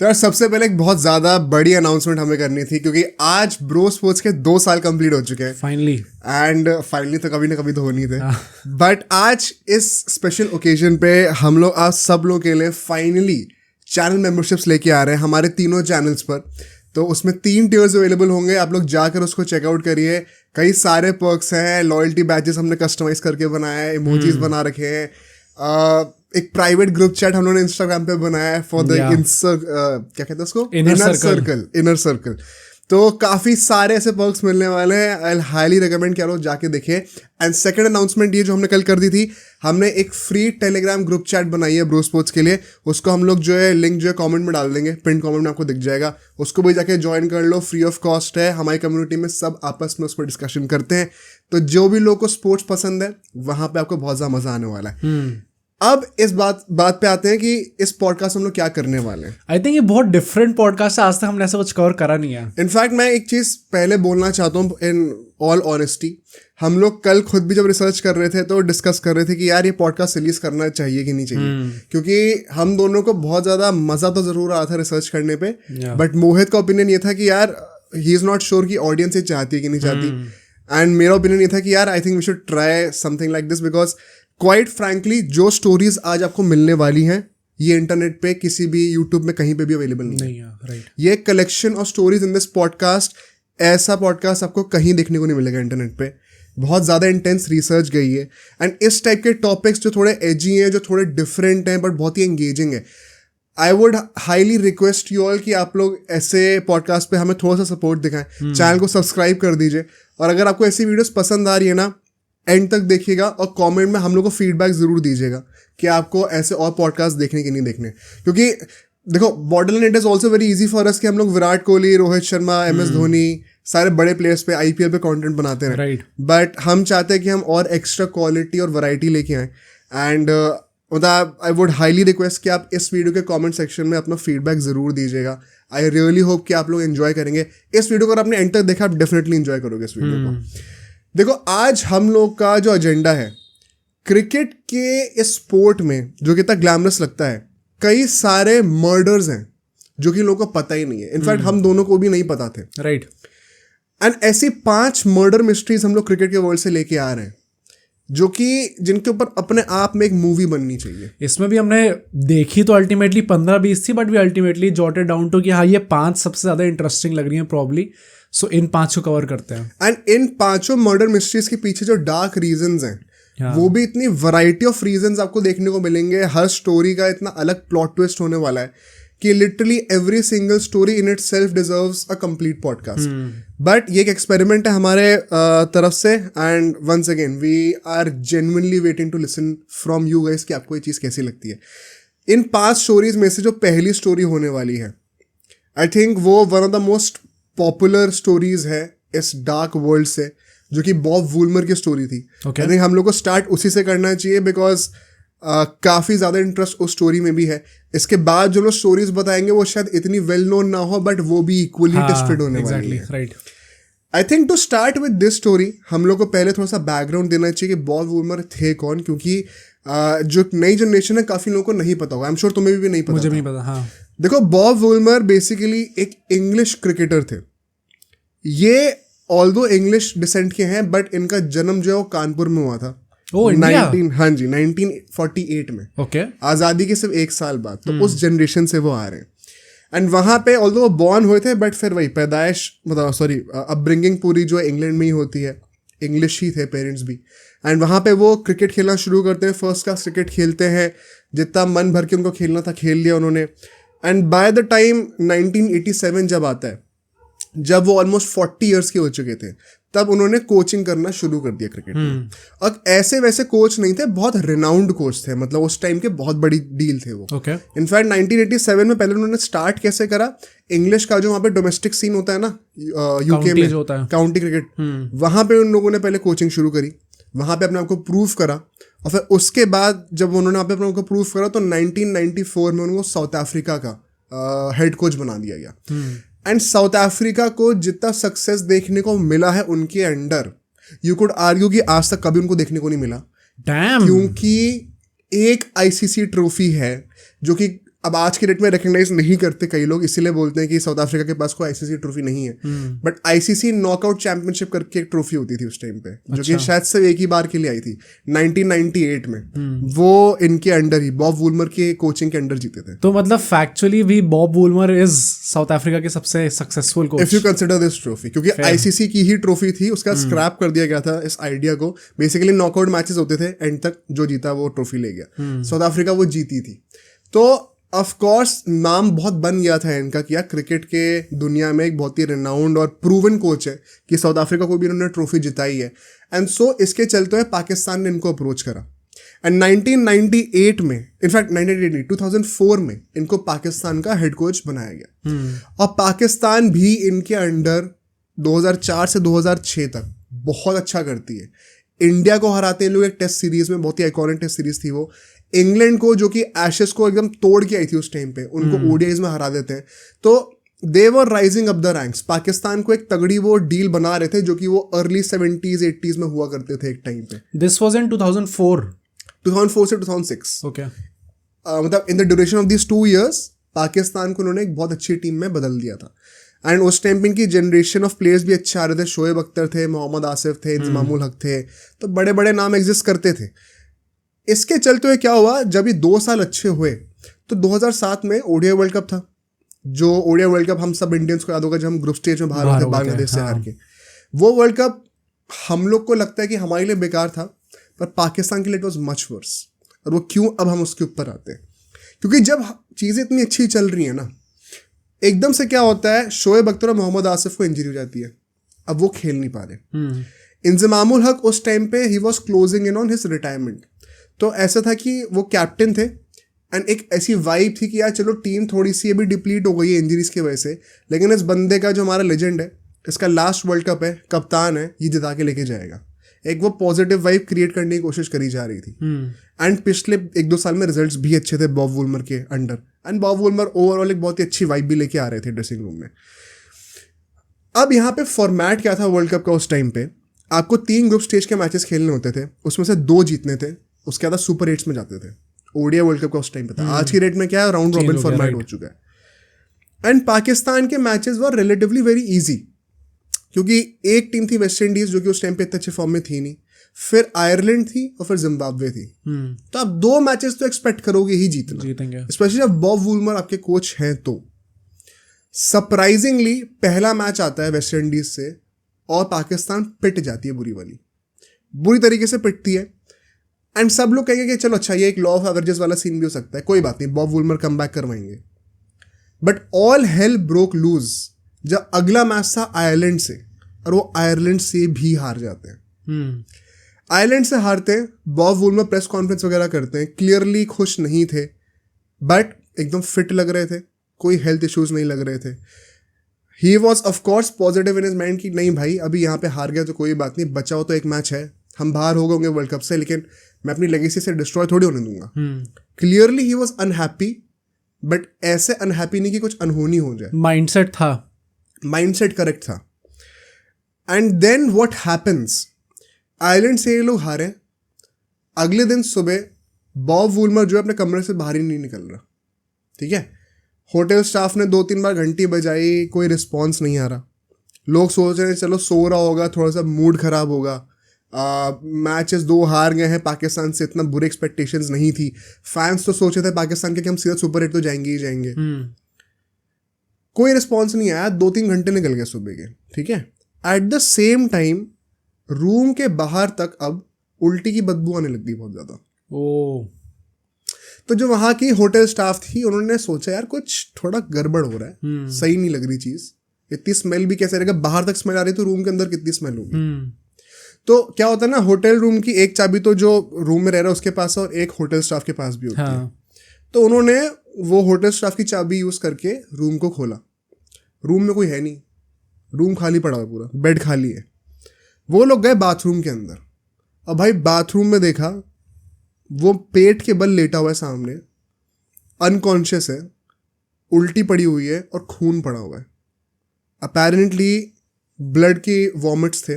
तो यार सबसे पहले एक बहुत ज़्यादा बड़ी अनाउंसमेंट हमें करनी थी क्योंकि आज ब्रो स्पोर्ट्स के 2 साल कंप्लीट हो चुके हैं फाइनली। एंड फाइनली तो कभी ना कभी तो होनी थे बट आज इस स्पेशल ओकेजन पे हम लोग आज सब लोग के लिए फाइनली चैनल मेंबरशिप्स लेके आ रहे हैं हमारे तीनों चैनल्स पर। तो उसमें 3 टियर्स अवेलेबल होंगे, आप लोग जाकर उसको चेकआउट करिए। कई सारे पर्क्स हैं, लॉयल्टी बैचेस हमने कस्टमाइज करके बनाया है, इमोजीज बना रखे हैं, एक प्राइवेट ग्रुप चैट हम लोगों ने इंस्टाग्राम पे बनाया है फॉर द क्या कहते हैं उसको, इनर सर्कल। तो काफी सारे ऐसे पर्क्स मिलने वाले हैं। आई हाईली रिकमेंड कि आप लोग जाके देखें। एंड सेकंड अनाउंसमेंट ये जो हमने कल कर दी थी, हमने एक फ्री टेलीग्राम ग्रुप चैट बनाई है ब्रो स्पोर्ट्स के लिए। उसको हम लोग जो है लिंक जो है कमेंट में डाल देंगे, पिन कमेंट में आपको दिख जाएगा, उसको भी जाके ज्वाइन कर लो, फ्री ऑफ कॉस्ट है। हमारी कम्युनिटी में सब आपस में उस पर डिस्कशन करते हैं। तो जो भी लोग को स्पोर्ट्स पसंद है वहां पे आपको बहुत ज्यादा मजा आने वाला है। अब इस बात पे आते हैं कि इस पॉडकास्ट हम लोग क्या करने वाले हैं। आई थिंक ये बहुत डिफरेंट पॉडकास्ट है, आज तक हमने ऐसा कुछ कवर करा नहीं है। इनफैक्ट मैं एक चीज पहले बोलना चाहता हूँ इन ऑल ऑनेस्टी, हम लोग कल खुद भी जब रिसर्च कर रहे थे तो डिस्कस कर रहे थे कि यार ये पॉडकास्ट रिलीज करना चाहिए कि नहीं चाहिए, क्योंकि हम दोनों को बहुत ज्यादा मजा तो जरूर आया था रिसर्च करने पे, बट मोहित का ओपिनियन ये था कि यार ही इज नॉट श्योर कि ऑडियंस ये चाहती है कि नहीं चाहती। एंड मेरा ओपिनियन ये था कि यार I think we should try something like this, because quite frankly जो स्टोरीज आज आपको मिलने वाली हैं ये इंटरनेट पे किसी भी यूट्यूब में कहीं पे भी अवेलेबल नहीं है। राइट। ये collection of stories in this podcast, ऐसा पॉडकास्ट आपको कहीं देखने को नहीं मिलेगा इंटरनेट पे। बहुत ज़्यादा इंटेंस रिसर्च गई है एंड इस टाइप के टॉपिक्स जो थोड़े एजी हैं, जो थोड़े डिफरेंट हैं बट बहुत ही एंगेजिंग है। I would highly request you all कि आप लोग ऐसे पॉडकास्ट पे हमें थोड़ा सा सपोर्ट दिखाएं, चैनल को सब्सक्राइब कर दीजिए, और अगर आपको ऐसी वीडियोस पसंद आ रही है ना, एंड तक देखिएगा और कमेंट में हम लोग को फीडबैक जरूर दीजिएगा कि आपको ऐसे और पॉडकास्ट देखने कि नहीं देखने। क्योंकि देखो, borderline it is also very easy for us कि हम लोग विराट कोहली, रोहित शर्मा, MS धोनी, सारे बड़े प्लेयर्स पे IPL पे कंटेंट बनाते हैं, राइट। बट हम चाहते हैं कि हम और एक्स्ट्रा क्वालिटी और वैरायटी लेके आएँ। एंड मतलब आई वुड हाईली रिक्वेस्ट कि आप इस वीडियो के कमेंट सेक्शन में अपना फीडबैक जरूर दीजिएगा। आई रियली होप कि आप लोग एंजॉय करेंगे इस वीडियो को। अगर आपने एंड तक देखा, आप डेफिनेटली एंजॉय करोगे इस वीडियो को। देखो, आज हम लोग का जो एजेंडा है, क्रिकेट के इस स्पोर्ट में जो कितना ग्लैमरस लगता है, कई सारे मर्डर्स हैं जो कि लोगों को पता ही नहीं है। इनफैक्ट हम दोनों को भी नहीं पता थे। राइट। एंड ऐसी 5 मर्डर मिस्ट्रीज हम लोग क्रिकेट के वर्ल्ड से लेके आ रहे हैं, जो कि जिनके ऊपर अपने आप में एक मूवी बननी चाहिए। इसमें भी हमने देखी तो अल्टीमेटली 15-20 थी, but we ultimately jotted down to कि हाँ ये 5 सबसे ज़्यादा इंटरेस्टिंग लग रही हैं प्रॉब्ली। सो इन 5 को कवर करते हैं। एंड इन 5 मर्डर मिस्ट्रीज के पीछे जो डार्क रीजंस हैं, वो भी इतनी वैरायटी ऑफ रीजंस आपको देखने को मिलेंगे। हर स्टोरी का इतना अलग प्लॉट ट्विस्ट होने वाला है कि literally every single story in itself deserves a complete podcast. But ये एक एक्सपेरिमेंट है हमारे तरफ से, and once again we are genuinely waiting to listen from you guys कि आपको ये चीज़ कैसी लगती है। इन 5 स्टोरीज में से जो पहली स्टोरी होने वाली है, आई थिंक वो one of the most popular stories है इस डार्क वर्ल्ड से, जो कि बॉब वुलमर की स्टोरी थी। आई थिंक हम लोग को स्टार्ट उसी से करना चाहिए, बिकॉज काफ़ी ज़्यादा इंटरेस्ट उस स्टोरी में भी है। इसके बाद जो लोग स्टोरीज बताएंगे वो शायद इतनी वेल नोन ना हो, बट वो भी इक्वली टेस्टेड होने वाली है। Right. I think to start with this story हम लोग को पहले थोड़ा सा बैकग्राउंड देना चाहिए कि बॉब वुलमर थे कौन, क्योंकि जो नई जनरेशन है काफ़ी लोगों को नहीं पता होगा। आई एम श्योर तुम्हें भी नहीं पता। मुझे नहीं पता। हाँ। देखो, बॉब वुलमर बेसिकली एक इंग्लिश क्रिकेटर थे। ये ऑल्दो इंग्लिश डिसेंट के हैं, बट इनका जन्म जो है वो कानपुर में हुआ था। 1948 में। ओके। आज़ादी के सिर्फ 1 साल बाद। तो उस जनरेशन से वो आ रहे हैं। एंड वहाँ पे ऑल्दो वो बॉर्न हुए थे, बट फिर वही पैदाइश मतलब अपब्रिंगिंग पूरी जो है इंग्लैंड में ही होती है। इंग्लिश ही थे पेरेंट्स भी। एंड वहाँ पे वो क्रिकेट खेलना शुरू करते हैं, फर्स्ट क्लास क्रिकेट खेलते हैं, जितना मन भर के उनको खेलना था खेल लिया उन्होंने। एंड बाय द टाइम 1987 जब आता है, जब वो ऑलमोस्ट 40 ईयर्स के हो चुके थे, तब उन्होंने कोचिंग करना शुरू कर दिया क्रिकेट में। और ऐसे वैसे कोच नहीं थे, बहुत रिनाउंड कोच थे, मतलब उस टाइम के बहुत बड़ी डील थे वो। इनफैक्ट 1987 में पहले उन्होंने स्टार्ट कैसे करा, इंग्लिश का जो वहाँ पे डोमेस्टिक सीन होता है ना, यूके में काउंटी क्रिकेट, वहाँ पे उन लोगों ने पहले कोचिंग शुरू करी, वहाँ पे अपने आप को प्रूव करा। और फिर उसके बाद जब उन्होंने वहाँ पे अपने आप को प्रूव करा तो 1994 में उनको साउथ अफ्रीका का हेड कोच बना दिया गया। एंड साउथ अफ्रीका को जितना सक्सेस देखने को मिला है उनके अंडर, यू कुड आर्ग्यू कि आज तक कभी उनको देखने को नहीं मिला। Damn. क्योंकि एक ICC ट्रॉफी है जो कि अब आज की डेट में रिकग्नाइज नहीं करते कई लोग, इसीलिए बोलते हैं कि साउथ अफ्रीका के पास कोई आईसीसी ट्रॉफी नहीं है, बट आईसीसी नॉकआउट चैंपियनशिप करके एक ट्रॉफी होती थी उस टाइम पे, जो कि शायद सिर्फ एक ही बार के लिए आई थी 1998 में। वो इनके अंडर ही बॉब वुलमर के कोचिंग के अंडर जीते थे। तो मतलब फैक्चुअली भी Bob Woolmer is south Africa के सबसे successful coach if you consider this trophy, क्योंकि आईसीसी की ही ट्रॉफी थी, उसका स्क्रैप कर दिया गया था इस आइडिया को। बेसिकली नॉकआउट मैचेस होते थे, एंड तक जो जीता वो ट्रॉफी ले गया। साउथ अफ्रीका वो जीती थी। तो ऑफ कोर्स नाम बहुत बन गया था इनका, कि यार क्रिकेट के दुनिया में एक बहुत ही रिनाउंड और प्रूवन कोच है, कि साउथ अफ्रीका को भी इन्होंने ट्रॉफी जिताई है। एंड सो इसके चलते हुए पाकिस्तान ने इनको अप्रोच करा, एंड 1998 में, इनफैक्ट 2004 में इनको पाकिस्तान का हेड कोच बनाया गया। और पाकिस्तान भी इनके अंडर 2004 से 2006 तक बहुत अच्छा करती है। इंडिया को हराते हैं लोग एक टेस्ट सीरीज में, बहुत ही आइकॉनिक टेस्ट सीरीज थी वो। इंग्लैंड को, जो कि एशेस को एकदम तोड़ के आई थी उस टाइम पे, उनको ओडीआईज में हरा देते हैं। तो they were rising up the ranks. Pakistan को एक तगड़ी वो डील बना रहे थे, जो कि वो अर्ली 70s 80s में हुआ करते थे एक टाइम पे। दिस वाज इन 2004 से 2006। ओके मतलब in the duration of this 2 years Pakistan को उन्होंने एक बहुत अच्छी टीम में बदल दिया था। एंड उस टाइम पे इनकी जनरेशन ऑफ प्लेयर्स भी अच्छे आ रहे थे। शोएब अख्तर थे, मोहम्मद आसिफ थे, इंजमामुल हक थे, तो बड़े बड़े नाम एग्जिस्ट करते थे। इसके चलते हुए क्या हुआ, जब ये 2 साल अच्छे हुए तो 2007 में ओडीआई वर्ल्ड कप था। जो ओडीआई वर्ल्ड कप हम सब इंडियंस को याद होगा, जब हम ग्रुप स्टेज में बाहर होते बांग्लादेश से हार के। वो वर्ल्ड कप हम लोग को लगता है कि हमारे लिए बेकार था, पर पाकिस्तान के लिए इट वॉज मच वर्स। और वो क्यों, अब हम उसके ऊपर आते हैं। क्योंकि जब चीज़ें इतनी अच्छी चल रही हैं ना, एकदम से क्या होता है, शोएब अख्तर और मोहम्मद आसिफ को इंजरी हो जाती है, अब वो खेल नहीं पा रहे। इंजमामुल हक उस टाइम पे he was closing in on his retirement. तो ऐसा था कि वो कैप्टन थे, एंड एक ऐसी वाइब थी कि यार चलो टीम थोड़ी सी अभी डिप्लीट हो गई है इंजरीज की वजह से, लेकिन इस बंदे का जो हमारा लेजेंड है, इसका लास्ट वर्ल्ड कप है, कप्तान है, ये जिता के लेके जाएगा। एक वो पॉजिटिव वाइब क्रिएट करने की कोशिश करी जा रही थी। एंड पिछले 1-2 साल में रिजल्ट्स भी अच्छे थे बॉब वुलमर के under, and Bob Woolmer overall एक बहुत ही अच्छी वाइब भी लेके आ रहे थे ड्रेसिंग रूम में। अब यहाँ पे फॉर्मेट क्या था वर्ल्ड कप का उस टाइम पे, आपको 3 ग्रुप स्टेज के मैचेस खेलने होते थे, उसमें से 2 जीतने थे, उसके बाद सुपर 8s में जाते थे। ओडीआई वर्ल्ड कप का उस टाइम पे था। आज की डेट में क्या है, राउंड रॉबिन फॉर्मेट हो चुका है। एंड पाकिस्तान के मैचेस वर रिलेटिवली वेरी इजी, क्योंकि एक टीम थी वेस्ट इंडीज, जो कि उस टाइम पे इतने अच्छे फॉर्म में थी नहीं, फिर आयरलैंड थी और फिर जिम्बाब्वे थी। तो आप 2 मैचेस तो एक्सपेक्ट करोगे ही जीतेंगे, स्पेशली जब बॉब वुलमर आपके कोच हैं। तो सरप्राइजिंगली पहला मैच आता है वेस्ट इंडीज से, और पाकिस्तान पिट जाती है बुरी तरीके से पिटती है। एंड सब लोग कहेंगे कि चलो अच्छा, ये एक लॉ ऑफ एवरेजेस वाला सीन भी हो सकता है, कोई बात नहीं, बॉब वुलमर कम बैक करवाएंगे। But all hell broke loose जब अगला मैच था आयरलैंड से, और वो आयरलैंड से भी हार जाते हैं। आयरलैंड से हारते हैं, बॉब वुलमर प्रेस कॉन्फ्रेंस वगैरह करते हैं, क्लियरली खुश नहीं थे, बट एकदम फिट लग रहे थे, कोई हेल्थ इश्यूज नहीं लग रहे थे। He was of course positive in his mind कि नहीं भाई, अभी यहाँ पे हार गया तो कोई बात नहीं, बचा हो तो एक मैच है, हम बाहर हो गए होंगे वर्ल्ड कप से, लेकिन मैं अपनी लेगेसी से डिस्ट्रॉय थोड़ी होने दूंगा। क्लियरली ही वॉज अनहैप्पी, बट ऐसे अनहैप्पी नहीं कि कुछ अनहोनी हो जाए। माइंडसेट करेक्ट था। And then what happens, Ireland से ये लोग हारे। अगले दिन सुबह बॉब वुलमर जो है अपने कमरे से बाहर ही नहीं निकल रहा, ठीक है। होटल स्टाफ ने 2-3 बार घंटी बजाई, कोई रिस्पॉन्स नहीं आ रहा। लोग सोच रहे हैं चलो सो रहा होगा, थोड़ा सा मूड खराब होगा, मैचेस 2 हार गए हैं पाकिस्तान से, इतना बुरे एक्सपेक्टेशंस नहीं थी। फैंस तो सोचे थे पाकिस्तान के कि हम सीधा सुपर 8 तो जाएंगे ही जाएंगे। कोई रिस्पॉन्स नहीं आया, 2-3 घंटे निकल गए सुबह के, ठीक है। At the same time room के बाहर तक अब उल्टी की बदबू आने लग गई बहुत ज़्यादा। तो जो वहाँ की होटल स्टाफ थी, उन्होंने सोचा यार कुछ थोड़ा गड़बड़ हो रहा है, सही नहीं लग रही चीज़, इतनी स्मेल भी कैसे रहेगा, बाहर तक स्मेल आ रही तो रूम के अंदर कितनी स्मेल होगी। तो क्या होता है ना, होटल रूम की एक चाबी तो जो रूम में रह रहा है उसके पास है, और एक होटल स्टाफ के पास भी होती है। तो उन्होंने वो होटल स्टाफ की चाबी यूज़ करके रूम को खोला। रूम में कोई है नहीं, रूम खाली पड़ा हुआ है, पूरा बेड खाली है। वो लोग गए बाथरूम के अंदर, और भाई बाथरूम में देखा वो पेट के बल लेटा हुआ है सामने, अनकॉन्शियस है, उल्टी पड़ी हुई है और खून पड़ा हुआ है। अपेरेंटली ब्लड की वॉमिट्स थे,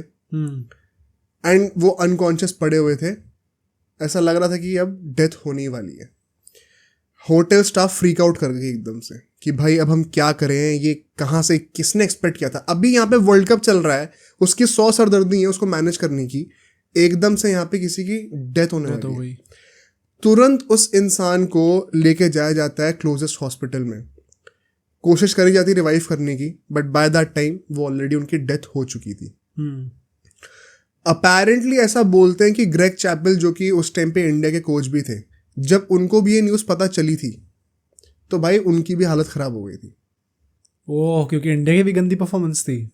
एंड वो अनकॉन्शियस पड़े हुए थे। ऐसा लग रहा था कि अब डेथ होने वाली है। होटल स्टाफ फ्रीक आउट कर गई एकदम से कि भाई अब हम क्या करें, ये कहाँ से, किसने एक्सपेक्ट किया था। अभी यहाँ पे वर्ल्ड कप चल रहा है, उसकी 100 सरदर्दी है उसको मैनेज करने की, एकदम से यहाँ पे किसी की डेथ होने वाली है। तुरंत उस इंसान को लेके जाया जाता है क्लोजेस्ट हॉस्पिटल में, कोशिश करी जाती है रिवाइव करने की, बट बाय दैट टाइम वो ऑलरेडी उनकी डेथ हो चुकी थी। अपेरेंटली ऐसा बोलते हैं कि ग्रेग चैपल जो कि उस टाइम पे इंडिया के कोच भी थे, जब उनको भी ये न्यूज़ पता चली थी तो भाई उनकी भी हालत ख़राब हो गई थी। ओह, क्योंकि इंडिया की भी गंदी परफॉर्मेंस थी।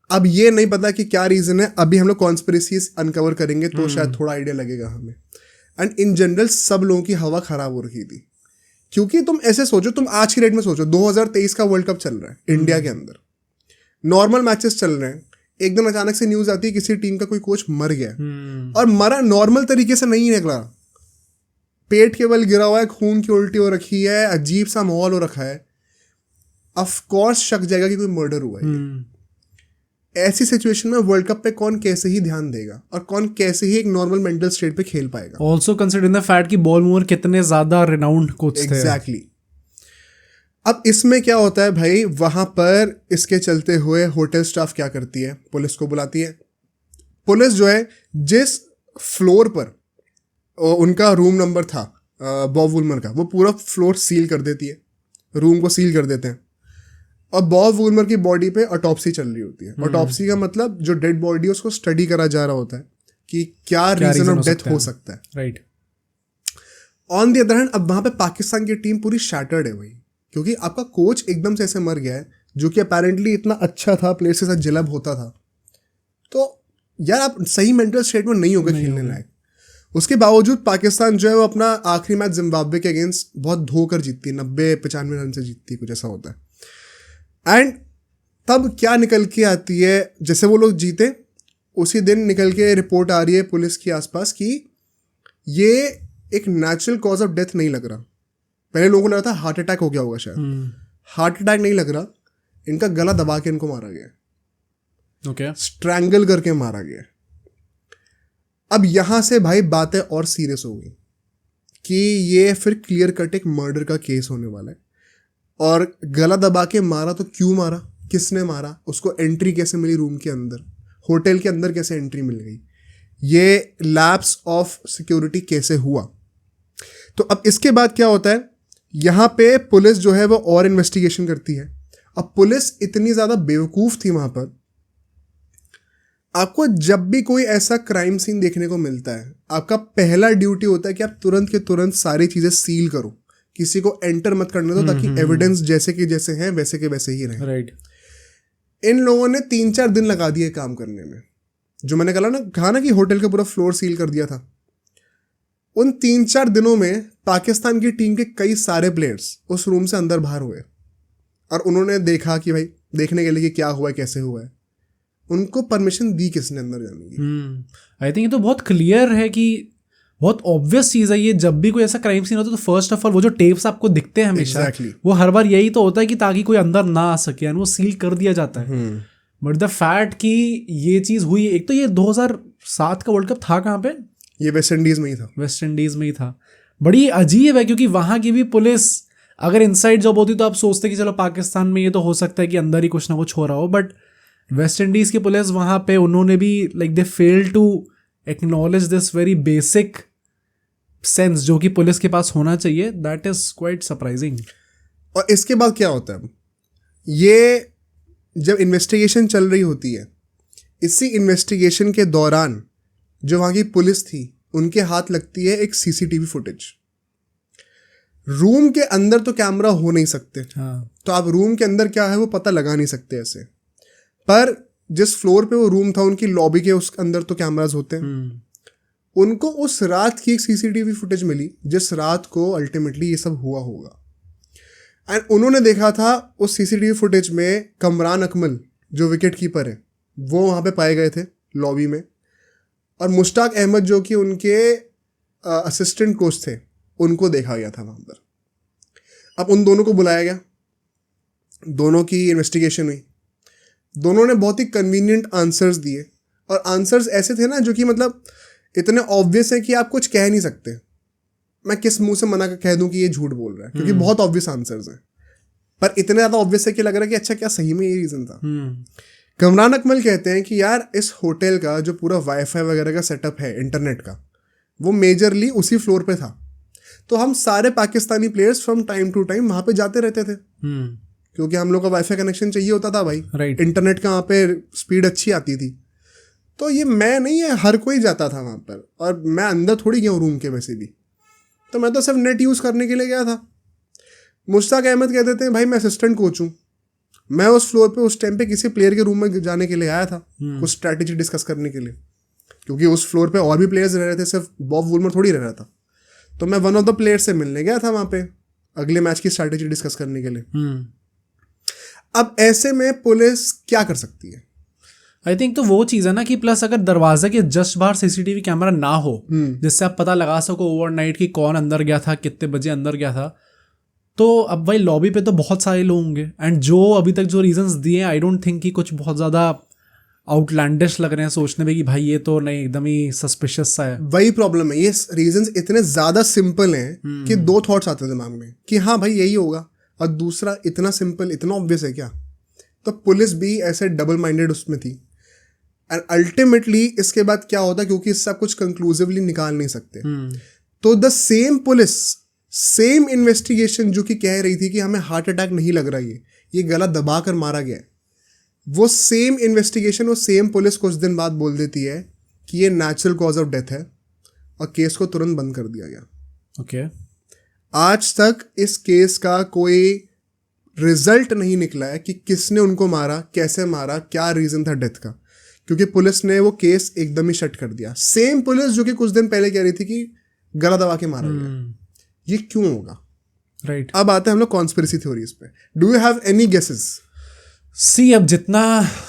अब ये नहीं पता कि क्या रीज़न है, अभी हम लोग कॉन्स्पिरेसीज अनकवर करेंगे तो शायद थोड़ा आइडिया लगेगा हमें। एंड इन जनरल सब लोगों की हवा ख़राब हो रही थी, क्योंकि तुम ऐसे सोचो, तुम आज की डेट में सोचो 2023 का वर्ल्ड कप चल रहा है इंडिया के अंदर, नॉर्मल मैचेस चल रहे हैं, एकदम अचानक से न्यूज़ आती है किसी टीम का कोई कोच मर गया, और मरा नॉर्मल तरीके से नहीं निकला, पेट के बल गिरा हुआ है, खून की उल्टी हो रखी है, अजीब सा माहौल हो रखा है, ऑफ कोर्स शक जाएगा कि कोई मर्डर हुआ है। ऐसी सिचुएशन में वर्ल्ड कप पे कौन कैसे ही ध्यान देगा और कौन कैसे ही एक नॉर्मल मेंटल स्टेट पे खेल पाएगा। ऑल्सो कंसिडरिंग द फैक्ट कि बॉल मूवर कितने ज्यादा रिनाउंड कोच थे। एग्जैक्टली। अब इसमें क्या होता है भाई, वहां पर इसके चलते हुए होटल स्टाफ क्या करती है, पुलिस को बुलाती है। पुलिस जो है जिस फ्लोर पर उनका रूम नंबर था बॉब वुलमर का, वो पूरा फ्लोर सील कर देती है, रूम को सील कर देते हैं, और बॉब वुलमर की बॉडी पे ऑटोप्सी चल रही होती है। ऑटोप्सी का मतलब जो डेड बॉडी है उसको स्टडी करा जा रहा होता है कि क्या रीजन ऑफ डेथ हो सकता है। Right. On the other hand अब वहां पे पाकिस्तान की टीम पूरी शैटर्ड है भाई, क्योंकि आपका कोच एकदम से ऐसे मर गया है जो कि अपेरेंटली इतना अच्छा था, प्लेयर्स के साथ जिलब होता था, तो यार आप सही मेंटल स्टेट में नहीं होगा खेलने लायक। उसके बावजूद पाकिस्तान जो है वो अपना आखिरी मैच जिम्बाब्वे के अगेंस्ट बहुत धोकर जीतती है, 90-95 रन से जीतती है, कुछ ऐसा होता है। एंड तब क्या निकल के आती है, जैसे वो लोग जीते उसी दिन निकल के रिपोर्ट आ रही है पुलिस के आसपास कि ये एक नेचुरल कॉज ऑफ डेथ नहीं लग रहा। पहले लोगों को लगा था हार्ट अटैक हो गया होगा शायद, हार्ट अटैक नहीं लग रहा, इनका गला दबा के इनको मारा गया, ओके, स्ट्रैंगल करके मारा गया। अब यहां से भाई बातें और सीरियस हो गई कि ये फिर क्लियर कट एक मर्डर का केस होने वाला है, और गला दबा के मारा तो क्यों मारा, किसने मारा, उसको एंट्री कैसे मिली रूम के अंदर, होटल के अंदर कैसे एंट्री मिल गई, ये लैप्स ऑफ सिक्योरिटी कैसे हुआ। तो अब इसके बाद क्या होता है, यहाँ पे पुलिस जो है वो और इन्वेस्टिगेशन करती है। अब पुलिस इतनी ज़्यादा बेवकूफ़ थी वहाँ पर, आपको जब भी कोई ऐसा क्राइम सीन देखने को मिलता है, आपका पहला ड्यूटी होता है कि आप तुरंत के तुरंत सारी चीज़ें सील करो, किसी को एंटर मत करने दो, ताकि एविडेंस जैसे के जैसे हैं वैसे के वैसे ही रहें। राइट। इन लोगों ने 3-4 दिन लगा दिए काम करने में, जो मैंने कहा ना कि होटल का पूरा फ्लोर सील कर दिया था। उन 3-4 दिनों में पाकिस्तान की टीम के कई सारे प्लेयर्स उस रूम से अंदर बाहर हुए, और उन्होंने देखा कि भाई देखने के लिए कि क्या हुआ है, कैसे हुआ है। उनको परमिशन दी किसने अंदर जाने की? आई थिंक ये तो बहुत क्लियर है कि बहुत ऑब्वियस चीज़ है ये। जब भी कोई ऐसा क्राइम सीन होता है तो फर्स्ट ऑफ ऑल वो जो टेप्स आपको दिखते हैं हमेशा, वो हर बार यही तो होता है कि ताकि कोई अंदर ना आ सके, वो सील कर दिया जाता है। बट द फैक्ट कि ये चीज़ हुई, एक तो ये 2007 का वर्ल्ड कप था कहाँ पे, ये वेस्ट इंडीज़ में ही था। वेस्ट इंडीज़ में ही था। बड़ी अजीब है क्योंकि वहाँ की भी पुलिस अगर इनसाइड जॉब होती तो आप सोचते कि चलो पाकिस्तान में ये तो हो सकता है कि अंदर ही कुछ ना कुछ हो रहा हो, बट वेस्ट इंडीज़ की पुलिस वहाँ पे उन्होंने भी like they fail to acknowledge this very basic sense जो कि पुलिस के पास होना चाहिए। That is quite surprising. और इसके बाद क्या होता है, ये जब इन्वेस्टिगेशन चल रही होती है, इसी इन्वेस्टिगेशन के दौरान जो वहाँ की पुलिस थी उनके हाथ लगती है एक सीसीटीवी फुटेज। रूम के अंदर तो कैमरा हो नहीं सकते, हाँ। तो आप रूम के अंदर क्या है वो पता लगा नहीं सकते ऐसे, पर जिस फ्लोर पे वो रूम था उनकी लॉबी के उस अंदर तो कैमराज होते हैं। उनको उस रात की एक सीसीटीवी फुटेज मिली जिस रात को अल्टीमेटली ये सब हुआ होगा। एंड उन्होंने देखा था उस सीसीटीवी फुटेज में कमरान अकमल जो विकेट कीपर है वो वहाँ पे पाए गए थे लॉबी में, और मुश्ताक अहमद जो कि उनके असिस्टेंट कोच थे उनको देखा गया था वहाँ पर। अब उन दोनों को बुलाया गया, दोनों की इन्वेस्टिगेशन हुई, दोनों ने बहुत ही कन्वीनियंट आंसर्स दिए, और आंसर्स ऐसे थे ना जो कि मतलब इतने ऑब्वियस है कि आप कुछ कह नहीं सकते। मैं किस मुंह से मना कर कह दूं कि ये झूठ बोल रहा है, क्योंकि बहुत ऑब्वियस आंसर्स हैं, पर इतने ज़्यादा ऑब्वियस है कि लग रहा है कि अच्छा क्या सही में ये रीज़न था। कमरान अकमल कहते हैं कि यार इस होटल का जो पूरा वाईफाई वगैरह का सेटअप है इंटरनेट का, वो मेजरली उसी फ्लोर पे था, तो हम सारे Pakistani players from time to time वहाँ पे जाते रहते थे, क्योंकि हम लोग का वाईफाई कनेक्शन चाहिए होता था भाई, इंटरनेट का वहाँ पे स्पीड अच्छी आती थी। तो ये मैं नहीं है, हर कोई जाता था वहाँ पर, और मैं अंदर थोड़ी गया हूँ रूम के वैसे भी, तो मैं तो सिर्फ नेट यूज़ करने के लिए गया था। मुश्ताक अहमद कह देते हैं भाई मैं असिस्टेंट कोच हूँ, मैं उस फ्लोर पे उस टाइम पे किसी प्लेयर के रूम में जाने के लिए आया था कुछ स्ट्रैटेजी डिस्कस करने के लिए, क्योंकि उस फ्लोर पे और भी प्लेयर्स रह रहे थे, सिर्फ बॉब वुलमर थोड़ी रह रहा था। तो मैं वन ऑफ द प्लेयर्स से मिलने गया था वहाँ पे अगले मैच की स्ट्रैटेजी डिस्कस करने के लिए। अब ऐसे में पुलिस क्या कर सकती है? आई थिंक तो वो चीज़ है ना कि प्लस अगर दरवाजे के जस्ट बाहर सीसीटीवी कैमरा ना हो जिससे आप पता लगा सको ओवरनाइट कि कौन अंदर गया था, कितने बजे अंदर गया था, तो अब भाई लॉबी पे तो बहुत सारे लोग होंगे, एंड जो अभी तक जो रीजंस दिए आई डोंट थिंक कि कुछ बहुत ज़्यादा आउटलैंडिश लग रहे हैं सोचने में कि भाई ये तो नहीं एकदम ही सस्पिशियस सा है। वही प्रॉब्लम है, ये रीजंस इतने ज़्यादा सिंपल हैं कि दो थॉट्स आते हैं दिमाग में कि हाँ भाई यही होगा, और दूसरा इतना सिंपल इतना ऑब्वियस है क्या? तो पुलिस भी ऐसे डबल माइंडेड उसमें थी, एंड अल्टीमेटली इसके बाद क्या होता, क्योंकि इससे आप कुछ कंक्लूसिवली निकाल नहीं सकते, तो the same police same investigation जो कि कह रही थी कि हमें हार्ट अटैक नहीं लग रहा है, ये गला दबा कर मारा गया है, वो सेम इन्वेस्टिगेशन और सेम पुलिस कुछ दिन बाद बोल देती है कि ये नेचुरल कॉज ऑफ डेथ है, और केस को तुरंत बंद कर दिया गया। ओके आज तक इस केस का कोई रिजल्ट नहीं निकला है कि किसने उनको मारा, कैसे मारा, क्या रीजन था डेथ का, क्योंकि पुलिस ने वो केस एकदम ही शट कर दिया। सेम पुलिस जो कि कुछ दिन पहले कह रही थी कि गला दबा के मारा गया। ये क्यों होगा? राइट अब आते हैं हम लोग कॉन्स्पिरेसी थ्योरीज पे। Do you have any guesses? See अब जितना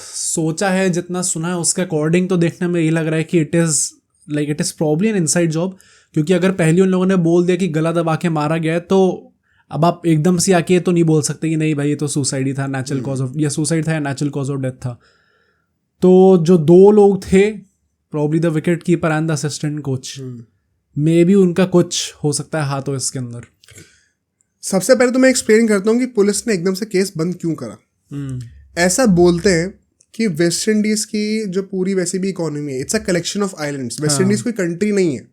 सोचा है जितना सुना है उसके अकॉर्डिंग तो देखने में ये लग रहा है कि it is probably an inside job, क्योंकि अगर पहले उन लोगों ने बोल दिया कि गला दबा के मारा गया है, तो अब आप एकदम से आके तो नहीं बोल सकते कि नहीं भाई ये तो सुसाइड ही था, नेचुरल कॉज ऑफ, या सुसाइड था या नेचुरल कॉज ऑफ डेथ था। तो जो दो लोग थे, probably the wicket keeper and the assistant coach, may be उनका कुछ हो सकता है हाथों इसके अंदर। सबसे पहले तो मैं एक्सप्लेन करता हूँ कि पुलिस ने एकदम से केस बंद क्यों करा। ऐसा बोलते हैं कि वेस्ट इंडीज की जो पूरी वैसे भी इकोनॉमी है, it's a collection of islands. West Indies कोई कंट्री नहीं है,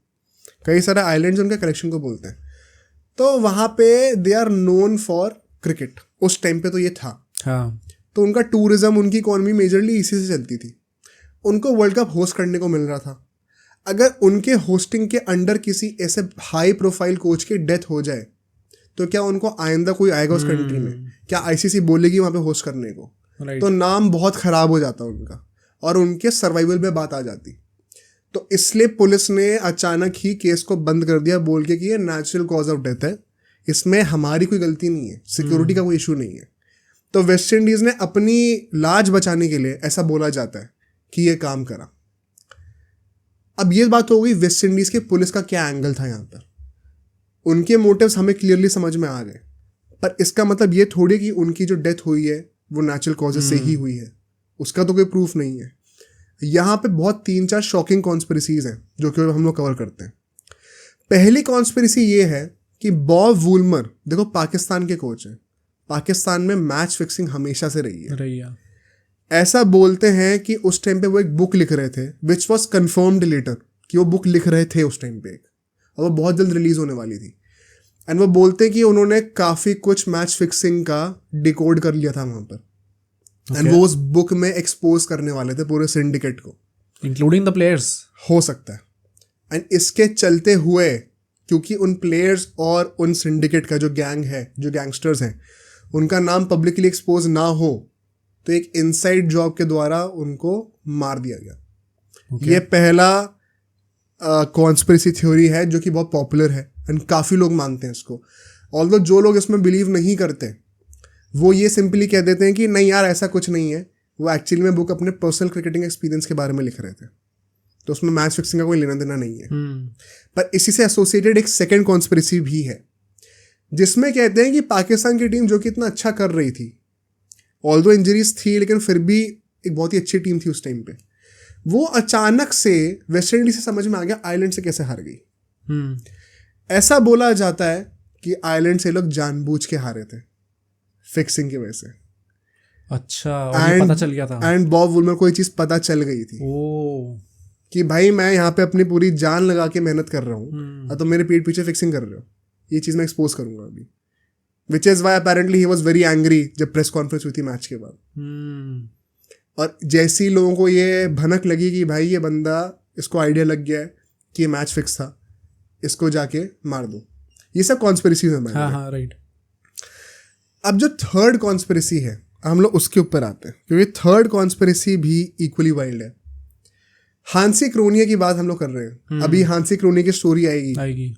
कई सारे आइलैंड्स उनके कलेक्शन को बोलते हैं। तो वहाँ पे they are known for cricket, उस टाइम पे तो ये था। हाँ तो उनका टूरिज्म, उनकी इकोनॉमी मेजरली इसी से चलती थी। उनको वर्ल्ड कप होस्ट करने को मिल रहा था। अगर उनके होस्टिंग के अंडर किसी ऐसे हाई प्रोफाइल कोच की डेथ हो जाए तो क्या उनको आइंदा कोई आएगा उस कंट्री में? क्या आईसीसी बोलेगी वहाँ पे होस्ट करने को? तो नाम बहुत ख़राब हो जाता उनका, और उनके सर्वाइवल पे बात आ जाती। तो इसलिए पुलिस ने अचानक ही केस को बंद कर दिया, बोल के कि ये नेचुरल कॉज ऑफ डेथ है, इसमें हमारी कोई गलती नहीं है, सिक्योरिटी का कोई इशू नहीं है। तो वेस्ट इंडीज़ ने अपनी लाज बचाने के लिए, ऐसा बोला जाता है, कि ये काम करा। अब ये बात हो गई वेस्ट इंडीज़ के पुलिस का क्या एंगल था यहाँ पर। उनके मोटिव्स हमें क्लियरली समझ में आ गए, पर इसका मतलब ये थोड़ी कि उनकी जो डेथ हुई है वो नेचुरल कॉजेज से ही हुई है, उसका तो कोई प्रूफ नहीं है। यहाँ पे बहुत 3-4 शॉकिंग कॉन्स्पिरेसीज हैं जो कि हम लोग कवर करते हैं। पहली कॉन्स्पिरेसी ये है कि बॉब वुलमर, देखो पाकिस्तान के कोच हैं, पाकिस्तान में मैच फिक्सिंग हमेशा से रही है। ऐसा बोलते हैं कि उस टाइम पे वो एक बुक लिख रहे थे, विच वॉज कन्फर्म्ड लेटर कि वो बुक लिख रहे थे उस टाइम पे, और वो बहुत जल्द रिलीज होने वाली थी। एंड वो बोलते हैं कि उन्होंने काफ़ी कुछ मैच फिक्सिंग का डिकोड कर लिया था वहाँ पर, एंड वो उस बुक में एक्सपोज करने वाले थे पूरे सिंडिकेट को, इंक्लूडिंग द प्लेयर्स, हो सकता है। एंड इसके चलते हुए, क्योंकि उन प्लेयर्स और उन सिंडिकेट का जो गैंग है, जो गैंगस्टर्स हैं, उनका नाम पब्लिकली एक्सपोज ना हो, तो एक इनसाइड जॉब के द्वारा उनको मार दिया गया। ये पहला कॉन्स्पिरेसी थ्योरी है जो कि बहुत पॉपुलर है, एंड काफ़ी लोग मानते हैं इसको। ऑल्दो जो लोग इसमें बिलीव नहीं करते वो ये सिंपली कह देते हैं कि नहीं यार ऐसा कुछ नहीं है, वो एक्चुअली में बुक अपने पर्सनल क्रिकेटिंग एक्सपीरियंस के बारे में लिख रहे थे, तो उसमें मैच फिक्सिंग का कोई लेना देना नहीं है। पर इसी से एसोसिएटेड एक सेकेंड कॉन्स्पिरेसी भी है, जिसमें कहते हैं कि पाकिस्तान की टीम जो कि इतना अच्छा कर रही थी, ऑल्दो इंजरीज थी लेकिन फिर भी एक बहुत ही अच्छी टीम थी उस टाइम पे, वो अचानक से वेस्ट इंडीज से समझ में आ गया आयरलैंड से कैसे हार गई। ऐसा बोला जाता है कि आयरलैंड से लोग जानबूझ के हारे थे फिक्सिंग की वजह से। अच्छा, और ये पता चल गया था। एंड बॉब वुलमर को ये चीज पता चल गई थी ओ, कि भाई मैं यहाँ पे अपनी पूरी जान लगा के मेहनत कर रहा हूँ और तुम मेरे पीठ पीछे फिक्सिंग कर रहे हो, ये चीज मैं एक्सपोज करूंगा अभी। Which is why apparently he was very angry जब प्रेस कॉन्फ्रेंस हुई थी मैच के बाद। और जैसी लोगों को ये भनक लगी कि भाई ये बंदा, इसको आइडिया लग गया है कि ये मैच फिक्स था, इसको जाके मार दो, ये सब कॉन्स्पिरेसी है। हाँ, राइट। अब जो थर्ड कॉन्स्पिरेसी है हम लोग उसके ऊपर आते हैं, क्योंकि थर्ड कॉन्स्पिरेसी भी इक्वली वाइल्ड है। हांसी क्रोनिया की बात हम लोग कर रहे हैं, अभी हांसी क्रोनिया की स्टोरी आएगी।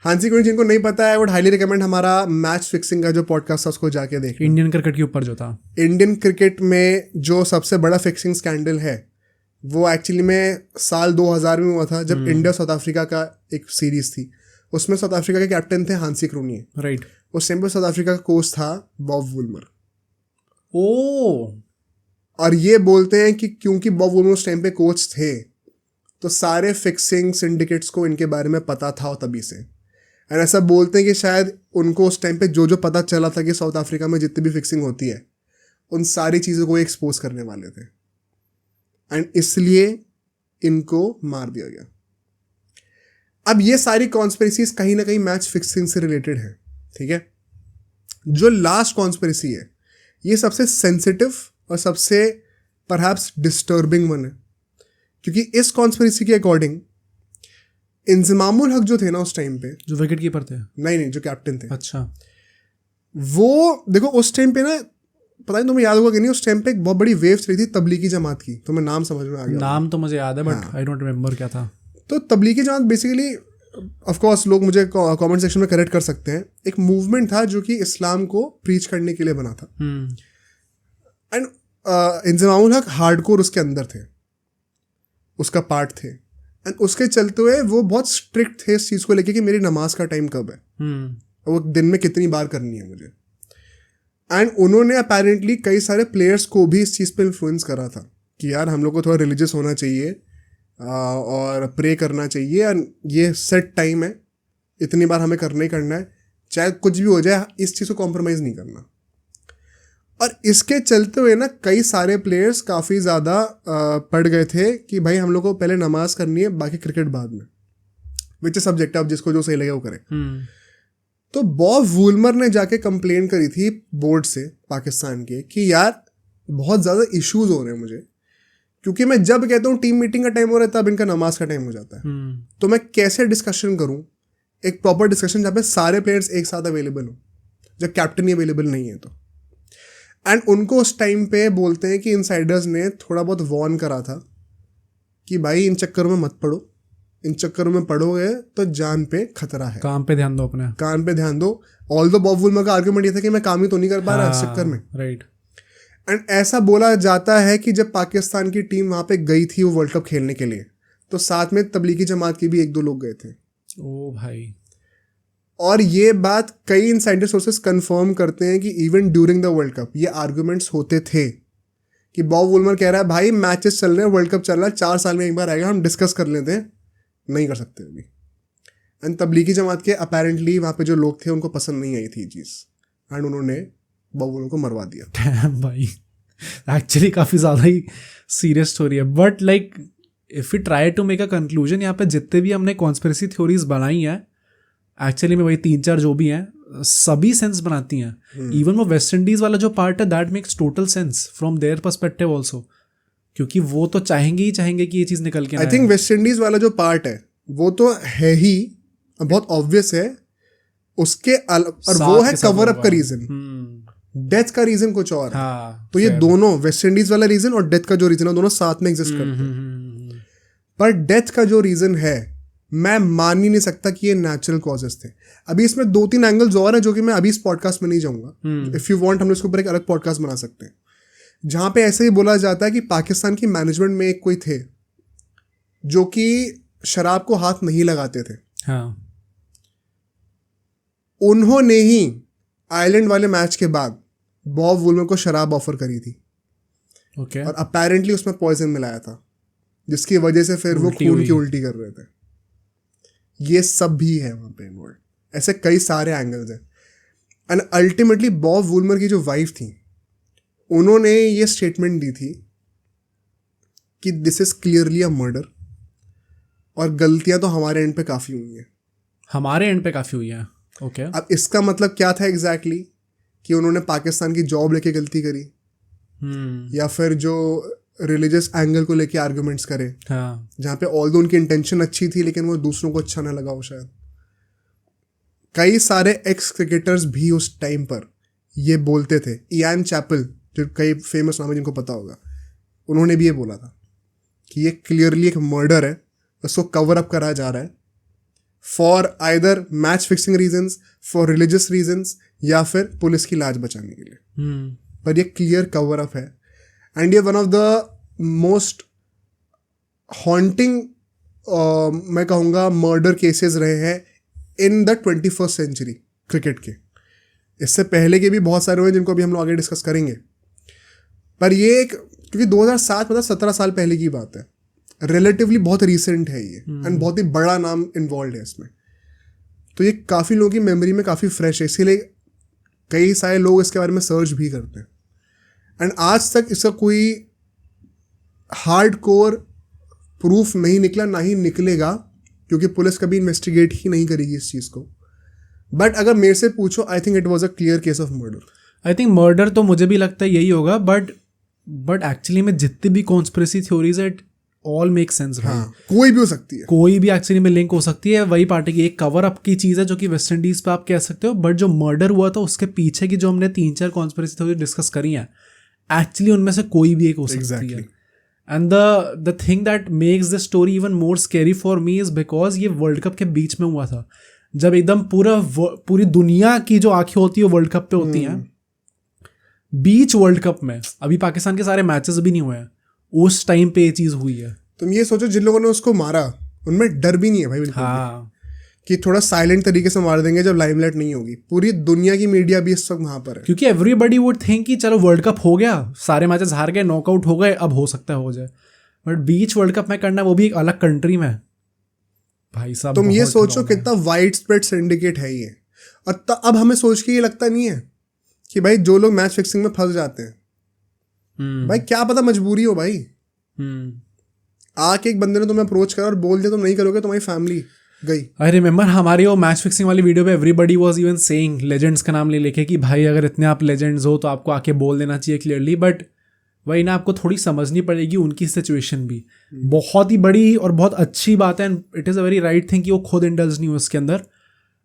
हांसी क्रोनिया जिनको नहीं पता है, वो हाईली रिकमेंड हमारा मैच फिक्सिंग का जो पॉडकास्ट था उसको जाके देखें। इंडियन क्रिकेट के ऊपर जो था, इंडियन क्रिकेट में जो सबसे बड़ा फिक्सिंग स्कैंडल है वो एक्चुअली में साल 2000 में हुआ था, जब इंडिया साउथ अफ्रीका का एक सीरीज थी। उसमें साउथ अफ्रीका के कैप्टन थे हांसी क्रोनिया, राइट। उस टाइम पर साउथ अफ्रीका का कोच था बॉब वुलमर। और ये बोलते हैं कि क्योंकि बॉब वुलमर उस टाइम पे कोच थे तो सारे फिक्सिंग सिंडिकेट्स को इनके बारे में पता था तभी से। एंड ऐसा बोलते हैं कि शायद उनको उस टाइम पे जो जो पता चला था कि साउथ अफ्रीका में जितनी भी फिक्सिंग होती है उन सारी चीज़ों को एक्सपोज करने वाले थे, एंड इसलिए इनको मार दिया गया। अब ये सारी कॉन्स्पिरेसीज कहीं ना कहीं मैच फिक्सिंग से रिलेटेड है, ठीक है। जो लास्ट कॉन्स्पिरेसी है ये सबसे सेंसिटिव और सबसे परहैप्स डिस्टर्बिंग वन है, क्योंकि इस कॉन्स्पिरेसी के अकॉर्डिंग इंजमामुल हक जो थे ना उस टाइम पे, जो विकेट कीपर थे, नहीं जो कैप्टन थे, अच्छा, वो देखो उस टाइम पे ना, पता नहीं तुम्हें याद होगा कि नहीं, उस टाइम पे एक बहुत बड़ी वेव चली थी तबलीगी जमात की। तुम्हें नाम समझ में आ गया? नाम तो मुझे याद है बट आई डोंट रिमेम्बर क्या था। तो Tablighi Jamaat basically, of course लोग मुझे कमेंट सेक्शन में करेक्ट कर सकते हैं, एक मूवमेंट था जो कि इस्लाम को प्रीच करने के लिए बना था। एंड इंजमामुल हक हार्डकोर उसके अंदर थे, उसका पार्ट थे। एंड उसके चलते हुए वो बहुत स्ट्रिक्ट थे इस चीज़ को लेके कि मेरी नमाज का टाइम कब है, वो दिन में कितनी बार करनी है मुझे। एंड उन्होंने अपेरेंटली कई सारे प्लेयर्स को भी इस चीज़ पे इन्फ्लुएंस करा था कि यार हम लोग को थोड़ा रिलीजियस होना चाहिए और प्रे करना चाहिए, और ये सेट टाइम है, इतनी बार हमें करना ही करना है, चाहे कुछ भी हो जाए, इस चीज़ को कॉम्प्रोमाइज़ नहीं करना। और इसके चलते हुए ना कई सारे प्लेयर्स काफ़ी ज़्यादा पड़ गए थे कि भाई हम लोग को पहले नमाज करनी है, बाकी क्रिकेट बाद में, विच इज सब्जेक्टिव, जिसको जो सही लगे वो करे। तो बॉब वुलमर ने जाके कंप्लेन करी थी बोर्ड से पाकिस्तान के कि यार बहुत ज़्यादा इश्यूज हो रहे हैं मुझे, क्योंकि मैं जब कहता हूँ टीम मीटिंग का टाइम हो रहा है तब इनका नमाज का टाइम हो जाता है। तो मैं कैसे डिस्कशन करूँ, एक प्रॉपर डिस्कशन जहाँ पे सारे प्लेयर्स एक साथ अवेलेबल हो, जब कैप्टन ही अवेलेबल नहीं है तो। एंड उनको उस टाइम पे बोलते हैं कि इनसाइडर्स ने थोड़ा बहुत वार्न करा था कि भाई इन चक्करों में मत पड़ो, इन चक्करों में पड़ोगे तो जान पे खतरा है, काम पे ध्यान दो, अपने काम पे ध्यान दो। ऑल्दो बॉब वुलमर का आर्गुमेंट ये था कि मैं काम ही तो नहीं कर पा रहा इस चक्कर में, राइट। एंड ऐसा बोला जाता है कि जब पाकिस्तान की टीम वहाँ पे गई थी वो वर्ल्ड कप खेलने के लिए, तो साथ में तबलीगी जमात के भी 1-2 लोग गए थे। ओ भाई। और ये बात कई इनसाइडर सोर्सेस कंफर्म करते हैं कि even during the world cup ये आर्गुमेंट्स होते थे कि बॉब वुलमर कह रहा है भाई मैचेस चल रहे हैं, वर्ल्ड कप चल रहा है, 4 साल में एक बार आएगा, हम डिस्कस कर लेते हैं, नहीं कर सकते अभी। एंड तबलीगी जमात के अपेरेंटली वहाँ पे जो लोग थे उनको पसंद नहीं आई थी चीज़, एंड उन्होंने बॉब वुलमर को मरवा दिया। भाई एक्चुअली काफ़ी ज़्यादा ही सीरियस स्टोरी है, but like if you try to make a conclusion, यहाँ पे जितने भी हमने कॉन्स्पिरेसी थ्योरीज बनाई हैं एक्चुअली में वही 3-4 जो भी हैं सभी सेंस बनाती हैं। इवन वो वेस्ट इंडीज़ वाला जो पार्ट है that makes total sense from their perspective also, क्योंकि वो तो चाहेंगे कि ये चीज़ निकल के। आई थिंक वेस्ट इंडीज़ वाला जो पार्ट है वो तो है ही बहुत ऑब्वियस है, उसके और वो है कवर अप का रीज़न, डेथ का रीज़न कुछ और है। तो ये दोनों वेस्ट इंडीज़ वाला रीज़न और डेथ का जो रीज़न है दोनों साथ में एग्जिस्ट करते हैं। पर डेथ का जो रीज़न है मैं मान ही नहीं सकता कि ये नेचुरल कॉजेस थे। अभी इसमें 2-3 एंगल्स और हैं जो कि मैं अभी इस पॉडकास्ट में नहीं जाऊंगा। इफ़ यू वांट हम इसके ऊपर एक अलग पॉडकास्ट बना सकते हैं जहाँ पे ऐसे ही बोला जाता है कि पाकिस्तान की मैनेजमेंट में एक कोई थे जो कि शराब को हाथ नहीं लगाते थे। उन्होंने ही आयरलैंड वाले मैच के बाद बॉब वुलमर को शराब ऑफर करी थी, और अपेरेंटली उसमें पॉइजन मिलाया था जिसकी वजह से फिर वो खून की उल्टी कर रहे थे। ये सब भी है वहाँ पे इन्वॉल्व, ऐसे कई सारे एंगल्स हैं। एंड अल्टीमेटली बॉब वुलमर की जो वाइफ थी उन्होंने ये स्टेटमेंट दी थी कि this is clearly a murder, और गलतियां तो हमारे एंड पे काफ़ी हुई हैं। हमारे एंड पे काफ़ी हुई है। ओके अब इसका मतलब क्या था एग्जैक्टली कि उन्होंने पाकिस्तान की जॉब लेके गलती करी, या फिर जो रिलीजियस एंगल को लेके आर्गुमेंट्स करे, हाँ जहाँ पे ऑल्दो उनकी इंटेंशन अच्छी थी लेकिन वो दूसरों को अच्छा ना लगा हो शायद। कई सारे एक्स क्रिकेटर्स भी उस टाइम पर ये बोलते थे। इयान चैपल जो कई फेमस नाम है जिनको पता होगा, उन्होंने भी ये बोला था कि ये क्लियरली एक मर्डर है, उसको कवर अप करा जा रहा है for either match fixing reasons, for religious reasons, या फिर पुलिस की लाज बचाने के लिए। पर ये क्लियर कवर अप है एंड ये one of the most haunting मैं कहूँगा मर्डर केसेस रहे हैं in the 21st century cricket के। इससे पहले के भी बहुत सारे हुए जिनको भी हम लोग आगे डिस्कस करेंगे, पर ये एक क्योंकि 2007 मतलब 17 साल पहले की बात है, रिलेटिवली बहुत रिसेंट है ये, एंड बहुत ही बड़ा नाम इन्वॉल्व है इसमें, तो ये काफ़ी लोगों की मेमोरी में काफ़ी फ्रेश है, इसीलिए कई सारे लोग इसके बारे में सर्च भी करते हैं। एंड आज तक इसका कोई हार्ड कोर प्रूफ नहीं निकला, ना ही निकलेगा, क्योंकि पुलिस कभी इन्वेस्टिगेट ही नहीं करेगी इस चीज़ को। बट अगर मेरे से पूछो, I think it was a clear case of murder. I think murder तो मुझे भी लगता है यही होगा, बट एक्चुअली में जितनी भी कॉन्स्पिरेसी थ्योरीज है ऑल मेक सेंस। हाँ, कोई भी हो सकती है, कोई भी एक्चुअली में लिंक हो सकती है। वही पार्टी की एक कवर अप की चीज़ है जो कि वेस्ट इंडीज पे आप कह सकते हो, बट जो मर्डर हुआ था उसके पीछे की जो हमने 3-4 कॉन्स्पिरेसी थ्योरी डिस्कस करी हैं, एक्चुअली उनमें से कोई भी एक हो सकती है। And the thing that makes the story even more scary for me is because ये वर्ल्ड कप के बीच में हुआ था, जब एकदम पूरी दुनिया की जो आंखें होती है वर्ल्ड कप पे होती हैं। बीच वर्ल्ड कप में अभी पाकिस्तान के सारे मैचेस भी नहीं हुए हैं, उस टाइम पे ये चीज़ हुई है। तुम ये सोचो जिन लोगों ने उसको मारा उनमें डर भी नहीं है भाई बिल्कुल। हाँ, कि थोड़ा साइलेंट तरीके से मार देंगे जब लाइमलाइट नहीं होगी। पूरी दुनिया की मीडिया भी इस वक्त वहां पर है, क्योंकि एवरीबडी वुड थिंक कि चलो वर्ल्ड कप हो गया, सारे मैचेस हार गए, नॉकआउट हो गए, अब हो सकता है हो जाए। बट बीच वर्ल्ड कप में करना, वो भी एक अलग कंट्री में, भाई साहब तुम ये सोचो कितना वाइड स्प्रेड सिंडिकेट है ये। और अब हमें सोच के ये लगता नहीं है कि भाई जो लोग मैच फिक्सिंग में फंस जाते हैं, भाई क्या पता मजबूरी हो भाई। आके एक बंदे ने तुम्हें अप्रोच करा और बोल दिया तुम नहीं करोगे, तुम्हारी फैमिली गई। आई रिमेंबर हमारी वो मैच फिक्सिंग वाली वीडियो पे everybody was even saying legends का नाम ले लेके कि भाई अगर इतने आप लेजेंड्स हो तो आपको आके बोल देना चाहिए क्लियरली। बट वही ना, आपको थोड़ी समझनी पड़ेगी उनकी सिचुएशन भी। बहुत ही बड़ी और बहुत अच्छी बात है, it is a very right thing कि वो खुद इंडल्ज नहीं हो इसके अंदर।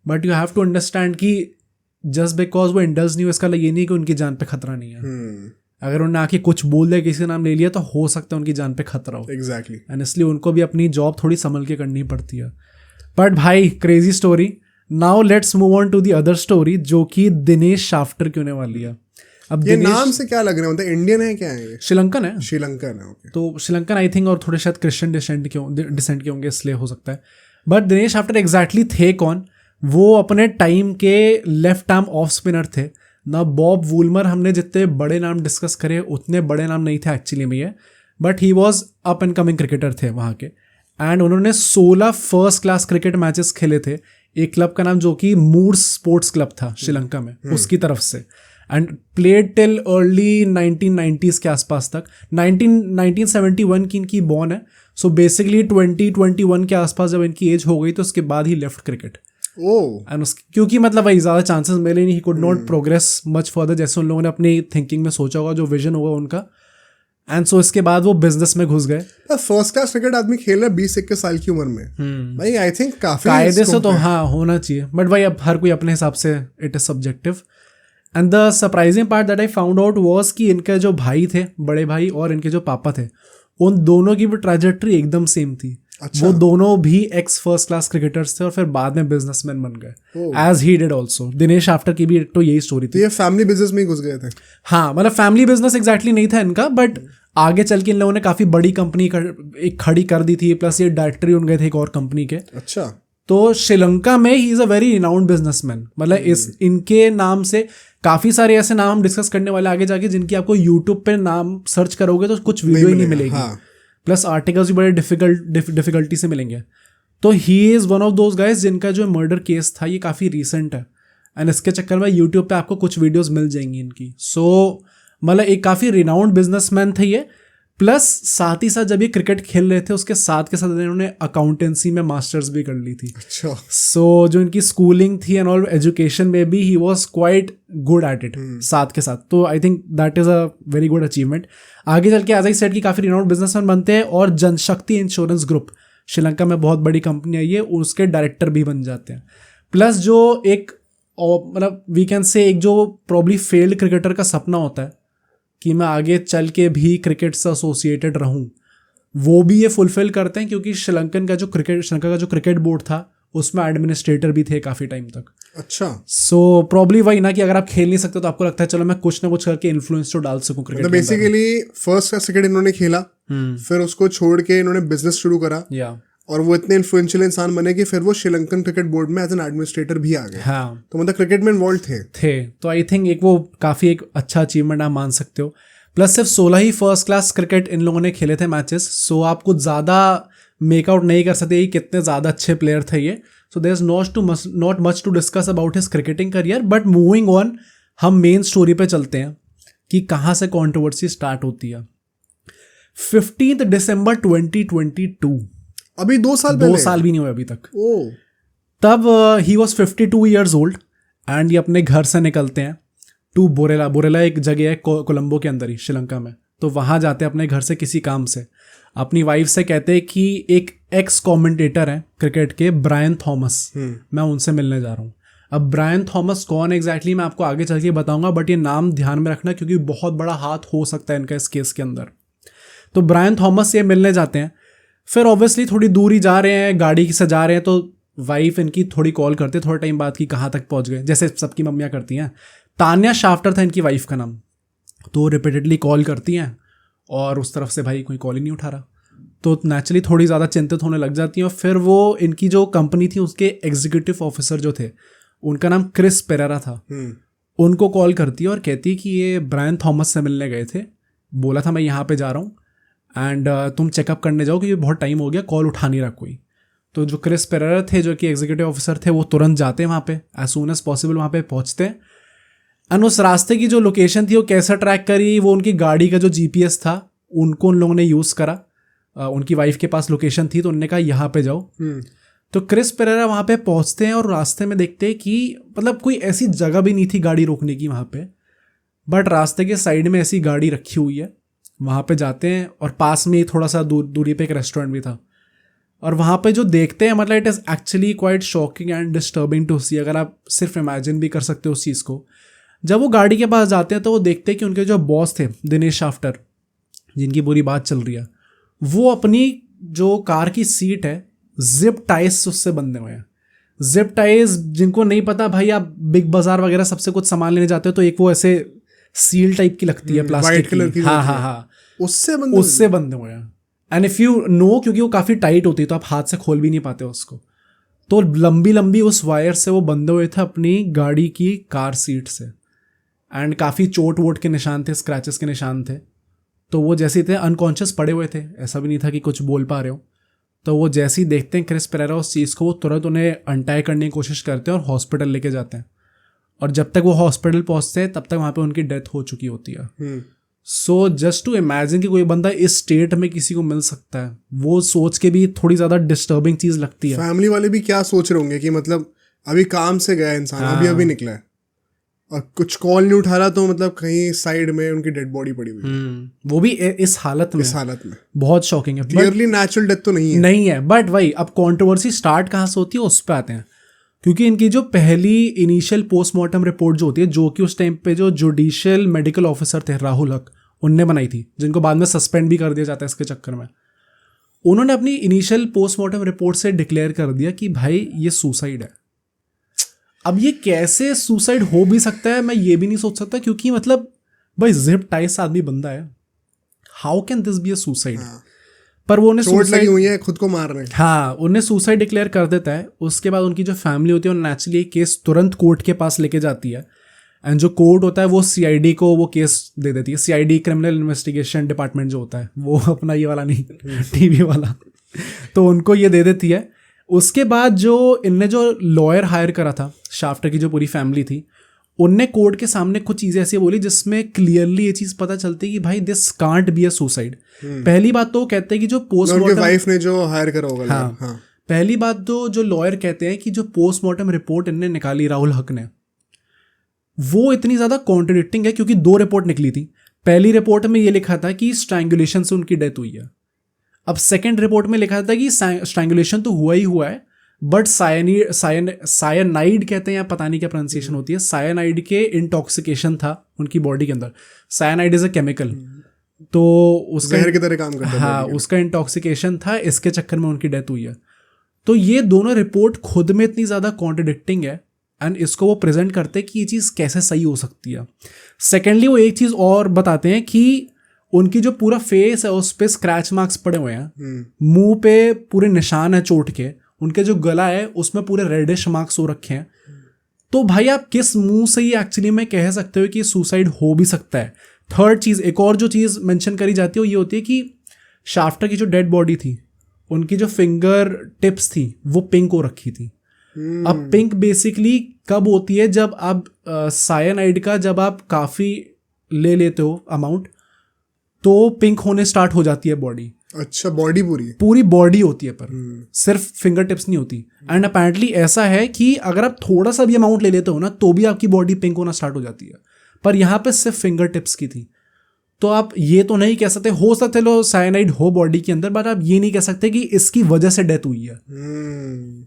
But you have to understand कि जस्ट बिकॉज वो इंडल्ज नहीं हो इसका ये नहीं कि उनकी जान पे खतरा नहीं है। अगर उन्होंने आके कुछ बोल दिया, किसी का नाम ले लिया, तो हो सकता है उनकी जान पे खतरा हो। एग्जैक्टली। एंड इसलिए उनको भी अपनी जॉब थोड़ी संभल के करनी पड़ती है। बट भाई crazy story. Now let's move on to the other story, जो कि दिनेश शाफ्टर की होने वाली है। अब ये नाम से क्या लग रहा है, मतलब इंडियन है क्या है ये? श्रीलंकन है। श्रीलंकन है, ओके। तो श्रीलंकन आई थिंक, और थोड़े शायद क्रिश्चियन डिसेंट के होंगे, इसलिए हो सकता है। बट दिनेश शाफ्टर एग्जैक्टली थे कौन? वो अपने टाइम के लेफ्ट आर्म ऑफ स्पिनर थे ना। बॉब वुलमर, हमने जितने बड़े नाम डिस्कस करे उतने बड़े नाम नहीं थे एक्चुअली में ये, but he was up and coming cricketer थे वहाँ के। एंड उन्होंने 16 फर्स्ट क्लास क्रिकेट मैचेस खेले थे एक क्लब का नाम जो कि मूड्स स्पोर्ट्स क्लब था श्रीलंका में, उसकी तरफ से। And played till early 1990s के आसपास तक। 1971 की इनकी बॉर्न है, सो बेसिकली 2021 के आसपास जब इनकी एज हो गई तो उसके बाद ही लेफ्ट क्रिकेट। एंड क्योंकि मतलब वही ज़्यादा चांसेस मिले नहीं, he could not progress much further, जैसे उन लोगों ने अपनी थिंकिंग में सोचा होगा, जो विजन होगा उनका। एंड सो इसके बाद वो बिजनेस में घुस गए। फर्स्ट क्लास क्रिकेट आदमी खेल रहा है 20-21 साल की उम्र में, भाई आई थिंक काफी कायदे से तो हाँ होना चाहिए, बट भाई अब हर कोई अपने हिसाब से, it is subjective. And the surprising part that I found out was कि इनके जो भाई थे, बड़े भाई, और इनके जो पापा थे, उन दोनों की भी ट्रैजेक्टरी एकदम सेम थी। अच्छा। वो दोनों भी एक्स फर्स्ट क्लास क्रिकेटर्स थे और फिर बाद में बिजनेसमैन बन गए, as he did also. Dinesh after की भी तो यही स्टोरी थी। ये फैमिली बिजनेस में ही घुस गए थे। हाँ, मतलब फैमिली बिजनेस एग्जैक्टली नहीं था इनका, बट आगे चल के इन लोगों ने काफी बड़ी कंपनी एक खड़ी कर दी थी, प्लस ये डायरेक्टरी उन गए थे एक और कंपनी के। अच्छा। तो श्रीलंका में he is a very renowned businessman. मतलब इस इनके नाम से काफी सारे ऐसे नाम हम डिस्कस करने वाले आगे जाके, जिनकी आपको यूट्यूब पे नाम सर्च करोगे तो कुछ वीडियो ही नहीं मिलेगी। हाँ। प्लस आर्टिकल्स भी बड़े डिफिकल्टी से मिलेंगे। तो he is one of those guys जिनका जो मर्डर केस था ये काफ़ी रिसेंट है, एंड इसके चक्कर में यूट्यूब पे आपको कुछ वीडियोस मिल जाएंगी इनकी. सो मतलब एक काफ़ी रिनाउंड बिजनेसमैन थे ये, प्लस साथ ही साथ जब ये क्रिकेट खेल रहे थे उसके साथ के साथ इन्होंने अकाउंटेंसी में मास्टर्स भी कर ली थी. अच्छा. सो जो इनकी स्कूलिंग थी एंड ऑल एजुकेशन में भी he was quite good at it साथ के साथ. तो I think that is a very good achievement. आगे चल के एज आई सेड की काफ़ी रिनाउंड बिजनेसमैन बनते हैं और जनशक्ति इंश्योरेंस ग्रुप श्रीलंका में बहुत बड़ी कंपनी है ये, उसके डायरेक्टर भी बन जाते हैं. प्लस जो एक मतलब वी कैन से एक जो प्रॉब्ली फेल्ड क्रिकेटर का सपना होता है कि मैं आगे चल के भी क्रिकेट से एसोसिएटेड रहूं, वो भी ये फुलफिल करते हैं क्योंकि श्रीलंका का जो क्रिकेट बोर्ड था उसमें एडमिनिस्ट्रेटर भी थे काफ़ी टाइम तक. अच्छा. सो प्रॉब्ली वही ना कि अगर आप खेल नहीं सकते तो आपको लगता है चलो मैं कुछ ना कुछ करके इन्फ्लुएंस तो डाल सकूं cricket. Basically first class cricket इन्होंने खेला, फिर उसको छोड़ के इन्होंने बिजनेस शुरू करा, और वो इतने इन्फ्लुएंशियल इंसान बने कि फिर वो श्रीलंकन क्रिकेट बोर्ड में एज एन एडमिनिस्ट्रेटर भी आ गए. हाँ. तो मतलब क्रिकेट में इन्वॉल्व थे. तो आई थिंक एक वो काफ़ी एक अच्छा अचीवमेंट आप मान सकते हो. प्लस सिर्फ 16 ही फर्स्ट क्लास क्रिकेट इन लोगों ने खेले थे मैचेस, सो आप कुछ ज़्यादा मेकआउट नहीं कर सकते कि कितने ज़्यादा अच्छे प्लेयर थे ये. So there is not much to discuss about his cricketing career. But moving on, हम मेन स्टोरी पे चलते हैं कि कहाँ से कॉन्ट्रोवर्सी स्टार्ट होती है. 15 दिसंबर 2022, अभी 2 साल भी नहीं हुए अभी तक. ओह. तब he was 52 years old and ये अपने घर से निकलते हैं टू बोरेला एक जगह है कोलंबो के अंदर ही श्रीलंका में. तो वहाँ जाते हैं अपने घर से किसी काम से. अपनी वाइफ से कहते हैं कि एक एक्स कमेंटेटर है क्रिकेट के, ब्रायन थॉमस, मैं उनसे मिलने जा रहा हूँ. अब ब्रायन थॉमस कौन एग्जैक्टली मैं आपको आगे चल के बताऊंगा, बट ये नाम ध्यान में रखना क्योंकि बहुत बड़ा हाथ हो सकता है इनका इस केस के अंदर. तो ब्रायन थॉमस ये मिलने जाते हैं. फिर ऑब्वियसली थोड़ी दूरी जा रहे हैं, गाड़ी से जा रहे हैं, तो वाइफ इनकी थोड़ी कॉल करते थोड़े टाइम बाद कि कहाँ तक पहुँच गए, जैसे सबकी मम्मियाँ करती हैं. तान्या शाफ्टर था इनकी वाइफ का नाम. तो रिपीटेडली कॉल करती हैं और उस तरफ से भाई कोई कॉल ही नहीं उठा रहा. तो नेचुरली थोड़ी ज़्यादा चिंतित होने लग जाती हैं. और फिर वो इनकी जो कंपनी थी उसके एग्जीक्यूटिव ऑफिसर जो थे, उनका नाम क्रिस पेरेरा था, उनको कॉल करती है और कहती है कि ये ब्रायन थॉमस से मिलने गए थे, बोला था मैं यहाँ पे जा रहा हूँ एंड तुम चेकअप करने जाओ क्योंकि बहुत टाइम हो गया, कॉल उठा नहीं रहा कोई. तो जो क्रिस पेरेरा थे जो कि एग्जीक्यूटिव ऑफिसर थे, वो तुरंत जाते हैं वहाँ पे, एज सून एज पॉसिबल वहाँ पे पहुँचते हैं. एंड उस रास्ते की जो लोकेशन थी वो कैसा ट्रैक करी, वो उनकी गाड़ी का जो GPS था उनको उन लोगों ने यूज़ करा. उनकी वाइफ के पास लोकेशन थी तो उन्होंने कहा यहाँ पे जाओ. तो क्रिस पेरेरा वहाँ पे पहुँचते हैं और रास्ते में देखते हैं कि मतलब कोई ऐसी जगह भी नहीं थी गाड़ी रोकने की वहाँ पे, बट रास्ते के साइड में ऐसी गाड़ी रखी हुई है. वहाँ पे जाते हैं और पास में ही थोड़ा सा दूरी पे एक रेस्टोरेंट भी था. और वहाँ पे जो देखते हैं मतलब it is actually quite shocking and disturbing to see. अगर आप सिर्फ इमेजिन भी कर सकते हो उस चीज़ को. जब वो गाड़ी के पास जाते हैं तो वो देखते हैं कि उनके जो बॉस थे दिनेश शाफ्टर, जिनकी बुरी बात चल रही है, वो अपनी जो कार की सीट है जिप टाइज उससे बंधे हुए हैं. जिप टाइज जिनको नहीं पता भाई, आप बिग बाजार वगैरह सबसे कुछ सामान लेने जाते हो तो एक वो ऐसे सील टाइप की लगती है प्लास्टिक की. हाँ, उससे बंधे हुए हैं. एंड इफ़ यू नो, क्योंकि वो काफ़ी टाइट होती है तो आप हाथ से खोल भी नहीं पाते उसको, तो लंबी लंबी उस वायर से वो बंधे हुए थे अपनी गाड़ी की कार सीट से. एंड काफ़ी चोट वोट के निशान थे, स्क्रैचेस के निशान थे. तो वो जैसे थे अनकॉन्शियस पड़े हुए थे, ऐसा भी नहीं था कि कुछ बोल पा रहे हो. तो वो जैसे ही देखते हैं क्रिस पेरेरा उस चीज़ को, वो तुरंत उन्हें अनटाई करने की कोशिश करते हैं और हॉस्पिटल लेके जाते हैं. और जब तक वो हॉस्पिटल पहुंचते हैं तब तक वहाँ पे उनकी डेथ हो चुकी होती है. सो जस्ट टू इमेजिन कि कोई बंदा इस स्टेट में किसी को मिल सकता है, वो सोच के भी थोड़ी ज़्यादा डिस्टर्बिंग चीज़ लगती है. फैमिली वाले भी क्या सोच रहे होंगे कि मतलब अभी काम से गया इंसान, अभी निकला है और कुछ कॉल नहीं उठा रहा, तो मतलब कहीं साइड में उनकी डेड बॉडी पड़ी हुई है. वो भी इस हालत में बहुत शॉकिंग है. क्लियरली नेचुरल डेथ तो नहीं है. बट भाई अब कंट्रोवर्सी स्टार्ट कहाँ से होती है उस पर आते हैं. क्योंकि इनकी जो पहली इनिशियल पोस्टमार्टम रिपोर्ट जो होती है, जो कि उस टाइम पे जो जुडिशियल मेडिकल ऑफिसर थे राहुल हक, उनने बनाई थी, जिनको बाद में सस्पेंड भी कर दिया जाता है इसके चक्कर में. उन्होंने अपनी इनिशियल पोस्टमार्टम रिपोर्ट से डिक्लेयर कर दिया कि भाई ये सुसाइड है. अब ये कैसे सुसाइड हो भी सकता है मैं ये भी नहीं सोच सकता, क्योंकि मतलब भाई जिप टाइज से आदमी बंदा है, how can this be a suicide. पर वो उन्हें चोट लगी हुई है, खुद को मार रहे हैं. हाँ, उन्हें सुसाइड डिक्लेयर कर देता है. उसके बाद उनकी जो फैमिली होती है नेचुरली केस तुरंत कोर्ट के पास लेके जाती है. एंड जो कोर्ट होता है वो CID को वो केस दे देती है. CID क्रिमिनल इन्वेस्टिगेशन डिपार्टमेंट जो होता है, वो अपना ये वाला नहीं TV वाला. तो उनको ये दे देती है उसके बाद जो इनने जो लॉयर हायर करा था शाफ्टर की जो पूरी फैमिली थी, उनने कोर्ट के सामने कुछ चीज़ें ऐसी बोली जिसमें क्लियरली ये चीज़ पता चलती है कि भाई this can't be a suicide. पहली बात तो कहते हैं कि जो पोस्टमार्टम वाइफ ने जो हायर करा होगा। हाँ, पहली बात तो जो लॉयर कहते हैं कि जो पोस्टमार्टम रिपोर्ट इनने निकाली राहुल हक ने, वो इतनी ज़्यादा कॉन्ट्रडिक्टिंग है क्योंकि 2 रिपोर्ट निकली थी। पहली रिपोर्ट में ये लिखा था कि स्ट्रैंगुलेशन से उनकी डेथ हुई है। अब सेकंड रिपोर्ट में लिखा था कि स्ट्रैंगुलेशन तो हुआ ही हुआ है, बट सायनाइड कहते हैं या पता नहीं क्या प्रोनाउंसिएशन होती है, सायनाइड के इंटॉक्सिकेशन था उनकी बॉडी के अंदर। सायनाइड इज अ केमिकल, तो उसका जहर की तरह काम करता है। हाँ, उसका इंटॉक्सिकेशन था, इसके चक्कर में उनकी डेथ हुई है। तो ये दोनों रिपोर्ट खुद में इतनी ज़्यादा कॉन्ट्रडिक्टिंग है एंड इसको वो प्रेजेंट करते हैं कि ये चीज़ कैसे सही हो सकती है। सेकेंडली वो एक चीज़ और बताते हैं कि उनकी जो पूरा फेस है उस पर स्क्रैच मार्क्स पड़े हुए हैं, मुंह पे पूरे निशान है चोट के, उनके जो गला है उसमें पूरे रेडिश मार्क्स हो रखे हैं। तो भाई आप किस मुंह से ये एक्चुअली में कह सकते हो कि सुसाइड हो भी सकता है। थर्ड चीज़, एक और जो चीज़ मेंशन करी जाती है वो ये होती है कि शाफ्टर की जो डेड बॉडी थी, उनकी जो फिंगर टिप्स थी वो पिंक हो रखी थी। अब पिंक बेसिकली कब होती है, जब आप सायनाइड का जब आप काफ़ी ले लेते हो अमाउंट तो पिंक होने स्टार्ट हो जाती है बॉडी। अच्छा, बॉडी पूरी बॉडी होती है, पर सिर्फ फिंगर टिप्स नहीं होती। एंड अपेरेंटली ऐसा है कि अगर आप थोड़ा सा भी अमाउंट ले लेते हो ना तो भी आपकी बॉडी पिंक होना स्टार्ट हो जाती है, पर यहाँ पे सिर्फ फिंगर टिप्स की थी। तो आप ये तो नहीं कह सकते, हो सकते लो साइनाइड हो बॉडी के अंदर, बट आप ये नहीं कह सकते कि इसकी वजह से डेथ हुई है।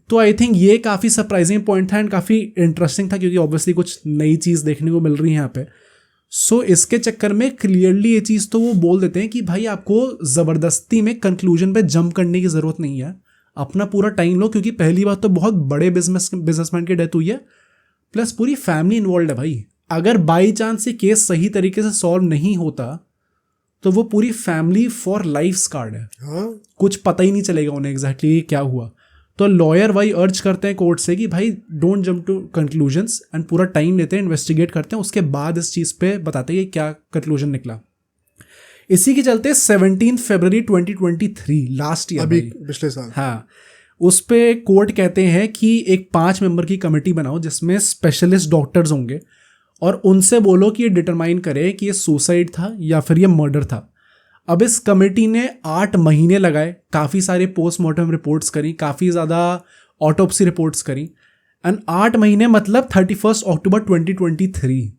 तो आई थिंक ये काफ़ी सरप्राइजिंग पॉइंट था एंड काफ़ी इंटरेस्टिंग था क्योंकि ऑब्वियसली कुछ नई चीज़ देखने को मिल रही है यहाँ पे। सो इसके चक्कर में क्लियरली ये चीज़ तो वो बोल देते हैं कि भाई आपको ज़बरदस्ती में कंक्लूजन पे जंप करने की ज़रूरत नहीं है, अपना पूरा टाइम लो, क्योंकि पहली बात तो बहुत बड़े बिजनेसमैन की डेथ हुई है, प्लस पूरी फैमिली इन्वॉल्व है भाई। अगर बाई चांस ये केस सही तरीके से सॉल्व नहीं होता तो वो पूरी फैमिली फॉर लाइफ स्कार्ड है। कुछ पता ही नहीं चलेगा उन्हें एग्जैक्टली क्या हुआ। तो लॉयर वही अर्ज करते हैं कोर्ट से कि भाई don't jump to conclusions and पूरा टाइम लेते हैं, इन्वेस्टिगेट करते हैं, उसके बाद इस चीज़ पे बताते हैं कि क्या कंक्लूजन निकला। इसी के चलते 17 फरवरी 2023 लास्ट ईयर, अभी पिछले साल, हाँ, उस पे कोर्ट कहते हैं कि एक 5 मेंबर की कमेटी बनाओ जिसमें स्पेशलिस्ट डॉक्टर्स होंगे और उनसे बोलो कि ये डिटरमाइन करे कि ये सुसाइड था या फिर ये मर्डर था। अब इस कमेटी ने 8 महीने लगाए, काफ़ी सारे पोस्टमार्टम रिपोर्ट्स करी, काफ़ी ज़्यादा ऑटोप्सी रिपोर्ट्स करी, एंड 8 महीने मतलब 31 अक्टूबर 2023,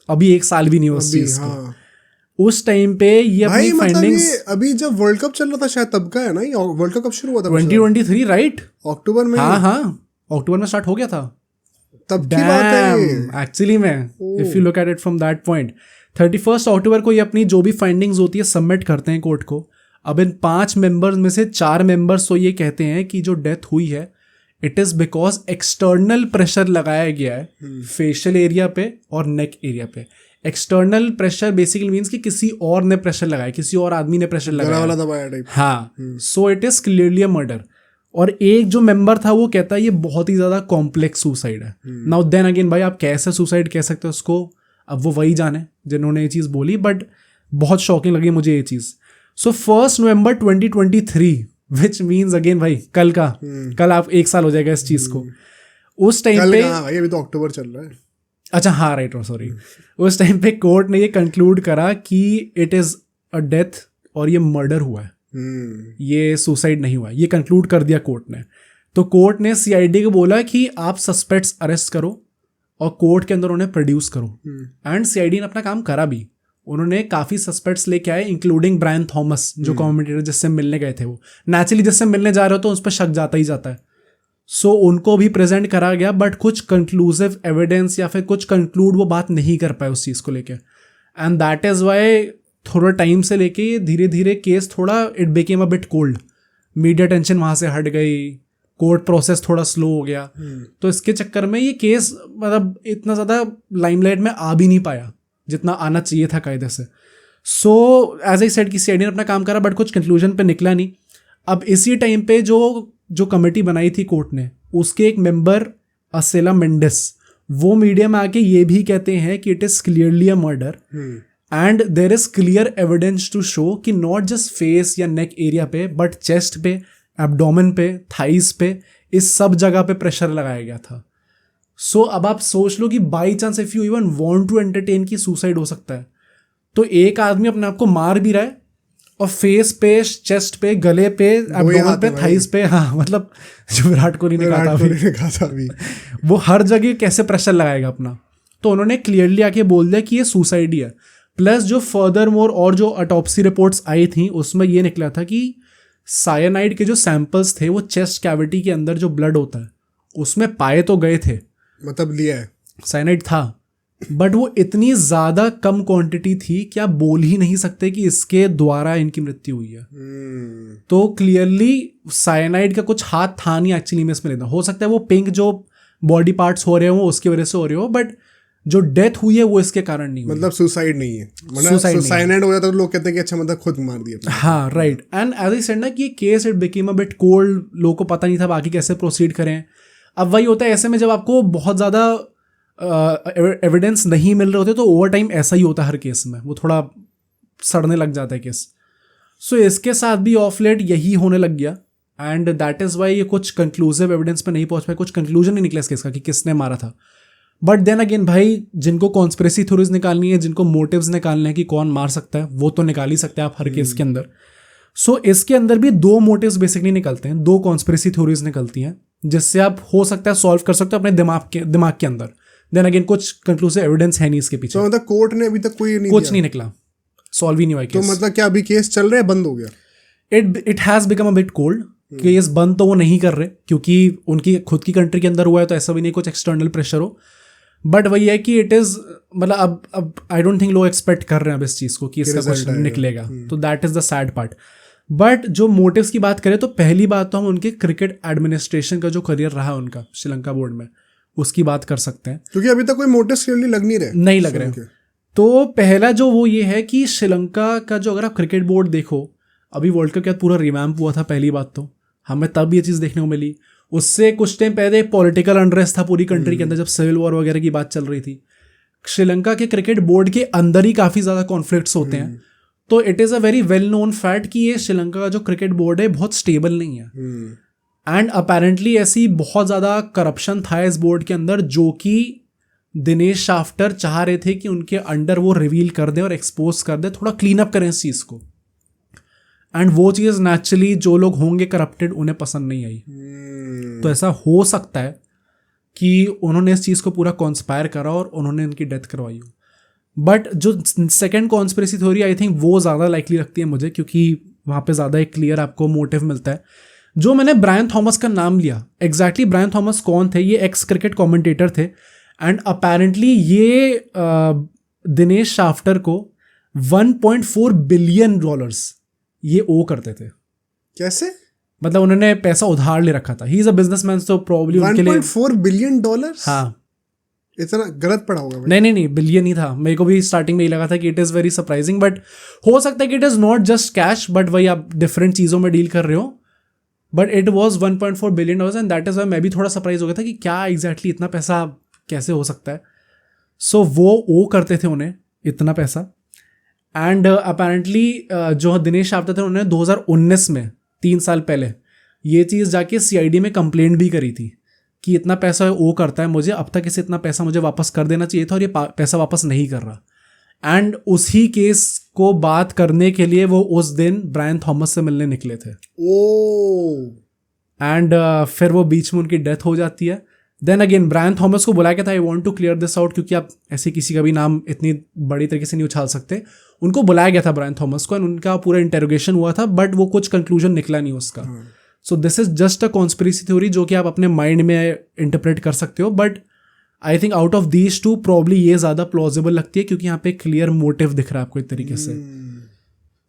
अभी 1 साल भी नहीं हुआ उस चीज़ को। उस टाइम पे ये अपनी फाइंडिंग्स, अभी जब वर्ल्ड कप चल रहा था शायद तब का है ना, ये वर्ल्ड कप कब शुरू हुआ था? 2023 राइट, अक्टूबर में। हाँ, अक्टूबर में स्टार्ट हो गया था तब की बात है एक्चुअली में, if you look at it from that point. 31 अक्टूबर को ये अपनी जो भी फाइंडिंग्स होती है सबमिट करते हैं कोर्ट को। अब इन 5 मेंबर्स में से 4 मेंबर्स तो ये कहते हैं कि जो डेथ हुई है it is because external pressure लगाया गया है फेशियल एरिया पे और नेक एरिया पे। एक्सटर्नल प्रेशर बेसिकली मीन्स कि किसी और ने प्रेशर लगाया, किसी और आदमी ने प्रेशर लगाया, हाँ, so it is clearly a murder. और एक जो मेंबर था वो कहता है ये बहुत ही ज़्यादा कॉम्प्लेक्स सुसाइड है। नाउ देन अगेन भाई आप कैसे सुसाइड कह सकते हो उसको, अब वो वही जाने जिन्होंने ये चीज़ बोली, बट बहुत शॉकिंग लगी मुझे ये चीज़। सो 1 नवंबर 2023 विच मीन्स अगेन भाई कल आप 1 साल हो जाएगा इस चीज़ को। उस टाइम पे अभी तो अक्टूबर चल रहा है। अच्छा हाँ राइट, सॉरी। उस टाइम पे कोर्ट ने ये कंक्लूड करा कि इट इज़ अ डेथ और ये मर्डर हुआ है, ये सुसाइड नहीं हुआ, ये कंक्लूड कर दिया कोर्ट ने। तो कोर्ट ने सीआईडी को बोला कि आप सस्पेक्ट्स अरेस्ट करो और कोर्ट के अंदर उन्हें प्रोड्यूस करो, एंड सीआईडी ने अपना काम करा भी। उन्होंने काफ़ी सस्पेक्ट्स लेके आए इंक्लूडिंग ब्रायन थॉमस जो कमेंटेटर जिससे मिलने गए थे। वो नेचुरली जिससे मिलने जा रहे हो तो उस पर शक जाता ही जाता है, सो उनको भी प्रेजेंट करा गया, बट कुछ कंक्लूसिव एविडेंस या फिर कुछ कंक्लूड वो बात नहीं कर पाए उस चीज़ को लेके। एंड दैट इज़ वाई थोड़ा टाइम से लेके धीरे धीरे केस थोड़ा it became a bit cold, media tension वहाँ से हट गई, कोर्ट प्रोसेस थोड़ा स्लो हो गया। तो इसके चक्कर में ये केस मतलब इतना ज़्यादा लाइमलाइट में आ भी नहीं पाया जितना आना चाहिए था कायदे से। सो एज आई सेड कि सीआईडी ने अपना काम करा बट कुछ कंक्लूजन पे निकला नहीं। अब इसी टाइम पे जो कमेटी बनाई थी कोर्ट ने, उसके एक मेंबर असेला मेंडिस, वो मीडिया में आके ये भी कहते हैं कि it is clearly a murder and there is clear evidence to show कि नॉट जस्ट फेस या नेक एरिया पे बट चेस्ट पे, एब्डोमेन पे, थाइस पे, इस सब जगह पे प्रेशर लगाया गया था. सो अब आप सोच लो कि by chance if you even want to entertain कि सुसाइड हो सकता है, तो एक आदमी अपने आप को मार भी रहा है और फेस पे, चेस्ट पे, गले पे, एब्डोमेन पे, थाइस पे, हाँ मतलब जो विराट कोहली ने कहा था अभी वो हर जगह कैसे प्रेशर लगाएगा अपना. तो उन्होंने क्लियरली आके बोल दिया कि ये सुसाइड ही है. प्लस जो फर्दर मोर और जो ऑटोप्सी रिपोर्ट्स आई थी उसमें ये निकला था कि साइनाइड के जो सैंपल्स थे वो चेस्ट कैविटी के अंदर जो ब्लड होता है उसमें पाए तो गए थे, मतलब लिया है, साइनाइड था, बट वो इतनी ज़्यादा कम क्वांटिटी थी कि आप बोल ही नहीं सकते कि इसके द्वारा इनकी मृत्यु हुई है. तो क्लियरली साइनाइड का कुछ हाथ था नहीं एक्चुअली में इसमें लेना. हो सकता है वो पिंक जो बॉडी पार्ट्स हो रहे हो उसकी वजह से हो रहे हो, बट जो डेथ हुई है वो इसके कारण नहीं हुई. मतलब सुसाइड नहीं है, मतलब साइनाइड हो जाता तो लोग कहते हैं कि अच्छा मतलब खुद मार दिया. हाँ right. And as I said ना कि case it became a bit cold, लोगों को पता नहीं था बाकी कैसे प्रोसीड करें. अब वही होता है ऐसे में जब आपको बहुत ज़्यादा एविडेंस नहीं मिल रहे होते तो ओवर टाइम ऐसा ही होता है हर केस में, वो थोड़ा सड़ने लग जाता है केस. सो इसके साथ भी ऑफ लेट यही होने लग गया एंड दैट इज़ वाई ये कुछ कंक्लूसिव एविडेंस पे नहीं पहुंच पाए, कुछ कंक्लूजन नहीं निकला इस केस का कि किसने मारा था. बट देन अगेन भाई जिनको कॉन्स्पिरेसी थ्योरीज निकालनी है, जिनको मोटिव्स निकालने हैं कि कौन मार सकता है, वो तो निकाल ही सकते हैं आप हर केस के अंदर. सो इसके अंदर भी दो मोटिव्स बेसिकली निकलते हैं, दो कॉन्स्पिरेसी थ्योरीज निकलती हैं जिससे आप हो सकता है सॉल्व कर सकते हो अपने दिमाग के अंदर. देन अगेन कुछ कंक्लूसिव एविडेंस है नहीं इसके पीछे. तो मतलब कोर्ट ने अभी तक कुछ नहीं निकला, सॉल्व ही नहीं हुआ केस. तो मतलब क्या अभी केस चल रहा है, बंद हो गया? It has become a bit cold. Case बंद तो वो नहीं कर रहे क्योंकि उनकी खुद की कंट्री के अंदर हुआ है, तो ऐसा भी नहीं कुछ एक्सटर्नल प्रेशर हो. बट वही है कि इट इज़ मतलब अब आई डोंट थिंक लोग एक्सपेक्ट कर रहे हैं अब इस चीज़ को कि इसका कुछ निकलेगा. तो that is the sad part. But जो मोटिव्स की बात करें तो पहली बात तो हम उनके क्रिकेट एडमिनिस्ट्रेशन का जो करियर रहा उनका श्रीलंका बोर्ड में उसकी बात कर सकते हैं, क्योंकि अभी तक कोई मोटिव्स क्लियरली नहीं लग रहे. तो पहला जो वो ये है कि श्रीलंका का जो अगर आप क्रिकेट बोर्ड देखो, अभी वर्ल्ड कप के बाद पूरा रिवैम्प हुआ था. पहली बात तो हमें तब ये चीज़ देखने को मिली. उससे कुछ टाइम पहले पॉलिटिकल अनरेस्ट था पूरी कंट्री के अंदर जब सिविल वॉर वगैरह की बात चल रही थी. श्रीलंका के क्रिकेट बोर्ड के अंदर ही काफ़ी ज़्यादा कॉन्फ्लिक्ट्स होते हैं. तो it is a very well known fact कि ये श्रीलंका का जो क्रिकेट बोर्ड है बहुत स्टेबल नहीं है. एंड अपेरेंटली ऐसी बहुत ज़्यादा करप्शन था इस बोर्ड के अंदर जो कि दिनेश शाफ्टर चाह रहे थे कि उनके अंडर वो रिवील कर दें और एक्सपोज कर दें, थोड़ा क्लीन अप करें इस चीज़ को. एंड वो चीज़ नेचुरली जो लोग होंगे करप्टेड उन्हें पसंद नहीं आई. तो ऐसा हो सकता है कि उन्होंने इस चीज़ को पूरा कॉन्स्पायर करा और उन्होंने इनकी डेथ करवाई हो. बट जो second conspiracy theory I think वो ज़्यादा लाइकली रखती है मुझे, क्योंकि वहाँ पे ज़्यादा एक क्लियर आपको मोटिव मिलता है. जो मैंने ब्रायन थॉमस का नाम लिया, एग्जैक्टली ब्रायन थॉमस कौन थे? ये एक्स क्रिकेट कमेंटेटर थे एंड अपेरेंटली ये दिनेश शाफ्टर को $1.4 बिलियन ये ओ करते थे. कैसे? मतलब उन्होंने पैसा उधार ले रखा था. ही इज अ बिजनेसमैन, तो प्रॉब्ली उनके लिए $1.4 बिलियन. हाँ, इतना गलत पड़ा होगा. नहीं बिलियन ही था. मेरे को भी स्टार्टिंग में ही लगा था कि it is very surprising, but हो सकता है कि it is not just cash, but वही आप डिफरेंट चीज़ों में डील कर रहे हो. But it was $1.4 billion and that is why मैं भी थोड़ा सरप्राइज हो गया था कि क्या एग्जैक्टली इतना पैसा कैसे हो सकता है. सो वो ओ करते थे उन्हें इतना पैसा. एंड अपेरेंटली जो दिनेश शाफ्टर थे उन्होंने 2019 में 3 साल पहले ये चीज़ जाके CID में कंप्लेंट भी करी थी कि इतना पैसा ओ करता है मुझे, अब तक इसे इतना पैसा मुझे वापस कर देना चाहिए था और ये पैसा वापस नहीं कर रहा. एंड उसी केस को बात करने के लिए वो उस दिन ब्रायन थॉमस से मिलने निकले थे. एंड फिर वो बीच में उनकी डेथ हो जाती है. देन अगेन ब्रायन थॉमस को बुलाया गया था, I want to clear this out, क्योंकि आप ऐसे किसी का भी नाम इतनी बड़ी तरीके से नहीं उछाल सकते. उनको बुलाया गया था ब्रायन थॉमस को एंड उनका पूरा इंटेरोगेशन हुआ था, बट वो कुछ कंक्लूजन निकला नहीं उसका. So this is just a conspiracy theory जो कि आप अपने माइंड में इंटरप्रेट कर सकते हो. But I think out of these two probably ये ज़्यादा प्लॉजिबल लगती है क्योंकि यहाँ पे क्लियर मोटिव दिख रहा है आपको एक तरीके से.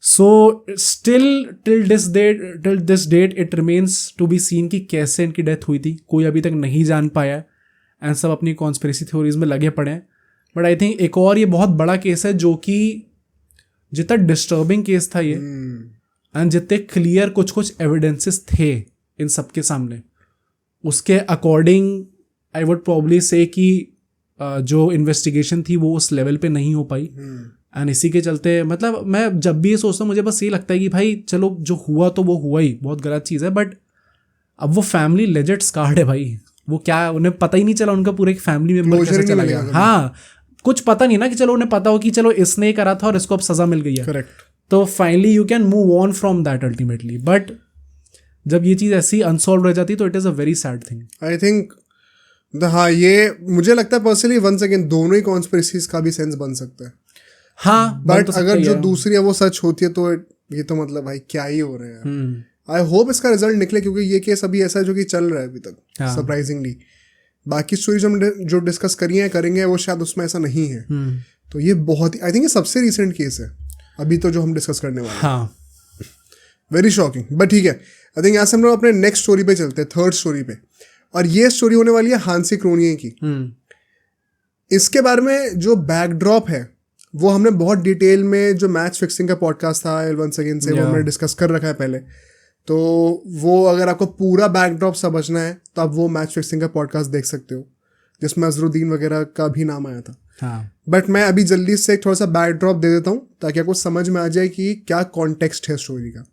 So still till this date it remains to be seen कि कैसे इनकी डेथ हुई थी. कोई अभी तक नहीं जान पाया एंड सब अपनी कॉन्स्पिरेसी थ्योरीज में लगे पड़े हैं. बट आई थिंक एक और ये बहुत बड़ा केस है जो कि जितना डिस्टर्बिंग केस था ये एंड जितने क्लियर कुछ एविडेंसेस थे इन सब के सामने, उसके अकॉर्डिंग आई वुड प्रॉब्ली से कि जो इन्वेस्टिगेशन थी वो उस लेवल पे नहीं हो पाई. एंड इसी के चलते मतलब मैं जब भी ये सोचता हूँ मुझे बस ये लगता है कि भाई चलो जो हुआ तो वो हुआ ही, बहुत गलत चीज़ है, बट अब वो फैमिली लेजेट स्कार्ड है भाई, वो क्या उन्हें पता ही नहीं चला उनका पूरा एक फैमिली मेंबर Closure कैसे ही चला नहीं गया। मिलेगा हाँ, कुछ पता नहीं ना कि चलो उन्हें पता हो कि चलो इसने करा था और इसको अब सजा मिल गई है, करेक्ट। तो finally you can move on from that ultimately. But जब ये चीज़ ऐसी अनसॉल्व रह जाती है तो it is a very sad thing. I think हाँ, ये मुझे लगता है पर्सनली वंस अगेन दोनों ही कॉन्स्पिरेसीज का भी सेंस बन सकता है। हाँ, बट अगर जो दूसरी है वो सच होती है तो ये तो मतलब भाई क्या ही हो रहा है। आई होप इसका रिजल्ट निकले, क्योंकि ये केस अभी ऐसा है जो कि चल रहा है अभी तक सरप्राइजिंगली। बाकी स्टोरी जो डिस्कस करी है करेंगे वो शायद उसमें ऐसा नहीं है। तो ये बहुत ही आई थिंक ये सबसे रिसेंट केस है अभी तो जो हम डिस्कस करने वाले हैं। हाँ, वेरी शॉकिंग, बट ठीक है। आई थिंक यहाँ से हम लोग अपने नेक्स्ट स्टोरी पे चलते हैं, थर्ड स्टोरी पे। और ये स्टोरी होने वाली है हांसी क्रोनिये की। इसके बारे में जो बैकड्रॉप है वो हमने बहुत डिटेल में जो मैच फिक्सिंग का पॉडकास्ट था वंस अगेन से वो हमने डिस्कस कर रखा है पहले। तो वो अगर आपको पूरा बैकड्रॉप समझना है तो आप वो मैच फिक्सिंग का पॉडकास्ट देख सकते हो, जिसमें अजरुद्दीन वगैरह का भी नाम आया था। हाँ, बट मैं अभी जल्दी से थोड़ा सा बैकड्रॉप दे देता हूँ ताकि आपको समझ में आ जाए कि क्या कॉन्टेक्स्ट है स्टोरी का।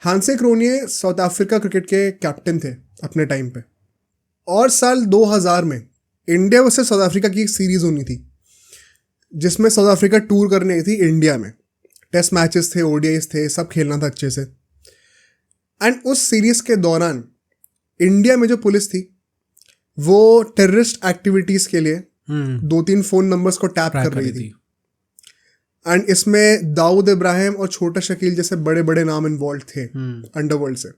हांसे क्रोनिये साउथ अफ्रीका क्रिकेट के कैप्टन थे अपने टाइम पे, और साल 2000 में इंडिया वर्सेस साउथ अफ्रीका की एक सीरीज होनी थी जिसमें साउथ अफ्रीका टूर करने आई थी इंडिया में। टेस्ट मैचेस थे, ओडीआईस थे, सब खेलना था अच्छे से। एंड उस सीरीज के दौरान इंडिया में जो पुलिस थी वो टेररिस्ट एक्टिविटीज के लिए 2-3 फोन नंबर्स को टैप कर रही थी। एंड इसमें दाऊद इब्राहिम और छोटा शकील जैसे बड़े बड़े नाम इन्वॉल्व थे अंडरवर्ल्ड से।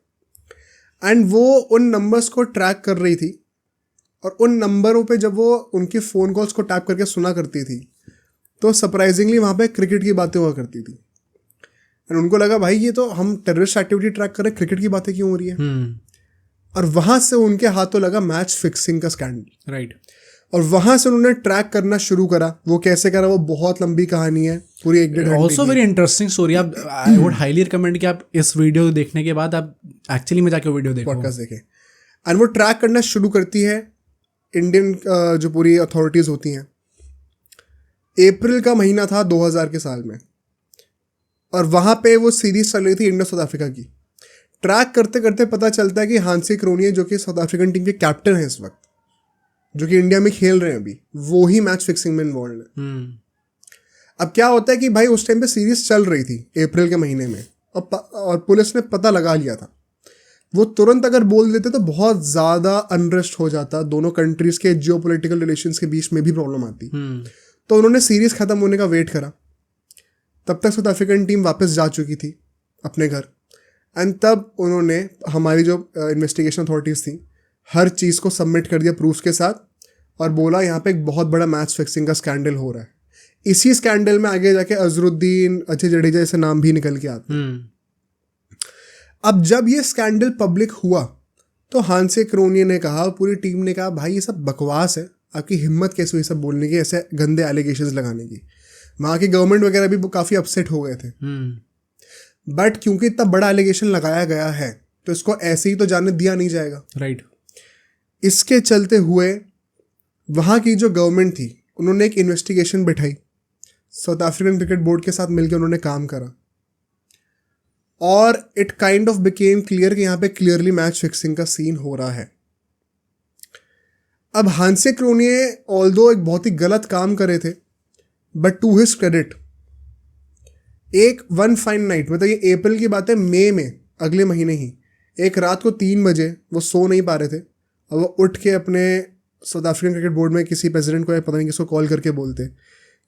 एंड वो उन नंबर्स को ट्रैक कर रही थी, और उन नंबरों पे जब वो उनकी फ़ोन कॉल्स को टैप करके सुना करती थी तो सरप्राइजिंगली वहाँ पे क्रिकेट की बातें हुआ करती थी। एंड उनको लगा भाई ये तो हम टेररिस्ट एक्टिविटी ट्रैक कर रहे हैं, क्रिकेट की बातें क्यों हो रही है। और वहाँ से उनके हाथों लगा मैच फिक्सिंग का स्कैंडल। राइट। और वहाँ से उन्होंने ट्रैक करना शुरू करा। वो कैसे करा वो बहुत लंबी कहानी है, पूरी 1-1.5 घंटे। Also very interesting story. आप आई वुड हाईली रिकमेंड कि आप इस वीडियो देखने के बाद आप एक्चुअली में जाके वीडियो देखो, पॉडकास्ट देखें। एंड वो ट्रैक करना शुरू करती है इंडियन जो पूरी अथॉरिटीज़ होती हैं। अप्रैल का महीना था 2000 के साल में, और वहाँ पे वो सीरीज चल रही थी इंडिया साउथ अफ्रीका की। ट्रैक करते करते पता चलता है कि हांसी क्रोनिये जो कि साउथ अफ्रीकन टीम के कैप्टन हैं इस वक्त, जो कि इंडिया में खेल रहे हैं अभी, वो ही मैच फिक्सिंग में इन्वॉल्व है। अब क्या होता है कि भाई उस टाइम पे सीरीज चल रही थी अप्रैल के महीने में, और पुलिस ने पता लगा लिया था। वो तुरंत अगर बोल देते तो बहुत ज़्यादा अनरेस्ट हो जाता, दोनों कंट्रीज़ के जियोपॉलिटिकल रिलेशंस के बीच में भी प्रॉब्लम आती। तो उन्होंने सीरीज ख़त्म होने का वेट करा। तब तक साउथ अफ्रीकन टीम वापस जा चुकी थी अपने घर। एंड तब उन्होंने हमारी जो इन्वेस्टिगेशन अथॉरिटीज़ थी हर चीज़ को सबमिट कर दिया प्रूफ के साथ, और बोला यहाँ पे एक बहुत बड़ा मैच फिक्सिंग का स्कैंडल हो रहा है। इसी स्कैंडल में आगे जाके अजरुद्दीन, अजय जडेजा जैसे नाम भी निकल के आते हैं। अब जब ये स्कैंडल पब्लिक हुआ तो हांसे क्रोनिये ने कहा, पूरी टीम ने कहा भाई ये सब बकवास है, आपकी हिम्मत कैसे हुई सब बोलने की, ऐसे गंदे एलिगेशंस लगाने की। वहाँ की गवर्नमेंट वगैरह भी काफ़ी अपसेट हो गए थे। बट क्योंकि इतना बड़ा एलिगेशन लगाया गया है तो इसको ऐसे ही तो जाने दिया नहीं जाएगा। राइट। इसके चलते हुए वहाँ की जो गवर्नमेंट थी उन्होंने एक इन्वेस्टिगेशन बिठाई, साउथ अफ्रीकन क्रिकेट बोर्ड के साथ मिलकर उन्होंने काम करा, और it kind of became clear कि यहाँ पे क्लियरली मैच फिक्सिंग का सीन हो रहा है। अब हांसे क्रोनिये ऑल्दो एक बहुत ही गलत काम करे थे, बट टू हिज क्रेडिट एक वन फाइन नाइट, मतलब ये अप्रैल की बात है, मई में अगले महीने ही एक रात को 3 बजे वो सो नहीं पा रहे थे, और वो उठ के अपने साउथ अफ्रीकन क्रिकेट बोर्ड में किसी प्रेसिडेंट को या पता नहीं किसको कॉल करके बोलते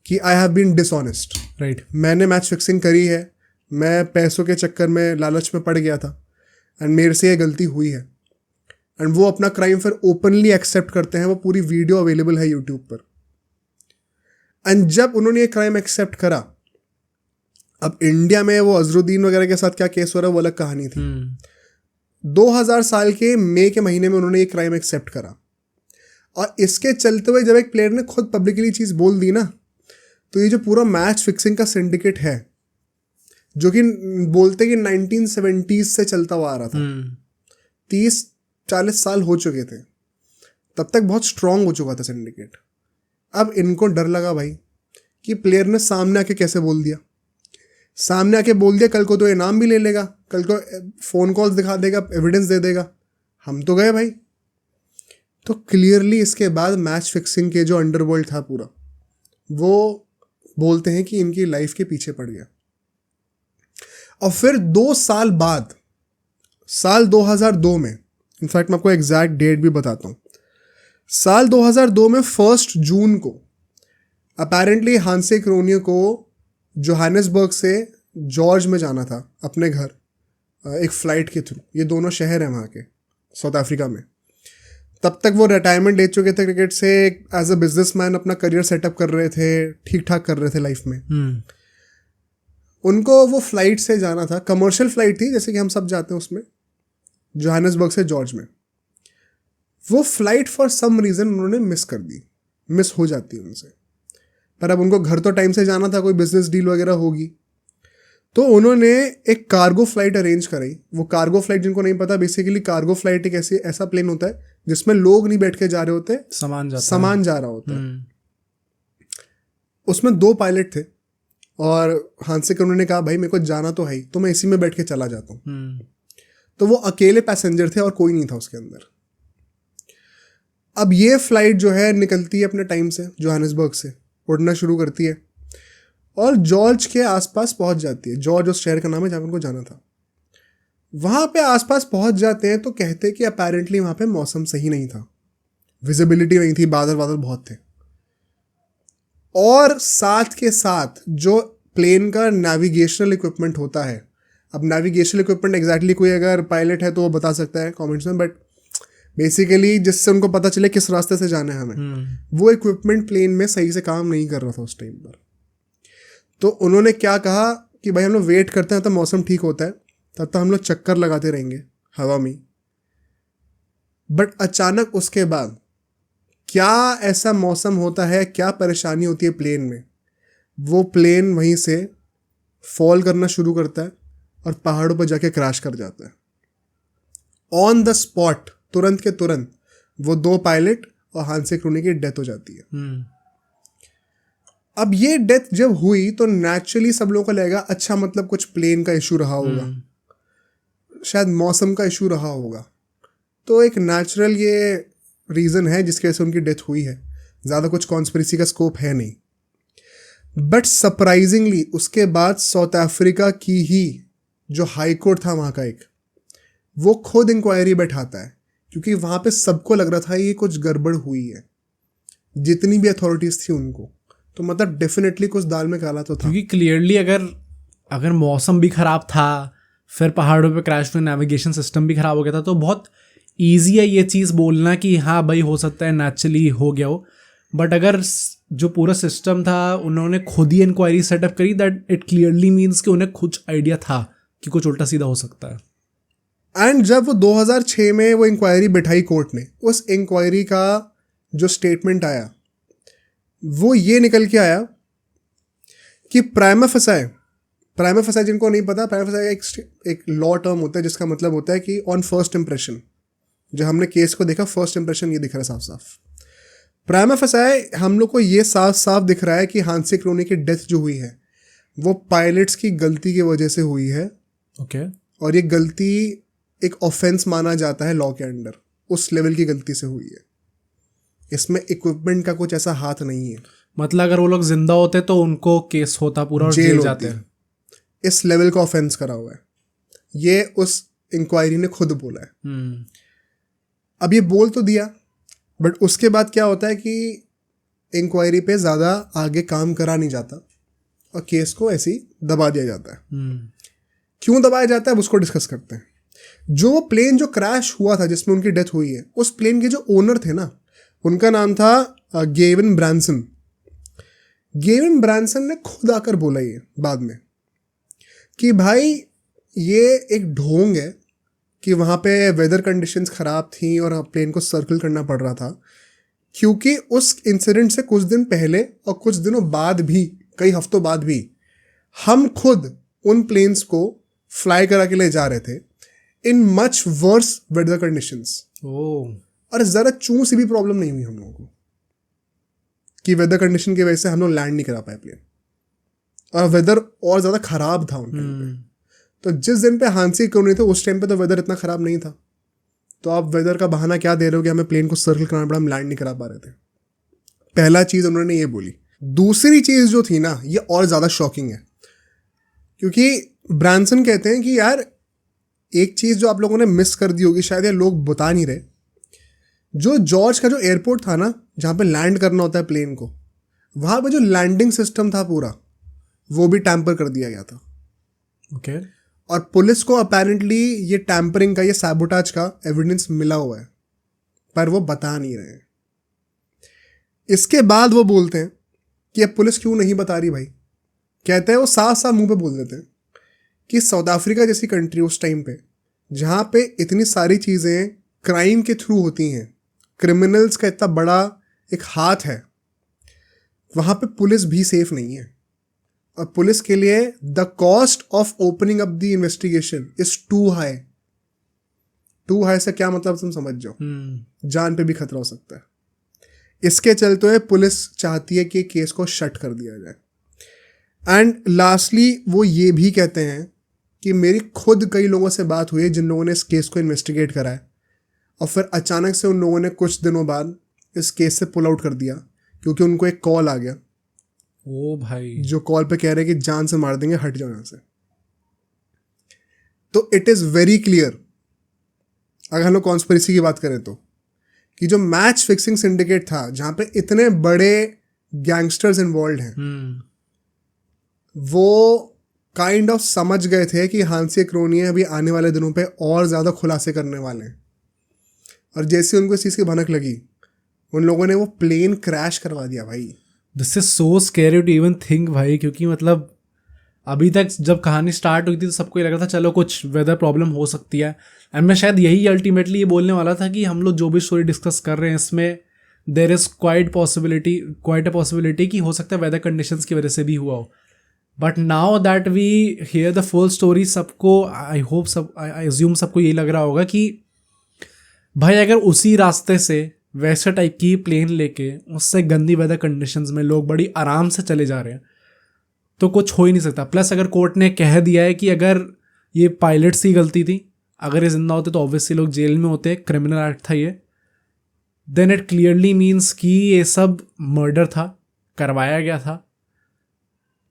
कि I have been dishonest. Right. मैंने मैच फिक्सिंग करी है, मैं पैसों के चक्कर में लालच में पड़ गया था, एंड मेरे से ये गलती हुई है। एंड वो अपना क्राइम फिर ओपनली एक्सेप्ट करते हैं, वो पूरी वीडियो अवेलेबल है यूट्यूब पर। एंड जब उन्होंने ये क्राइम एक्सेप्ट करा, अब इंडिया में वो अजरुद्दीन वगैरह के साथ क्या केस हो रहा है वो अलग कहानी थी। 2000 साल के मई के महीने में उन्होंने ये क्राइम एक्सेप्ट करा, और इसके चलते हुए जब एक प्लेयर ने खुद पब्लिकली चीज़ बोल दी ना, तो ये जो पूरा मैच फिक्सिंग का सिंडिकेट है, जो कि बोलते कि 1970s से चलता हुआ आ रहा था, 30-40 साल हो चुके थे, तब तक बहुत स्ट्रांग हो चुका था सिंडिकेट। अब इनको डर लगा भाई कि प्लेयर ने सामने आके कैसे बोल दिया, सामने आके बोल दिया, कल को तो इनाम भी ले लेगा, कल को फ़ोन कॉल्स दिखा देगा, एविडेंस दे देगा, हम तो गए भाई। तो क्लियरली इसके बाद मैच फिक्सिंग के जो अंडरवर्ल्ड था पूरा, वो बोलते हैं कि इनकी लाइफ के पीछे पड़ गया। और फिर 2 साल बाद, साल 2002 में, इनफैक्ट मैं आपको एग्जैक्ट डेट भी बताता हूँ, साल 2002 में 1 जून को अपेरेंटली हांसे क्रोनियो को जोहानिसबर्ग से जॉर्ज में जाना था अपने घर एक फ़्लाइट के थ्रू। ये दोनों शहर हैं वहाँ के साउथ अफ्रीका में। तब तक वो रिटायरमेंट ले चुके थे क्रिकेट से, एज अ बिजनेसमैन अपना करियर सेटअप कर रहे थे, ठीक ठाक कर रहे थे लाइफ में। उनको वो फ्लाइट से जाना था, कमर्शियल फ्लाइट थी जैसे कि हम सब जाते हैं उसमें, जोहानिसबर्ग से जॉर्ज में। वो फ्लाइट फॉर सम रीज़न उन्होंने मिस कर दी, मिस हो जाती है उनसे। पर अब उनको घर तो टाइम से जाना था, कोई बिजनेस डील वगैरह होगी, तो उन्होंने एक कार्गो फ्लाइट अरेंज कराई। वो कार्गो फ्लाइट, जिनको नहीं पता, बेसिकली कार्गो फ्लाइट एक ऐसा प्लेन होता है जिसमें लोग नहीं बैठ के जा रहे होते, सामान जा रहा होता है। उसमें 2 पायलट थे और हांसे के उन्होंने कहा भाई मेरे को जाना तो है ही, तो मैं इसी में बैठ के चला जाता हूँ। तो वो अकेले पैसेंजर थे और कोई नहीं था उसके अंदर। अब ये फ्लाइट जो है निकलती है अपने टाइम से, जोहानिसबर्ग से उड़ना शुरू करती है और जॉर्ज के आसपास पहुंच जाती है। जॉर्ज उस शहर का नाम है जहाँ उनको जाना था। वहाँ पे आसपास पहुंच जाते हैं तो कहते हैं कि अपेरेंटली वहाँ पे मौसम सही नहीं था, विजिबिलिटी नहीं थी, बादल बादल बहुत थे। और साथ के साथ जो प्लेन का नेविगेशनल इक्विपमेंट होता है, अब नेविगेशनल इक्विपमेंट एग्जैक्टली कोई अगर पायलट है तो वो बता सकता है कमेंट्स में, बट बेसिकली जिससे उनको पता चले किस रास्ते से जाना है हमें, वो इक्विपमेंट प्लेन में सही से काम नहीं कर रहा था उस टाइम पर। तो उन्होंने क्या कहा कि भाई हम लोग वेट करते हैं तब मौसम ठीक होता है, तब तक हम लोग चक्कर लगाते रहेंगे हवा में। बट अचानक उसके बाद क्या ऐसा मौसम होता है, क्या परेशानी होती है प्लेन में, वो प्लेन वहीं से फॉल करना शुरू करता है और पहाड़ों पर जाके क्रैश कर जाता है ऑन द स्पॉट। तुरंत के तुरंत वो 2 पायलट और हांसे क्रोनी की डेथ हो जाती है। अब ये डेथ जब हुई तो नेचुरली सब लोगों को लगेगा अच्छा मतलब कुछ प्लेन का इशू रहा होगा, शायद मौसम का इशू रहा होगा। तो एक नेचुरल ये रीज़न है जिसकी वजह से उनकी डेथ हुई है, ज़्यादा कुछ कॉन्स्पिरेसी का स्कोप है नहीं। बट सरप्राइजिंगली उसके बाद साउथ अफ्रीका की ही जो हाई कोर्ट था वहाँ का एक, वो खुद इंक्वायरी बैठाता है, क्योंकि वहाँ पे सबको लग रहा था ये कुछ गड़बड़ हुई है, जितनी भी अथॉरिटीज़ थी उनको। तो मतलब डेफिनेटली कुछ दाल में काला तो था, क्योंकि क्लियरली अगर मौसम भी ख़राब था, फिर पहाड़ों पे क्रैश हुए, नेविगेशन सिस्टम भी ख़राब हो गया था, तो बहुत ईजी है ये चीज़ बोलना कि हाँ भाई हो सकता है नेचुरली हो गया हो। बट अगर जो पूरा सिस्टम था उन्होंने खुद ही इंक्वायरी सेटअप करी, दैट इट क्लियरली मीन्स कि उन्हें कुछ आइडिया था कि कुछ उल्टा सीधा हो सकता है। एंड जब वो 2006 में वो इंक्वायरी बैठाई कोर्ट ने, उस इंक्वायरी का जो स्टेटमेंट आया वो ये निकल के आया कि प्राइमा फेसाई, जिनको नहीं पता, प्राइमा फेसाई एक लॉ टर्म होता है जिसका मतलब होता है कि ऑन फर्स्ट इंप्रेशन, जब हमने केस को देखा फर्स्ट इंप्रेशन ये दिख रहा है साफ साफ। प्राइमा फेसाई हम लोग को ये साफ साफ दिख रहा है कि हांसे क्रोनी की डेथ जो हुई है वो पायलट्स की गलती की वजह से हुई है। ओके। और ये गलती एक ऑफेंस माना जाता है लॉ के अंडर, उस लेवल की गलती से हुई है। इसमें इक्विपमेंट का कुछ ऐसा हाथ नहीं है। मतलब अगर वो लोग जिंदा होते तो उनको केस होता पूरा और जेल जाते हैं। इस लेवल का ऑफेंस करा हुआ है, ये उस इंक्वायरी ने खुद बोला है। अब ये बोल तो दिया, बट उसके बाद क्या होता है कि इंक्वायरी पे ज़्यादा आगे काम करा नहीं जाता और केस को ऐसे ही दबा दिया जाता है। क्यों दबाया जाता है उसको डिस्कस करते हैं। जो प्लेन जो क्रैश हुआ था जिसमें उनकी डेथ हुई है, उस प्लेन के जो ओनर थे ना, उनका नाम था गेविन ब्रांसन। गेविन ब्रांसन ने खुद आकर बोला ये बाद में कि भाई ये एक ढोंग है कि वहाँ पे वेदर कंडीशंस ख़राब थी और प्लेन को सर्कल करना पड़ रहा था, क्योंकि उस इंसिडेंट से कुछ दिन पहले और कुछ दिनों बाद भी, कई हफ्तों बाद भी, हम खुद उन प्लेन्स को फ्लाई करा के ले जा रहे थे in much worse weather conditions. और ज़रा चूं सी भी प्रॉब्लम नहीं हुई हम लोगों को कि वेदर कंडीशन की वजह से हम लोग लैंड नहीं करा पाए प्लेन, और वेदर और ज़्यादा ख़राब था उन टाइम पे। तो जिस दिन पे हांसे क्रोनी थे उस टाइम पे तो वेदर इतना ख़राब नहीं था, तो आप वेदर का बहाना क्या दे रहे हो कि हमें प्लेन को सर्कल करना पड़ा, हम लैंड नहीं करा पा रहे थे। पहला चीज़ उन्होंने ये बोली। दूसरी चीज़ जो थी ना, ये और ज़्यादा शॉकिंग है, क्योंकि ब्रांसन कहते हैं कि यार एक चीज़ जो आप लोगों ने मिस कर दी होगी, शायद ये लोग बता नहीं रहे, जो जॉर्ज का जो एयरपोर्ट था ना, जहाँ पे लैंड करना होता है प्लेन को, वहाँ पे जो लैंडिंग सिस्टम था पूरा, वो भी टैम्पर कर दिया गया था। ओके। और पुलिस को अपेरेंटली ये टैम्परिंग का, ये सैबोटाज का एविडेंस मिला हुआ है, पर वो बता नहीं रहे हैं। इसके बाद वो बोलते हैं कि अब पुलिस क्यों नहीं बता रही भाई। कहते हैं वो साफ साफ मुंह पे बोल देते हैं कि साउथ अफ्रीका जैसी कंट्री उस टाइम पे, जहाँ पे इतनी सारी चीज़ें क्राइम के थ्रू होती हैं, क्रिमिनल्स का इतना बड़ा एक हाथ है, वहाँ पे पुलिस भी सेफ नहीं है। और पुलिस के लिए the cost of opening up the investigation is too high. Too high से क्या मतलब तुम समझ जाओ, जान पे भी खतरा हो सकता है। इसके चलते हुए पुलिस चाहती है कि केस को शट कर दिया जाए। एंड लास्टली वो ये भी कहते हैं कि मेरी खुद कई लोगों से बात हुई है जिन लोगों ने इस केस को इन्वेस्टिगेट करा है, और फिर अचानक से उन लोगों ने कुछ दिनों बाद इस केस से पुल आउट कर दिया, क्योंकि उनको एक कॉल आ गया। ओ भाई, जो कॉल पे कह रहे हैं कि जान से मार देंगे, हट जाओ यहाँ से। तो इट इज़ वेरी क्लियर, अगर हम लोग कॉन्स्पिरेसी की बात करें तो, कि जो मैच फिक्सिंग सिंडिकेट था, जहाँ पे इतने बड़े गैंगस्टर्स इन्वॉल्व हैं, वो काइंड ऑफ समझ गए थे कि हांसी क्रोनिया अभी आने वाले दिनों पे और ज़्यादा खुलासे करने वाले हैं। और जैसे उनको इस चीज़ की भनक लगी, उन लोगों ने वो प्लेन क्रैश करवा दिया भाई। This is so scary to even think भाई, क्योंकि मतलब अभी तक जब कहानी स्टार्ट हुई थी तो सबको ये लग रहा था चलो कुछ वेदर प्रॉब्लम हो सकती है, एंड मैं शायद यही अल्टीमेटली ये बोलने वाला था कि हम लोग जो भी स्टोरी डिस्कस कर रहे हैं इसमें there is quite a possibility कि हो सकता है वेदर कंडीशंस की वजह से भी हुआ हो। But now that we hear the full story, सबको आई अज्यूम सबको यही लग रहा होगा कि भाई अगर उसी रास्ते से वैसे टाइप की प्लेन लेके उससे गंदी वेदर कंडीशंस में लोग बड़ी आराम से चले जा रहे हैं तो कुछ हो ही नहीं सकता। प्लस अगर कोर्ट ने कह दिया है कि अगर ये पायलट्स की गलती थी, अगर ये जिंदा होते तो ऑब्वियसली लोग जेल में होते, क्रिमिनल एक्ट था ये, देन इट क्लियरली मीन्स कि ये सब मर्डर था, करवाया गया था,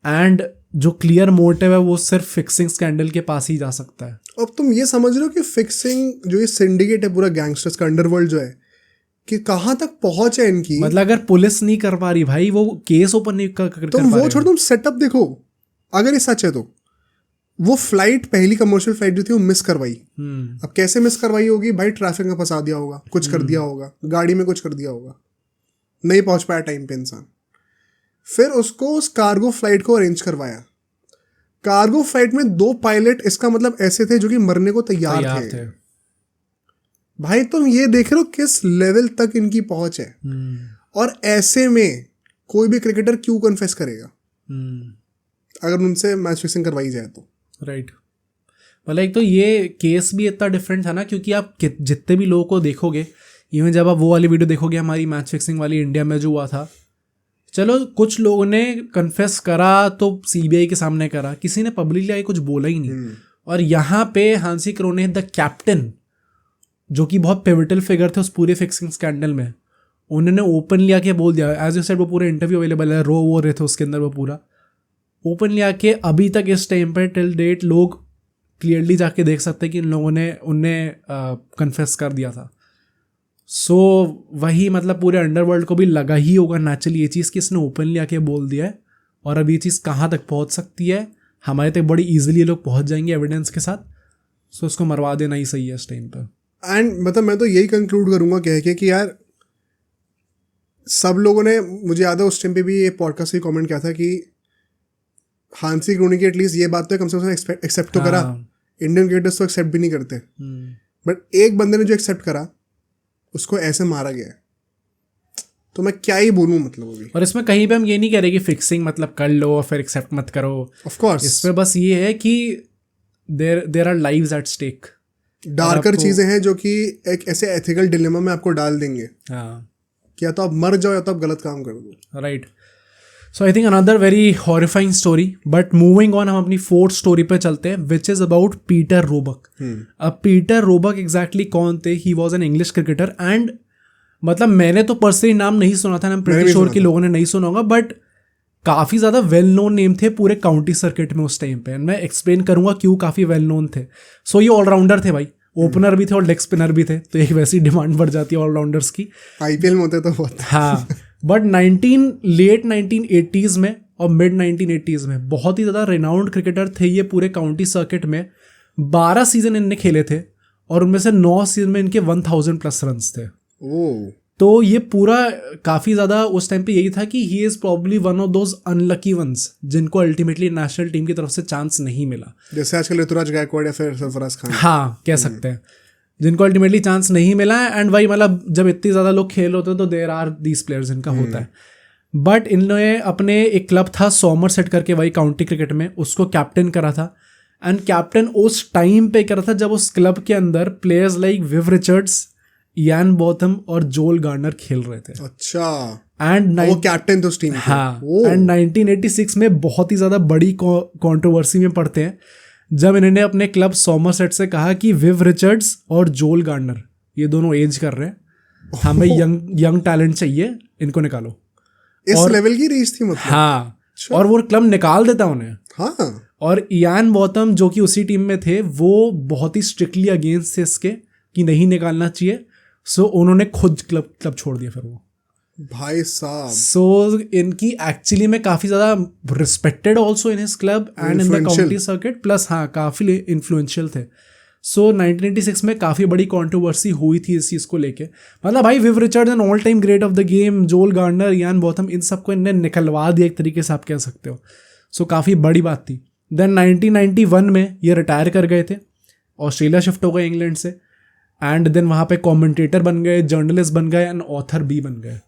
एंड जो क्लियर मोटिव है वो सिर्फ फिक्सिंग स्कैंडल के पास ही जा सकता है। अब तुम ये समझ रहे हो कि फिक्सिंग जो ये सिंडिकेट है पूरा गैंगस्टर्स का अंडरवर्ल्ड जो है, कि कहाँ तक पहुंच है इनकी। मतलब अगर पुलिस नहीं कर पा रही भाई, वो केस ओपन नहीं कर तुम वो छोड़, तुम सेटअप देखो। अगर ये सच है तो वो फ्लाइट, पहली कमर्शियल फ्लाइट जो थी वो मिस करवाई। अब कैसे मिस करवाई होगी भाई? ट्रैफिक में फंसा दिया होगा, कुछ कर दिया होगा, गाड़ी में कुछ कर दिया होगा, नहीं पहुंच पाया टाइम पे इंसान। फिर उसको उस कार्गो फ्लाइट को अरेंज करवाया। कार्गो फ्लाइट में 2 पायलट, इसका मतलब ऐसे थे जो कि मरने को तैयार थे। भाई तुम ये देख रहे हो किस लेवल तक इनकी पहुंच है। और ऐसे में कोई भी क्रिकेटर क्यों कन्फेस करेगा अगर उनसे मैच फिक्सिंग करवाई जाए तो? राइट। मतलब एक तो ये केस भी इतना डिफरेंट था ना, क्योंकि आप जितने भी लोगों को देखोगे, इवन जब आप वो वाली वीडियो देखोगे हमारी मैच फिक्सिंग वाली इंडिया में जो हुआ था, चलो कुछ लोगों ने कन्फेस करा तो सीबीआई के सामने करा, किसी ने पब्लिकली आके कुछ बोला ही नहीं। और यहाँ पे हांसी क्रोने द कैप्टन, जो कि बहुत पिवटल फिगर थे उस पूरे फिक्सिंग स्कैंडल में, उन्होंने ओपनली आके बोल दिया, एज यू सेड वो पूरा इंटरव्यू अवेलेबल है, रो वो रहे थे उसके अंदर, वो पूरा ओपनली आके अभी तक इस टाइम पर टिल डेट लोग क्लियरली जाके देख सकते हैं कि इन लोगों ने उन्हें कन्फेस कर दिया था। सो वही मतलब पूरे अंडरवर्ल्ड को भी लगा ही होगा नेचुरली ये चीज़ कि इसने ओपनली आके बोल दिया है, और अब ये चीज़ कहाँ तक पहुँच सकती है, हमारे तक बड़ी ईजिली लोग पहुँच जाएंगे एविडेंस के साथ। सो उसको मरवा देना ही सही है इस टाइम पर। एंड मतलब मैं तो यही कंक्लूड करूँगा कह के कि यार सब लोगों ने, मुझे याद है उस टाइम पे भी ये पॉडकास्ट ही कमेंट किया था कि हांसी क्रोनी की एटलीस्ट ये बात तो कम से कम एक्सेप्ट तो करा। इंडियन क्रिकेटर्स तो एक्सेप्ट भी नहीं करते, बट एक बंदे ने जो एक्सेप्ट करा उसको ऐसे मारा गया, तो मैं क्या ही बोलूँ मतलब अभी। और इसमें कहीं पे हम ये नहीं कह रहे कि फिक्सिंग मतलब कर लो और फिर एक्सेप्ट मत करो, ऑफ कोर्स इसमें बस ये है कि there are lives at stake, darker चीजें हैं जो कि एक ऐसे एथिकल डिलेमा में आपको डाल देंगे हाँ, कि या तो आप मर जाओ या तो आप गलत काम कर दो। Right. So I think another very horrifying story, but moving on हम अपनी फोर्थ स्टोरी पे चलते हैं, विच इज अबाउट पीटर रोबक. अब पीटर रोबक एग्जैक्टली कौन थे? He was an English cricketer and मतलब मैंने तो पर्सनली नाम नहीं सुना था, मैं प्रीटी श्योर कि लोगों ने नहीं सुना होगा, बट काफ़ी ज़्यादा वेल नोन नेम थे पूरे काउंटी सर्किट में उस टाइम पे. एंड मैं एक्सप्लेन करूंगा क्यों काफ़ी वेल नोन थे. सो ये ऑलराउंडर थे भाई, ओपनर भी थे और लेग स्पिनर भी थे, तो एक वैसी डिमांड बढ़ जाती है ऑलराउंडर्स की. आईपीएल में होते तो बहुत. हाँ, बट लेट 1980s में और मिड 1980s में बहुत ही ज़्यादा रिनाउंड क्रिकेटर थे ये पूरे काउंटी सर्किट में. 12 सीजन इनने खेले थे और उनमें से 9 सीजन में इनके 1000+ रन्स थे. तो ये पूरा काफ़ी ज़्यादा उस टाइम पे यही था कि he is probably one of those unlucky ones जिनको अल्टीमेटली नेशनल टीम की तरफ से चांस नहीं मिला. जैसे आजकल ऋतुराज गायकवाड़ या फिर सरफराज खान. हाँ, कह सकते हैं जिनको अल्टीमेटली चांस नहीं मिला. एंड भाई मतलब जब इतनी ज़्यादा लोग खेल होते हैं तो देयर आर दीज प्लेयर्स जिनका होता है. बट इन्होंने अपने एक क्लब था सॉमरसेट करके वही काउंटी क्रिकेट में, उसको कैप्टन करा था. एंड कैप्टन उस टाइम पे करा था जब उस क्लब के अंदर players like Viv Richards, Ian Botham और जोल गार्नर खेल रहे थे. अच्छा. एंड वो कैप्टन थे उस टीम के. हाँ. एंड 1986 में बहुत ही ज़्यादा बड़ी कंट्रोवर्सी में पड़ते हैं जब इन्होंने अपने क्लब सॉमरसेट से कहा कि विव रिचर्ड्स और जोल गार्नर ये दोनों एज कर रहे हैं, हमें यंग टैलेंट चाहिए, इनको निकालो. इस लेवल की रीच थी मतलब. हाँ. और वो क्लब निकाल देता उन्हें. हाँ. और इयान बॉथम जो कि उसी टीम में थे वो बहुत ही स्ट्रिक्टली अगेंस्ट थे इसके कि नहीं निकालना चाहिए. सो उन्होंने खुद क्लब छोड़ दिया फिर वो. भाई साहब. सो इनकी एक्चुअली में काफ़ी ज़्यादा respected also in his club and in the county circuit, plus हाँ काफ़ी इन्फ्लुएंशियल थे. सो 1986 में काफ़ी बड़ी कंट्रोवर्सी हुई थी इस चीज़ को लेके. मतलब भाई Viv Richards an all time great of the game, Joel Garner, Ian Botham, इन सबको इनने निकलवा दिया एक तरीके से आप कह सकते हो. सो काफ़ी बड़ी बात थी. देन 1991 में ये रिटायर कर गए थे, ऑस्ट्रेलिया शिफ्ट हो गए इंग्लैंड से. एंड देन वहाँ पे कमेंटेटर बन गए, जर्नलिस्ट बन गए एंड ऑथर भी बन गए.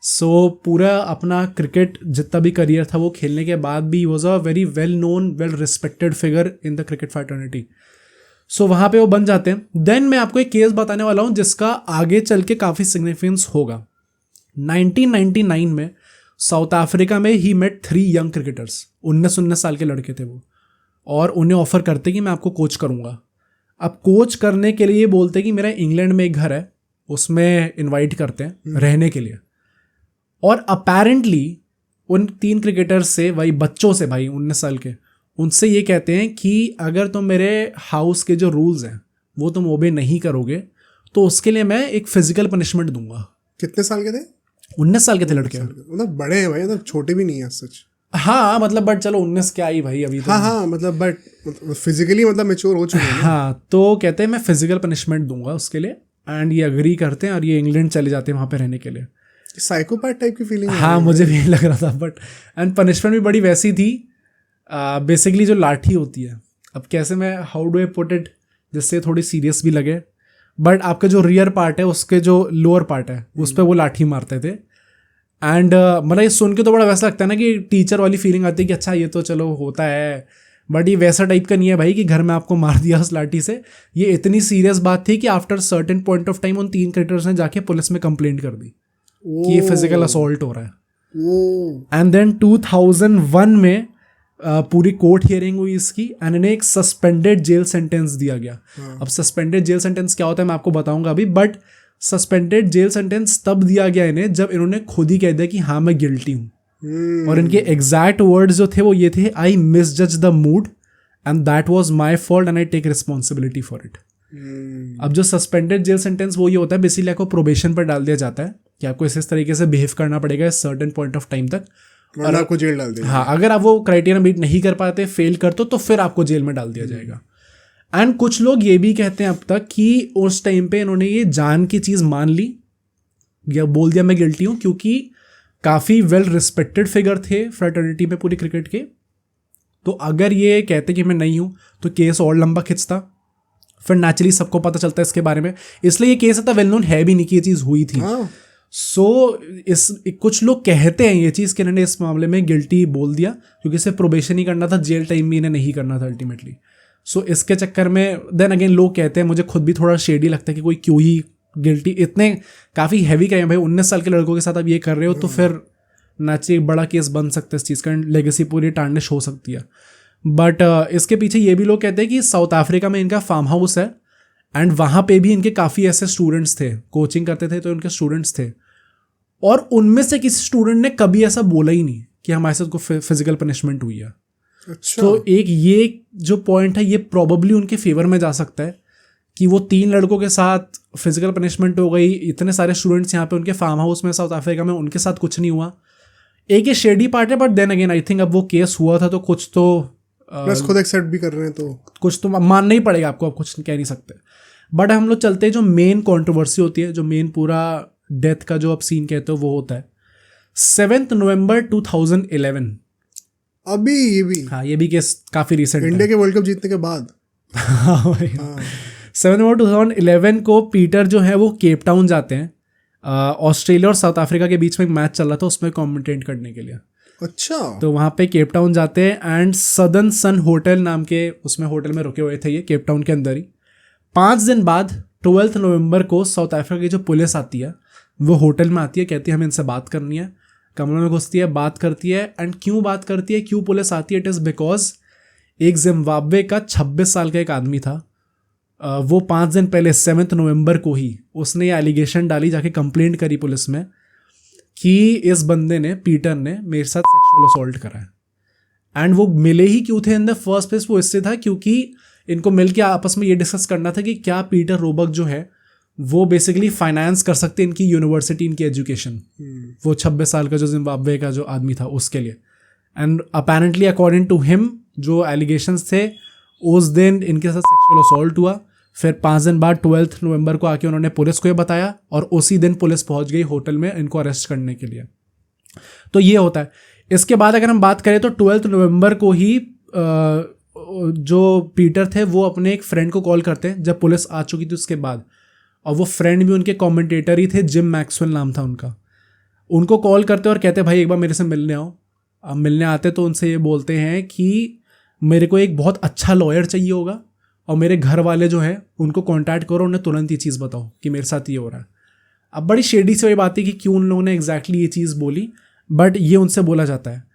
सो पूरा अपना क्रिकेट जितना भी करियर था वो खेलने के बाद भी was a very well known, well respected figure in the cricket fraternity. So वहाँ पे वो बन जाते हैं. देन मैं आपको एक केस बताने वाला हूँ जिसका आगे चल के काफ़ी सिग्निफिकेंस होगा. 1999 में साउथ अफ्रीका में ही मेट 3 यंग क्रिकेटर्स. 19 साल के लड़के थे वो, और उन्हें ऑफर करते कि मैं आपको कोच करूँगा. अब कोच करने के लिए बोलते कि मेरा इंग्लैंड में एक घर है, उसमें इनवाइट करते हैं रहने के लिए. और अपेरेंटली उन 3 क्रिकेटर्स से, वही बच्चों से भाई 19 साल के, उनसे ये कहते हैं कि अगर तुम मेरे हाउस के जो रूल्स हैं वो तुम ओबे नहीं करोगे तो उसके लिए मैं एक फिजिकल पनिशमेंट दूंगा. कितने साल के थे? 19 साल के थे लड़के. मतलब बड़े हैं भाई, मतलब छोटे भी नहीं है सच. हाँ मतलब बट चलो 19 क्या ही भाई अभी तो. हाँ मतलब बट फिजिकली मतलब मैच्योर हो चुके हैं. हाँ, तो कहते हैं मैं फिजिकल पनिशमेंट दूंगा उसके लिए. एंड ये अग्री करते हैं और ये इंग्लैंड चले जाते हैं वहाँ पे रहने के लिए. साइकोपैथ टाइप की फीलिंग. हाँ मुझे भी लग रहा था. बट एंड पनिशमेंट भी बड़ी वैसी थी, बेसिकली जो लाठी होती है, अब कैसे मैं how do I put it जिससे थोड़ी सीरियस भी लगे, बट आपका जो रियर पार्ट है उसके जो लोअर पार्ट है उस पर वो लाठी मारते थे. एंड मतलब ये सुन के तो बड़ा वैसा लगता है ना कि टीचर वाली फीलिंग आती है कि अच्छा ये तो चलो होता है, बट ये वैसा टाइप का नहीं है भाई कि घर में आपको मार दिया उस लाठी से. ये इतनी सीरियस बात थी कि after certain point of time उन 3 क्रिकेटर्स ने जाके पुलिस में कंप्लेंट कर दी कि ये फिजिकल असॉल्ट हो रहा है. एंड देन 2001 में पूरी कोर्ट हियरिंग हुई इसकी एंड इन्हें एक सस्पेंडेड जेल सेंटेंस दिया गया. अब सस्पेंडेड जेल सेंटेंस क्या होता है मैं आपको बताऊंगा अभी, बट सस्पेंडेड जेल सेंटेंस तब दिया गया इन्हें जब इन्होंने खुद ही कह दिया कि हाँ मैं गिल्टी हूँ. और इनके एग्जैक्ट वर्ड्स जो थे वो ये थे, आई मिसजज the mood and that was my fault and I take responsibility for it. अब जो सस्पेंडेड जेल सेंटेंस वो ये होता है बेसिकली आपको प्रोबेशन पर डाल दिया जाता है कि आपको इस तरीके से बिहेव करना पड़ेगा इस सर्टेन पॉइंट ऑफ टाइम तक, और आपको जेल डाल देगा. हाँ, अगर आप वो क्राइटेरिया मीट नहीं कर पाते, फेल करते तो फिर आपको जेल में डाल दिया जाएगा. एंड कुछ लोग ये भी कहते हैं अब तक कि उस टाइम पे इन्होंने ये जान की चीज़ मान ली या बोल दिया मैं गिल्टी हूँ, क्योंकि काफ़ी वेल रिस्पेक्टेड फिगर थे फ्रैटर्निटी में पूरी क्रिकेट के. तो अगर ये कहते कि मैं नहीं हूँ तो केस और लंबा खिंचता, फिर नेचुरली सबको पता चलता है इसके बारे में. इसलिए ये केस इतना वेल नोन है भी नहीं कि ये चीज़ हुई थी. सो इस कुछ लोग कहते हैं ये चीज़ कि इन्होंने इस मामले में गिल्टी बोल दिया क्योंकि इसे प्रोबेशन ही करना था, जेल टाइम भी इन्हें नहीं करना था अल्टीमेटली. सो इसके चक्कर में देन अगेन लोग कहते हैं, मुझे खुद भी थोड़ा शेडी लगता है कि कोई क्यों ही गिल्टी, इतने काफ़ी हैवी क्राइम भाई 19 साल के लड़कों के साथ आप ये कर रहे हो तो फिर नेचुरली एक बड़ा केस बन सकता है इस चीज़ का, लेगेसी पूरी टार्निश हो सकती है। बट इसके पीछे ये भी लोग कहते हैं कि साउथ अफ्रीका में इनका फार्म हाउस है एंड वहाँ पे भी इनके काफ़ी ऐसे स्टूडेंट्स थे, कोचिंग करते थे तो इनके स्टूडेंट्स थे, और उनमें से किसी स्टूडेंट ने कभी ऐसा बोला ही नहीं कि हमारे साथ कोई फिजिकल पनिशमेंट हुई है। अच्छा। तो एक ये जो पॉइंट है ये प्रॉबली उनके फेवर में जा सकता है कि वो 3 लड़कों के साथ फिजिकल पनिशमेंट हो गई, इतने सारे स्टूडेंट्स यहाँ पे उनके फार्म हाउस में साउथ अफ्रीका में, उनके साथ कुछ नहीं हुआ। एक ये शेडी पार्ट है, but then again I think अब वो केस हुआ था तो कुछ तो प्लस खुद एक्सेप्ट भी कर रहे हैं तो कुछ तो मानना ही पड़ेगा आपको, आप कुछ कह नहीं सकते। बट हम लोग चलते हैं जो मेन कंट्रोवर्सी होती है, जो मेन पूरा डेथ का जो आप सीन कहते हो वो होता है 7 नवंबर 2011। अभी ये भी, हाँ ये भी केस काफ़ी रिसेंट है, इंडिया के वर्ल्ड कप जीतने के बाद। हाँ भाई। 7 नवंबर 2011 को पीटर जो है वो केप टाउन जाते हैं, ऑस्ट्रेलिया और साउथ अफ्रीका के बीच में एक मैच चल रहा था उसमें कमेंटेट करने के लिए। अच्छा। तो वहाँ पे केप टाउन जाते हैं एंड सदर्न सन होटल नाम के उसमें होटल में रुके हुए थे ये केप टाउन के अंदर ही। 5 दिन बाद 12 नवंबर को साउथ अफ्रीका की जो पुलिस आती है वो होटल में आती है, कहती है हमें इनसे बात करनी है, कमरे में घुसती है, बात करती है। एंड क्यों बात करती है, क्यों पुलिस आती है, इट इज़ बिकॉज एक जिम्बाब्वे का 26 साल का एक आदमी था, वो 5 दिन पहले 7 नवंबर को ही उसने ये एलिगेशन डाली, जाके कंप्लेंट करी पुलिस में कि इस बंदे ने, पीटर ने मेरे साथ सेक्सुअल असॉल्ट करा है। एंड वो मिले ही क्यों थे इन द फर्स्ट प्लेस, वो इससे था क्योंकि इनको मिल के आपस में ये डिस्कस करना था कि क्या पीटर रोबक जो है वो बेसिकली फाइनेंस कर सकते इनकी यूनिवर्सिटी, इनकी एजुकेशन, वो 26 साल का जो जिम्बाब्वे का जो आदमी था उसके लिए। And apparently according to him जो एलिगेशंस थे उस दिन इनके साथ सेक्सुअल असॉल्ट हुआ। फिर 5 दिन बाद 12 नवंबर को आके उन्होंने पुलिस को ये बताया और उसी दिन पुलिस पहुंच गई होटल में इनको अरेस्ट करने के लिए। तो ये होता है। इसके बाद अगर हम बात करें तो 12 नवंबर को ही जो पीटर थे वो अपने एक फ्रेंड को कॉल करते हैं जब पुलिस आ चुकी थी उसके बाद, और वो फ्रेंड भी उनके कमेंटेटर ही थे, जिम मैक्सवेल नाम था उनका। उनको कॉल करते और कहते भाई एक बार मेरे से मिलने आओ। अब मिलने आते तो उनसे ये बोलते हैं कि मेरे को एक बहुत अच्छा लॉयर चाहिए होगा और मेरे घर वाले जो है उनको कांटेक्ट करो, उन्हें तुरंत ये चीज़ बताओ कि मेरे साथ ये हो रहा है। अब बड़ी शेडी से वही बात है कि क्यों उन लोगों ने एग्जैक्टली ये चीज़ बोली, बट ये उनसे बोला जाता है।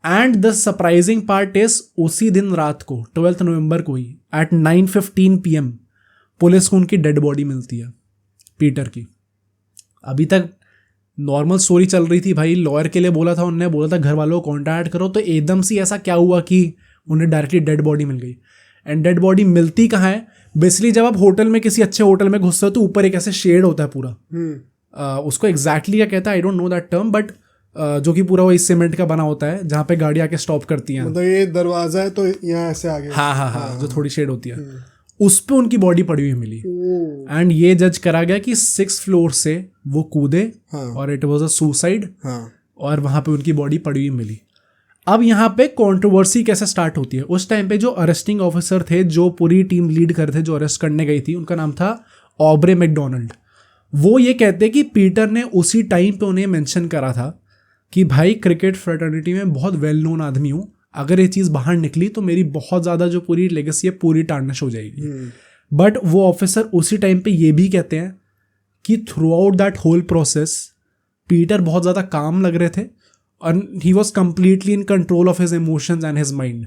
And the surprising part is उसी दिन रात को 12 नवंबर को ही एट 9:15 PM पुलिस को उनकी डेड बॉडी मिलती है, पीटर की। अभी तक नॉर्मल स्टोरी चल रही थी भाई, लॉयर के लिए बोला था उन्होंने, बोला था घर वालों को कॉन्टैक्ट करो, तो एकदम से ऐसा क्या हुआ कि उन्हें डायरेक्टली डेड बॉडी मिल गई। एंड डेड बॉडी मिलती कहाँ है, बेसिकली जब आप होटल में किसी अच्छे होटल में घुसते हो तो ऊपर एक ऐसे शेड होता है पूरा, उसको एग्जैक्टली क्या कहता है I don't know that term, but जो कि पूरा वही सीमेंट का बना होता है जहाँ पे गाड़ी आके स्टॉप करती हैं। मतलब ये दरवाजा है तो यहाँ ऐसे आगे, हाँ, जो थोड़ी शेड होती है उस पे उनकी बॉडी पड़ी हुई मिली। एंड ये जज करा गया कि 6th फ्लोर से वो कूदे और इट वाज अ सुसाइड, और वहां पे उनकी बॉडी पड़ी हुई मिली। अब यहाँ पे कंट्रोवर्सी कैसे स्टार्ट होती है, उस टाइम पे जो अरेस्टिंग ऑफिसर थे, जो पूरी टीम लीड कर थे, जो अरेस्ट करने गई थी, उनका नाम था ऑब्रे मैकडोनाल्ड। वो ये कहते कि पीटर ने उसी टाइम पे उन्हें मेंशन करा था कि भाई क्रिकेट फ्रेटर्निटी में बहुत वेल नोन आदमी हूँ, अगर ये चीज़ बाहर निकली तो मेरी बहुत ज़्यादा जो पूरी लेगेसी है पूरी टार्निश हो जाएगी। बट वो ऑफिसर उसी टाइम पे ये भी कहते हैं कि throughout that whole process Peter बहुत ज़्यादा काम लग रहे थे और he was completely in control of his emotions and his mind.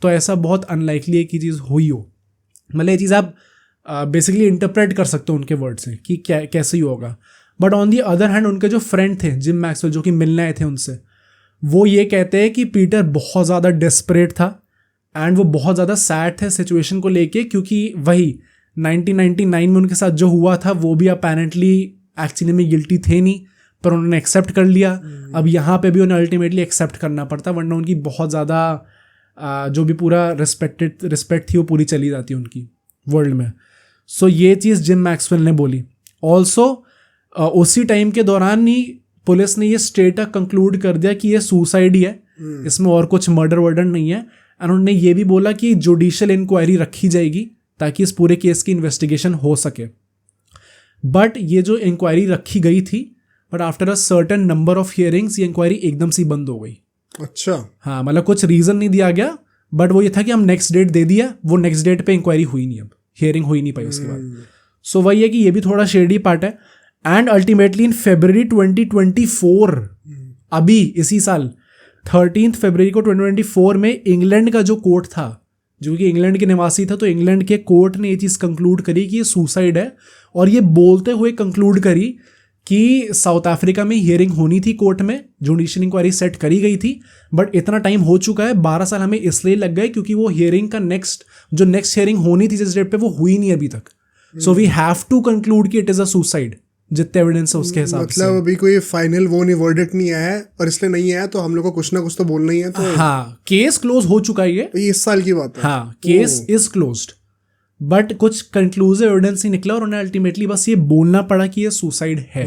तो ऐसा बहुत अनलाइकली है कि चीज़ हुई हो, मतलब ये चीज़ आप बेसिकली इंटरप्रेट कर सकते हो उनके वर्ड से कि क्या कैसे ही होगा। But on the other hand उनके जो फ्रेंड थे जिम मैक्सवेल, जो कि मिलने आए थे उनसे, वो ये कहते हैं कि पीटर बहुत ज़्यादा डेस्परेट था एंड वो बहुत ज़्यादा सैड थे सिचुएशन को लेके, क्योंकि वही 1999 में उनके साथ जो हुआ था वो भी अपेरेंटली एक्चुअली में गिल्टी थे नहीं, पर उन्होंने एक्सेप्ट कर लिया। अब यहाँ पे भी उन्हें अल्टीमेटली एक्सेप्ट करना पड़ता, वरना उनकी बहुत ज़्यादा जो भी पूरा रिस्पेक्ट थी वो पूरी चली जाती उनकी वर्ल्ड में। सो ये चीज़ जिम मैक्सवेल ने बोली। ऑल्सो उसी टाइम के दौरान ही पुलिस ने ये स्ट्रेट अप कंक्लूड कर दिया कि ये सुसाइड ही है, इसमें और कुछ मर्डर वर्डर नहीं है। एंड उन्होंने ये भी बोला कि जुडिशियल इंक्वायरी रखी जाएगी ताकि इस पूरे केस की इन्वेस्टिगेशन हो सके। बट ये जो इंक्वायरी रखी गई थी, but after a certain number of hearings ये इंक्वायरी एकदम से बंद हो गई। अच्छा, हाँ, मतलब कुछ रीज़न नहीं दिया गया, बट वो ये था कि हम नेक्स्ट डेट दे दिया, वो नेक्स्ट डेट पे इंक्वायरी हुई नहीं, अब हियरिंग हो ही नहीं पाई उसके बाद। सो वही है कि ये भी थोड़ा शेडी पार्ट है। एंड अल्टीमेटली इन February 2024 अभी इसी साल 13 फरवरी को 2024 में इंग्लैंड का जो कोर्ट था, जो कि इंग्लैंड के निवासी था, तो इंग्लैंड के कोर्ट ने ये चीज़ कंक्लूड करी कि ये सुसाइड है, और ये बोलते हुए कंक्लूड करी कि साउथ अफ्रीका में हियरिंग होनी थी कोर्ट में, जुडिशियल इंक्वायरी सेट करी गई थी, बट इतना टाइम हो चुका है, 12 साल हमें इसलिए लग गए क्योंकि वो हियरिंग का नेक्स्ट हियरिंग होनी थी जिस डेट पे वो हुई नहीं अभी तक। So we have to conclude कि इट इज़ अ सुसाइड, जितने एविडेंस है उसके हिसाब से। मतलब अभी कोई फाइनल वो नहीं, वर्डिक्ट नहीं आया है, और इसलिए नहीं आया तो हम लोग को कुछ ना कुछ तो बोलना ही है। तो हाँ, केस क्लोज हो चुका है ये इस साल की बात है। हाँ, केस इज क्लोज्ड, बट कुछ कंक्लूसिव एविडेंस ही निकला और उन्हें अल्टीमेटली बस ये बोलना पड़ा कि ये सुसाइड है।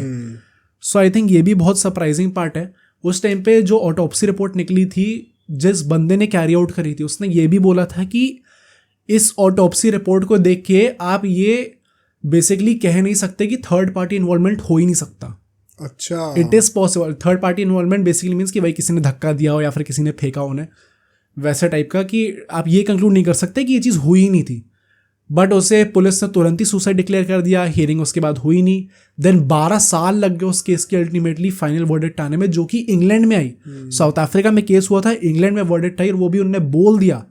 सो आई थिंक ये भी बहुत सरप्राइजिंग पार्ट है। उस टाइम पे जो ऑटोप्सी रिपोर्ट निकली थी, जिस बंदे ने कैरी आउट करी थी, उसने ये भी बोला था कि इस ऑटोप्सी रिपोर्ट को देख के आप ये बेसिकली कह नहीं सकते कि थर्ड पार्टी इन्वॉल्वमेंट हो ही नहीं सकता। अच्छा, it is possible. Third party involvement basically means कि भाई किसी ने धक्का दिया हो या फिर किसी ने फेंका उन्हें, वैसे टाइप का, कि आप ये कंक्लूड नहीं कर सकते कि ये चीज़ हुई ही नहीं थी। बट उसे पुलिस ने तुरंत ही सुसाइड डिक्लेयर कर दिया, हियरिंग उसके बाद हुई नहीं। देन 12 साल लग गए उस केस के अल्टीमेटली फाइनल वर्डिक्ट आने में, जो कि इंग्लैंड में आई। साउथ अफ्रीका में केस हुआ था, इंग्लैंड में वर्डिक्ट आई, और वो भी उन्होंने बोल दिया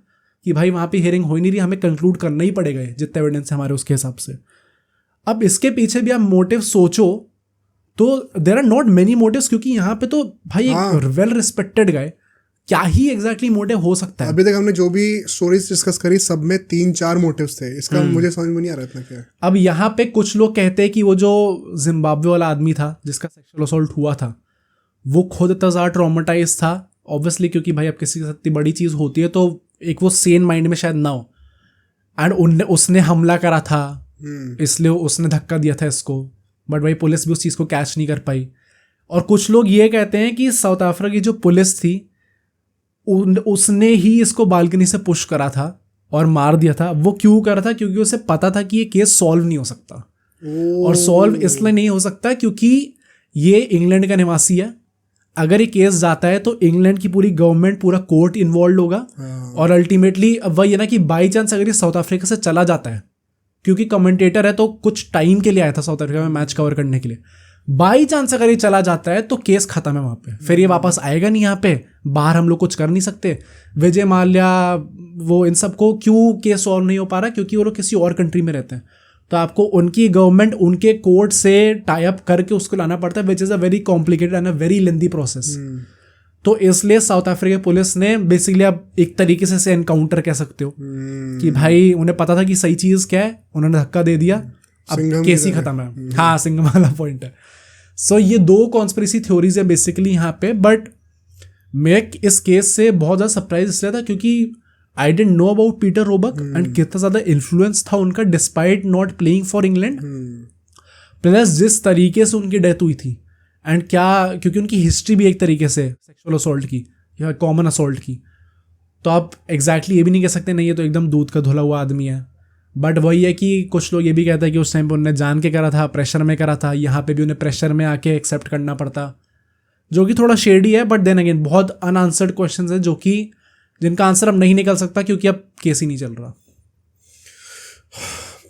कि भाई वहाँ पे हियरिंग हो ही नहीं रही, हमें कंक्लूड करना ही पड़ेगा जितने एविडेंस है हमारे उसके हिसाब से। अब इसके पीछे भी आप मोटिव सोचो तो there are not many motives, क्योंकि यहाँ पे तो भाई एक वेल रिस्पेक्टेड गाय, क्या ही एग्जैक्टली मोटिव हो सकता है। अभी तक हमने जो भी स्टोरीज डिस्कस करी सब में 3-4 मोटिव्स थे, इसका मुझे समझ में नहीं आ रहा इतना क्या। अब यहाँ पे कुछ लोग कहते हैं कि वो जो जिम्बाब्वे वाला आदमी था जिसका सेक्सुअल असॉल्ट हुआ था, वो खुद इतना ज़्यादा ट्रॉमेटाइज था ऑब्वियसली, क्योंकि भाई अब किसी के साथ इतनी बड़ी चीज़ होती है तो एक वो सेन माइंड में शायद ना हो, एंड उसने हमला करा था, इसलिए उसने धक्का दिया था इसको, बट भाई पुलिस भी उस चीज़ को कैच नहीं कर पाई। और कुछ लोग ये कहते हैं कि साउथ अफ्रीका की जो पुलिस थी उसने ही इसको बालकनी से पुश करा था और मार दिया था। वो क्यों करा था? क्योंकि उसे पता था कि ये केस सॉल्व नहीं हो सकता। और सॉल्व इसलिए नहीं हो सकता क्योंकि ये इंग्लैंड का निवासी है, अगर ये केस जाता है तो इंग्लैंड की पूरी गवर्नमेंट, पूरा कोर्ट इन्वॉल्व होगा, और अल्टीमेटली अब वही है ना कि बाई चांस अगर ये साउथ अफ्रीका से चला जाता है, क्योंकि कमेंटेटर है तो कुछ टाइम के लिए आया था साउथ अफ्रीका में मैच कवर करने के लिए, बाई चांस अगर ये चला जाता है तो केस खत्म है वहाँ पे, फिर ये वापस आएगा नहीं यहाँ पे, बाहर हम लोग कुछ कर नहीं सकते। विजय माल्या वो इन सबको क्यों केस सॉल्व नहीं हो पा रहा? क्योंकि वो लोग किसी और कंट्री में रहते हैं, तो आपको उनकी गवर्नमेंट उनके कोर्ट से टाई अप करके उसको लाना पड़ता है, which is a very complicated and a very lengthy process. तो इसलिए साउथ अफ्रीका पुलिस ने बेसिकली अब एक तरीके से एनकाउंटर कह सकते हो कि भाई उन्हें पता था कि सही चीज़ क्या है, उन्होंने धक्का दे दिया, अब केस ही खत्म है। हाँ, सिंघम वाला पॉइंट है। सो ये दो कॉन्स्पिरेसी थ्योरीज है बेसिकली यहाँ पे, बट मैं इस केस से बहुत ज़्यादा सरप्राइज इसलिए था क्योंकि I didn't know about Peter Roebuck and कितना ज़्यादा इन्फ्लुएंस था उनका despite not playing for England, plus जिस तरीके से उनकी डेथ हुई थी एंड क्या, क्योंकि उनकी हिस्ट्री भी एक तरीके से सेक्सुअल असॉल्ट की या कॉमन असॉल्ट की, तो आप एग्जैक्टली ये भी नहीं कह सकते नहीं ये तो एकदम दूध का धुला हुआ आदमी है। बट वही है कि कुछ लोग ये भी कहते हैं कि उस टाइम पे उन्होंने जान के करा था, प्रेशर में करा था, यहाँ पे भी उन्हें प्रेशर में आके एक्सेप्ट करना पड़ता, जो कि थोड़ा शेडी है। बट देन अगेन बहुत अनआंसर्ड क्वेश्चंस हैं जो कि जिनका आंसर अब नहीं निकल सकता क्योंकि अब केस ही नहीं चल रहा।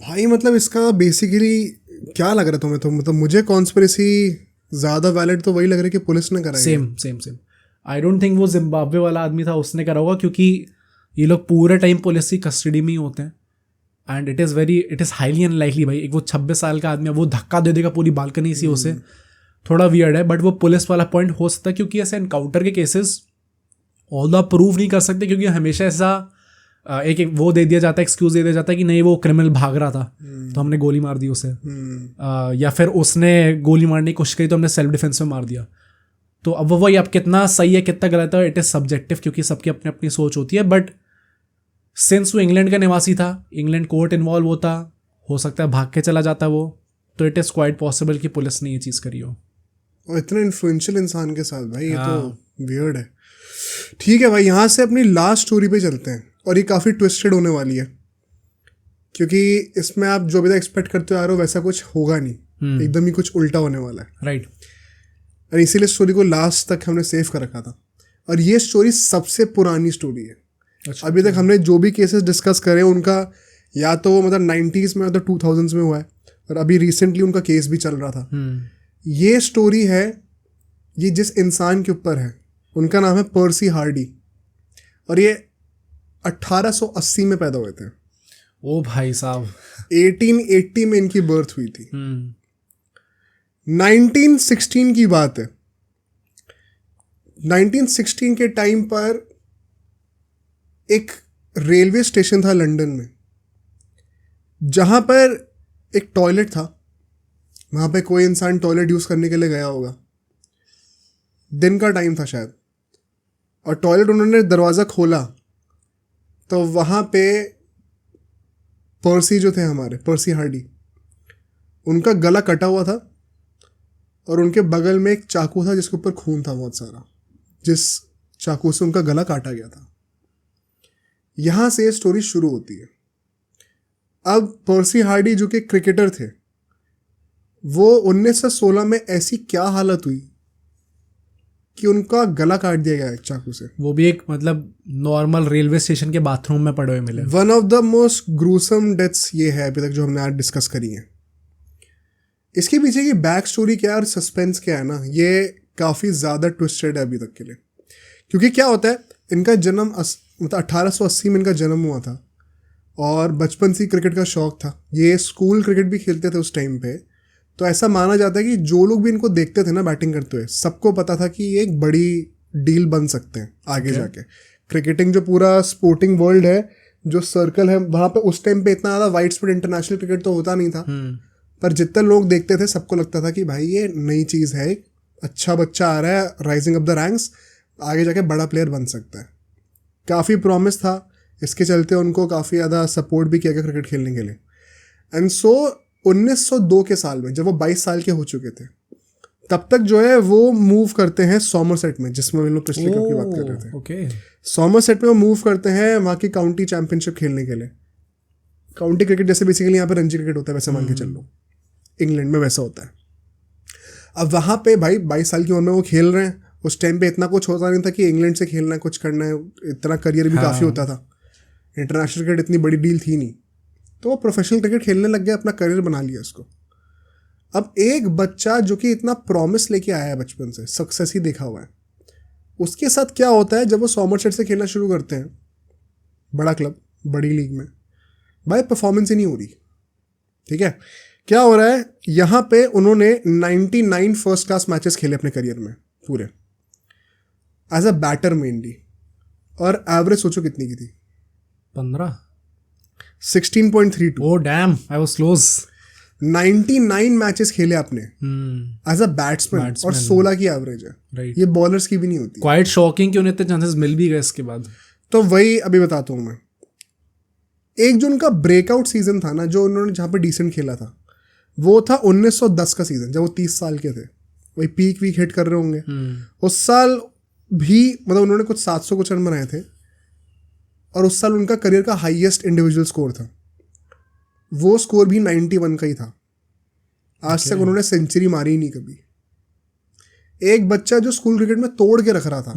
भाई मतलब इसका बेसिकली क्या लग रहा है तुम्हें? तो मतलब मुझे कॉन्स्पिरेसी ज़्यादा वैलिड तो वही लग रहा है कि पुलिस ने करा है। सेम आई डोंट थिंक वो जिम्बाब्वे वाला आदमी था उसने करा होगा, क्योंकि ये लोग पूरे टाइम पुलिस की कस्टडी में ही होते हैं and it is highly unlikely. भाई एक वो 26 साल का आदमी है, वो धक्का दे देगा पूरी बालकनी से, उसे थोड़ा वियर्ड है। बट वो पुलिस वाला पॉइंट हो सकता है क्योंकि ऐसे एनकाउंटर के केसेस ऑल्दो प्रूव नहीं कर सकते, क्योंकि हमेशा ऐसा एक वो दे दिया जाता है, एक्सक्यूज दे दिया जाता है कि नहीं वो क्रिमिनल भाग रहा था तो हमने गोली मार दी उसे, या फिर उसने गोली मारने की कोशिश करी तो हमने सेल्फ डिफेंस में मार दिया। तो अब वही अब कितना सही है कितना गलत है, इट इज़ सब्जेक्टिव क्योंकि सबकी अपनी अपनी सोच होती है। बट सिंस वो इंग्लैंड का निवासी था, इंग्लैंड कोर्ट इन्वॉल्व होता, हो सकता है भाग के चला जाता वो, तो इट इज़ क्वाइट पॉसिबल कि पुलिस ने ये चीज़ करी हो। और इतना इन्फ्लुएंशियल इंसान के साथ भाई, ये तो वियर्ड है। ठीक है भाई, यहाँ से अपनी लास्ट स्टोरी पे चलते हैं, और ये काफ़ी ट्विस्टेड होने वाली है क्योंकि इसमें आप जो भी तक एक्सपेक्ट करते आ रहे हो वैसा कुछ होगा नहीं, एकदम ही कुछ उल्टा होने वाला है। राइट। और इसीलिए स्टोरी को लास्ट तक हमने सेव कर रखा था। और ये स्टोरी सबसे पुरानी स्टोरी है। अच्छा, अभी तक हमने जो भी केसेस डिस्कस करे उनका या तो मतलब 90s में या तो 2000s में हुआ है, और अभी रिसेंटली उनका केस भी चल रहा था। ये स्टोरी है, ये जिस इंसान के ऊपर है उनका नाम है पर्सी हार्डी, और ये 1880 में पैदा हुए थे। ओ भाई साहब। 1880 में इनकी बर्थ हुई थी। 1916 की बात है। 1916 के टाइम पर एक रेलवे स्टेशन था लंदन में, जहां पर एक टॉयलेट था। वहां पे कोई इंसान टॉयलेट यूज करने के लिए गया होगा, दिन का टाइम था शायद, और टॉयलेट उन्होंने दरवाजा खोला तो वहां पे पर्सी जो थे हमारे, पर्सी हार्डी, उनका गला कटा हुआ था और उनके बगल में एक चाकू था जिसके ऊपर खून था बहुत सारा, जिस चाकू से उनका गला काटा गया था। यहां से ये स्टोरी शुरू होती है। अब पर्सी हार्डी जो कि क्रिकेटर थे, वो 1916 में ऐसी क्या हालत हुई कि उनका गला काट दिया गया एक चाकू से। वो भी एक मतलब नॉर्मल रेलवे स्टेशन के बाथरूम में पड़े हुए मिले। One of the most gruesome deaths ये है अभी तक जो हमने आज डिस्कस करी है। इसके पीछे की बैक स्टोरी क्या है और सस्पेंस क्या है ना, ये काफ़ी ज़्यादा ट्विस्टेड है अभी तक के लिए। क्योंकि क्या होता है, इनका जन्म मतलब 1880 में इनका जन्म हुआ था और बचपन से क्रिकेट का शौक था। ये स्कूल क्रिकेट भी खेलते थे उस टाइम पे। तो ऐसा माना जाता है कि जो लोग भी इनको देखते थे ना बैटिंग करते हुए, सबको पता था कि ये एक बड़ी डील बन सकते हैं आगे जाके। क्रिकेटिंग जो पूरा स्पोर्टिंग वर्ल्ड है, जो सर्कल है वहाँ पे उस टाइम पे इतना ज़्यादा वाइड स्प्रेड इंटरनेशनल क्रिकेट तो होता नहीं था, पर जितने लोग देखते थे सबको लगता था कि भाई ये नई चीज़ है, एक अच्छा बच्चा आ रहा है राइजिंग अप द रैंक्स, आगे जाके बड़ा प्लेयर बन सकता है। काफ़ी प्रॉमिस था, इसके चलते उनको काफ़ी ज़्यादा सपोर्ट भी किया गया क्रिकेट खेलने के लिए। एंड सो 1902 के साल में जब वो 22 साल के हो चुके थे, तब तक जो है वो मूव करते हैं सॉमरसेट में, जिसमें हम लोग पिछले कप की बात कर रहे थे। ओके। सॉमरसेट में वो मूव करते हैं वहाँ की काउंटी चैंपियनशिप खेलने के लिए। काउंटी क्रिकेट जैसे बेसिकली यहाँ पे रणजी क्रिकेट होता है, वैसे मान के चल लो, इंग्लैंड में वैसा होता है। अब वहाँ पे भाई 22 साल की उम्र में वो खेल रहे हैं। उस टाइम पे इतना कुछ होता नहीं था कि इंग्लैंड से खेलना है, कुछ करना है, इतना करियर भी काफ़ी होता था। इंटरनेशनल क्रिकेट इतनी बड़ी डील थी नहीं, तो वो प्रोफेशनल क्रिकेट खेलने लग गया, अपना करियर बना लिया उसको। अब एक बच्चा जो कि इतना प्रॉमिस लेके आया है बचपन से, सक्सेस ही देखा हुआ है, उसके साथ क्या होता है जब वो सॉमरसेट से खेलना शुरू करते हैं, बड़ा क्लब, बड़ी लीग में, भाई परफॉर्मेंस ही नहीं हो रही। ठीक है, क्या हो रहा है यहाँ पे, उन्होंने 99 फर्स्ट क्लास मैचेस खेले अपने करियर में पूरे, एज अ बैटर मेनली, और एवरेज सोचो कितनी की थी, 15, 16.32। Oh damn, I was close. 99 matches खेले आपने एज अ बैट्समैन और 16 की एवरेज है। राइट। ये बॉलर्स की भी नहीं होती। क्वाइट शॉकिंग कि उन्हें इतने चांसेस मिल भी गए इसके बाद। तो वही अभी बताता हूँ मैं। एक जो उनका ब्रेकआउट सीजन था ना, जो उन्होंने जहाँ पे डिसेंट खेला था, वो था 1910 का सीजन, जब वो 30 साल के थे। वही पीक वीक हिट कर रहे होंगे। उस साल भी मतलब उन्होंने कुछ 700 कुछ रन बनाए थे, और उस साल उनका करियर का हाईएस्ट इंडिविजुअल स्कोर था। वो स्कोर भी 91 का ही था। आज तक उन्होंने सेंचुरी मारी ही नहीं कभी। एक बच्चा जो स्कूल क्रिकेट में तोड़ के रख रहा था,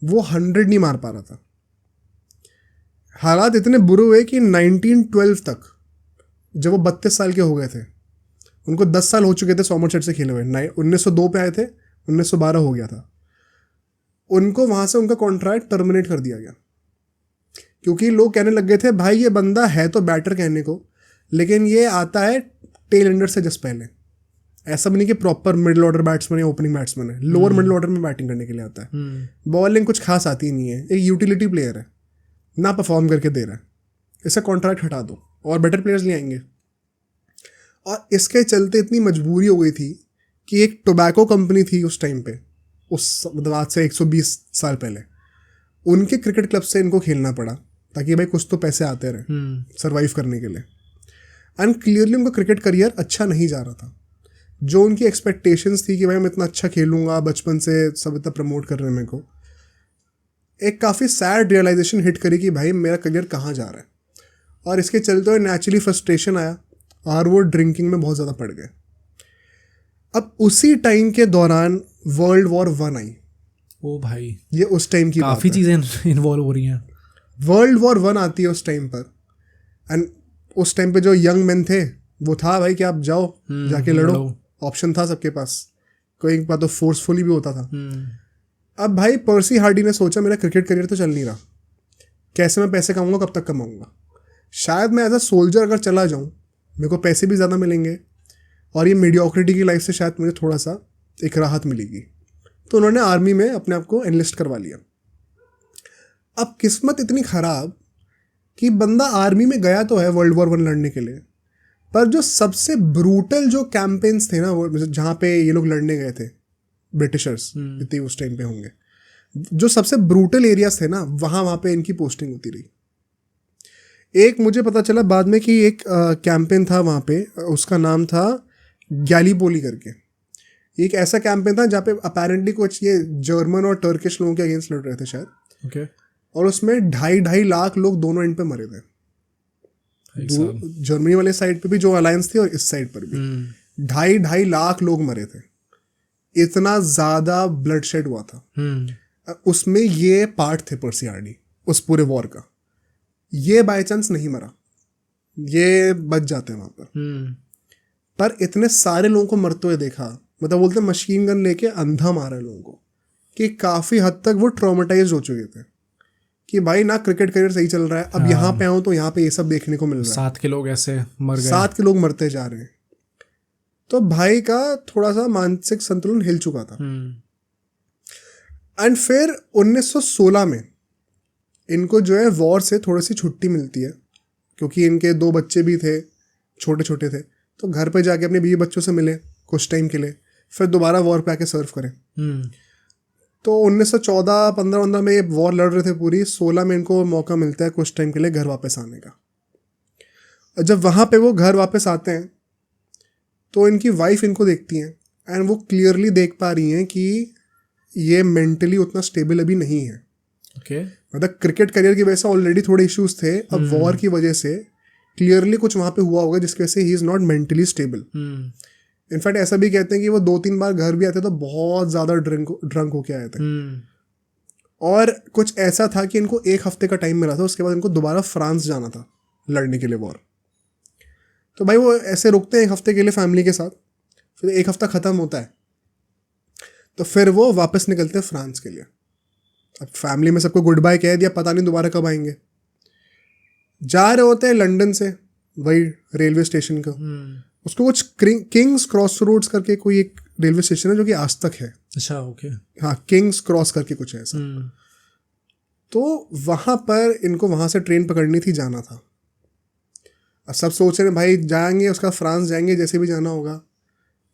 वो 100 नहीं मार पा रहा था। हालात इतने बुरे हुए कि 1912 तक, जब वो 32 साल के हो गए थे, उनको 10 साल हो चुके थे सॉमरसेट से खेले हुए। 1902 पे आए थे, 1912 हो गया था। उनको वहाँ से उनका कॉन्ट्रैक्ट टर्मिनेट कर दिया गया, क्योंकि लोग कहने लग गए थे भाई ये बंदा है तो बैटर कहने को, लेकिन ये आता है टेल एंडर से जस्ट पहले। ऐसा भी नहीं कि प्रॉपर मिडिल ऑर्डर बैट्समैन या ओपनिंग बैट्समैन है, लोअर मिडिल ऑर्डर में बैटिंग करने के लिए आता है। बॉलिंग कुछ खास आती नहीं है, एक यूटिलिटी प्लेयर है, ना परफॉर्म करके दे रहा है, इससे कॉन्ट्रैक्ट हटा दो और बेटर प्लेयर्स ले आएंगे। और इसके चलते इतनी मजबूरी हो गई थी कि एक टोबैको कंपनी थी उस टाइम पे, उस मतलब आज से 120 साल पहले, उनके क्रिकेट क्लब से इनको खेलना पड़ा ताकि भाई कुछ तो पैसे आते रहे सर्वाइव करने के लिए। एंड क्लियरली उनका क्रिकेट करियर अच्छा नहीं जा रहा था। जो उनकी एक्सपेक्टेशंस थी कि भाई मैं इतना अच्छा खेलूंगा, बचपन से सब इतना प्रमोट कर रहे हैं मेरे को, एक काफ़ी सैड रियलाइजेशन हिट करी कि भाई मेरा करियर कहाँ जा रहा है। और इसके चलते हुए नेचुरली फ्रस्ट्रेशन आया और वो ड्रिंकिंग में बहुत ज़्यादा पड़ गए। अब उसी टाइम के दौरान वर्ल्ड वॉर 1 आई। ओ भाई, ये उस टाइम की काफ़ी चीज़ें इन्वॉल्व हो रही हैं। वर्ल्ड वॉर 1 आती है उस टाइम पर। एंड उस टाइम पे जो यंग मैन थे, वो था भाई कि आप जाओ जाके लड़ो, ऑप्शन था सबके पास। कोई बात तो फोर्सफुली भी होता था। अब भाई पर्सी हार्डी ने सोचा मेरा क्रिकेट करियर तो चल नहीं रहा, कैसे मैं पैसे कमाऊंगा, कब तक कमाऊंगा, शायद मैं एज अ सोल्जर अगर चला जाऊं मेरे को पैसे भी ज़्यादा मिलेंगे और ये मीडियोक्रिटी की लाइफ से शायद मुझे थोड़ा सा एक राहत मिलेगी। तो उन्होंने आर्मी में अपने आप को एनलिस्ट करवा लिया। अब किस्मत इतनी ख़राब कि बंदा आर्मी में गया तो है वर्ल्ड वॉर 1 लड़ने के लिए, पर जो सबसे ब्रूटल जो कैंपेन्स थे ना वो जहाँ पे ये लोग लड़ने गए थे ब्रिटिशर्स, इतने उस टाइम पे होंगे, जो सबसे ब्रूटल एरियाज थे ना वहाँ पे इनकी पोस्टिंग होती रही। एक मुझे पता चला बाद में कि एक कैंपेन था वहाँ पे, उसका नाम था गैलीपोली करके। एक ऐसा कैंपेन था जहाँ पे अपेरेंटली कुछ ये जर्मन और टर्किश लोगों के अगेंस्ट लड़ रहे थे शायद, okay. और उसमें 2.5 लाख लोग दोनों एंड पे मरे थे, जर्मनी वाले साइड पे भी जो अलायंस थी और इस साइड पर भी 2.5 लाख लोग मरे थे। इतना ज़्यादा ब्लड शेड हुआ था। उसमें ये पार्ट थे पर्सी हार्डी उस पूरे वॉर का। ये बाय चांस नहीं मरा, ये बच जाते हैं वहाँ पर इतने सारे लोगों को मरते हुए देखा, मतलब बोलते मशीन गन लेके अंधा मारा है लोगों को, कि काफ़ी हद तक वो ट्रॉमेटाइज हो चुके थे कि भाई ना क्रिकेट करियर सही चल रहा है, अब यहाँ पे आऊँ तो यहाँ पे ये सब देखने को मिल रहा है। 7 के लोग ऐसे मर गए, 7 के लोग मरते जा रहे हैं। तो भाई का थोड़ा सा मानसिक संतुलन हिल चुका था। एंड फिर 1916 में इनको जो है वॉर से थोड़ी सी छुट्टी मिलती है, क्योंकि इनके 2 बच्चे भी थे, छोटे छोटे थे, तो घर पे जाके अपने बीवी बच्चों से मिले कुछ टाइम के लिए, फिर दोबारा वॉर पे आके सर्व करें। तो 1914-15 में ये वॉर लड़ रहे थे पूरी, 16 में इनको मौका मिलता है कुछ टाइम के लिए घर वापस आने का। और जब वहाँ पे वो घर वापस आते हैं तो इनकी वाइफ इनको देखती हैं एंड वो क्लियरली देख पा रही हैं कि ये मेंटली उतना स्टेबल अभी नहीं है। okay. मतलब क्रिकेट करियर की वजह से ऑलरेडी थोड़े इश्यूज थे, अब वॉर की वजह से क्लियरली कुछ वहाँ पे हुआ होगा जिसकी वजह से he is not mentally stable. In fact ऐसा भी कहते हैं कि वो 2-3 बार घर भी आते तो बहुत ज़्यादा ड्रंक होके आए थे। और कुछ ऐसा था कि इनको 1 हफ्ते का टाइम मिला था, उसके बाद इनको दोबारा फ्रांस जाना था लड़ने के लिए वॉर। तो भाई वो ऐसे रुकते हैं 1 हफ्ते के लिए फैमिली के साथ, फिर 1 हफ्ता ख़त्म होता है तो फिर वो वापस निकलते हैं फ्रांस के लिए। अब फैमिली में सबको गुड बाय कह दिया, पता नहीं दोबारा कब आएंगे। जा रहे होते हैं लंदन से वही रेलवे स्टेशन का, उसको कुछ किंग्स क्रॉस रोड्स करके कोई एक रेलवे स्टेशन है जो कि आज तक है। अच्छा, ओके। हाँ, किंग्स क्रॉस करके कुछ है ऐसा। तो वहाँ पर इनको वहाँ से ट्रेन पकड़नी थी, जाना था। अब सब सोच रहे हैं भाई जाएंगे, उसका फ्रांस जाएंगे, जैसे भी जाना होगा।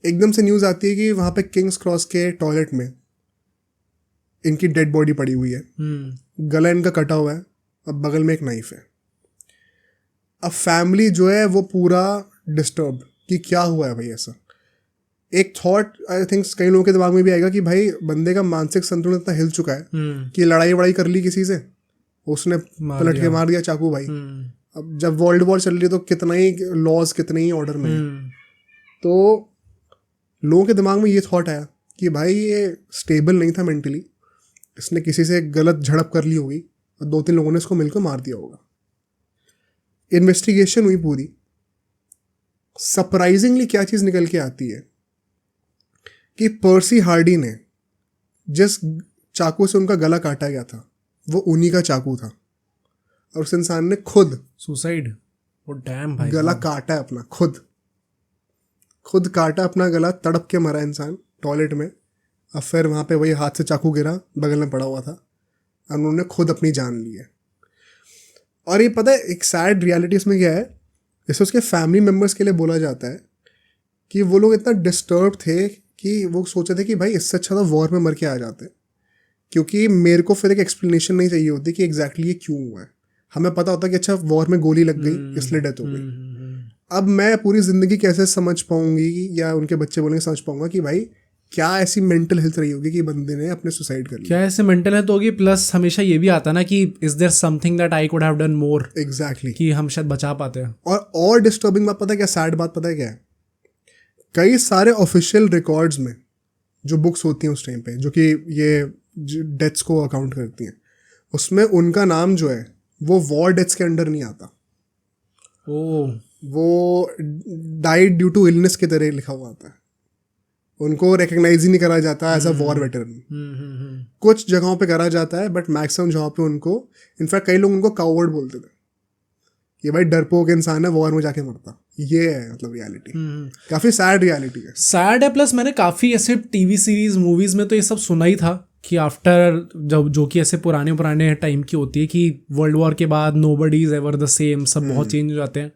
एकदम से न्यूज़ आती है कि वहाँ पे किंग्स क्रॉस के टॉयलेट में इनकी डेड बॉडी पड़ी हुई है, गला इनका कटा हुआ है, अब बगल में एक नाइफ है। अब फैमिली जो है वो पूरा डिस्टर्ब कि क्या हुआ है भाई ऐसा। एक थॉट आई थिंक कई लोगों के दिमाग में भी आएगा कि भाई बंदे का मानसिक संतुलन इतना हिल चुका है कि लड़ाई कर ली किसी से, उसने पलट के मार दिया चाकू भाई। अब जब वर्ल्ड वॉर चल रही है तो कितना ही लॉज, कितने ही ऑर्डर में, तो लोगों के दिमाग में ये थॉट आया कि भाई ये स्टेबल नहीं था मेंटली, इसने किसी से गलत झड़प कर ली होगी और 2-3 लोगों ने इसको मिलकर मार दिया होगा। इन्वेस्टिगेशन हुई पूरी। सरप्राइजिंगली क्या चीज़ निकल के आती है कि पर्सी हार्डी ने जिस चाकू से उनका गला काटा गया था वो उन्हीं का चाकू था, और उस इंसान ने खुद सुसाइड, वो डैम भाई, गला काटा है अपना, खुद काटा अपना गला, तड़प के मरा इंसान टॉयलेट में। अब फिर वहाँ पे वही हाथ से चाकू गिरा, बगल में पड़ा हुआ था, और उन्होंने खुद अपनी जान ली है। और ये पता है एक सैड रियलिटी इसमें क्या है, जैसे उसके फैमिली मेम्बर्स के लिए बोला जाता है कि वो लोग इतना डिस्टर्ब थे कि वो सोचे थे कि भाई इससे अच्छा तो वॉर में मर के आ जाते, क्योंकि मेरे को फिर एक एक्सप्लेनेशन नहीं चाहिए होती कि एग्जैक्टली ये क्यों हुआ है। हमें पता होता कि अच्छा वॉर में गोली लग गई इसलिए डेथ हो गई। अब मैं पूरी ज़िंदगी कैसे समझ पाऊंगी, या उनके बच्चे बोलेंगे समझ पाऊंगा कि भाई क्या ऐसी मेंटल हेल्थ रही होगी कि बंदे ने अपने सुसाइड कर लिया, क्या ऐसे मेंटल हेल्थ होगी। प्लस हमेशा ये भी आता ना कि is there something that I could have done more, exactly, कि हम शायद बचा पाते हैं। और डिस्टर्बिंग बात पता है क्या, सैड बात पता है क्या है, कई सारे ऑफिशियल रिकॉर्ड्स में जो बुक्स होती हैं उस टाइम पे जो कि ये डेथ्स को अकाउंट करती हैं, उसमें उनका नाम जो है वो वॉर डेथ्स के अंडर नहीं आता। ओह, वो डाइड ड्यू टू इलनेस की तरह लिखा हुआ आता है। उनको रिकग्नाइज ही नहीं करा जाता एज अ वॉर वेटरन। कुछ जगहों पे करा जाता है बट मैक्सिमम जगहों पे उनको, इनफैक्ट कई लोग उनको कावर्ड बोलते थे, ये भाई डरपोक इंसान है, वॉर में जाके मरता। ये है मतलब रियलिटी, काफी सैड रियलिटी है। सैड है, प्लस मैंने काफ़ी ऐसे टीवी सीरीज मूवीज़ में तो ये सब सुना ही था कि आफ्टर जब जो कि ऐसे पुराने टाइम की होती है कि वर्ल्ड वॉर के बाद nobody is ever the same, सब बहुत चेंज हो जाते हैं।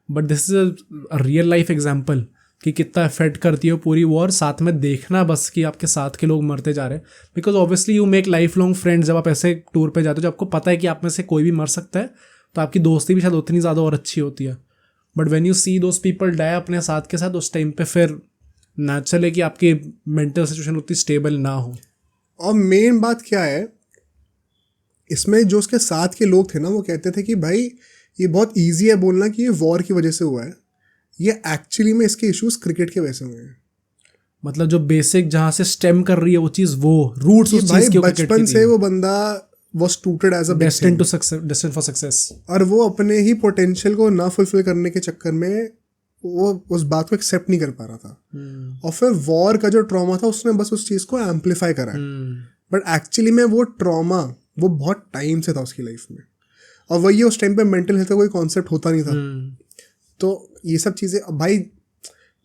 But this is a real life example कि कितना इफेक्ट करती है पूरी वॉर, साथ में देखना बस कि आपके साथ के लोग मरते जा रहे हैं। Because obviously you make life long friends जब आप ऐसे टूर पे जाते हो, जब आपको पता है कि आप में से कोई भी मर सकता है, तो आपकी दोस्ती भी शायद उतनी ज़्यादा और अच्छी होती है। But when you see those people die अपने साथ के साथ, उस टाइम पे फिर नेचुरल है कि आपकी मेंटल सिचुएशन उतनी स्टेबल ना हो। और मेन बात क्या है इसमें, जो उसके साथ के लोग थे ना, वो कहते थे कि भाई ये बहुत ईजी है बोलना कि ये वॉर की वजह से हुआ है, ये एक्चुअली में इसके इश्यूज क्रिकेट की वजह से हुए हैं। मतलब जो बेसिक जहाँ से स्टेम कर रही है वो चीज़, वो रूट्स उस चीज़ के बचपन से वो बंदा was treated as a big destined for success, और वो अपने ही पोटेंशियल को ना फुलफिल करने के चक्कर में वो उस बात को एक्सेप्ट नहीं कर पा रहा था। और फिर वॉर का जो ट्रॉमा था उसने बस उस चीज़ को एम्पलीफाई करा है। बट एक्चुअली में वो ट्रॉमा वो बहुत टाइम से था उसकी लाइफ में, और वही उस टाइम पे मेंटल हेल्थ का कोई कॉन्सेप्ट होता नहीं था। तो ये सब चीज़ें भाई,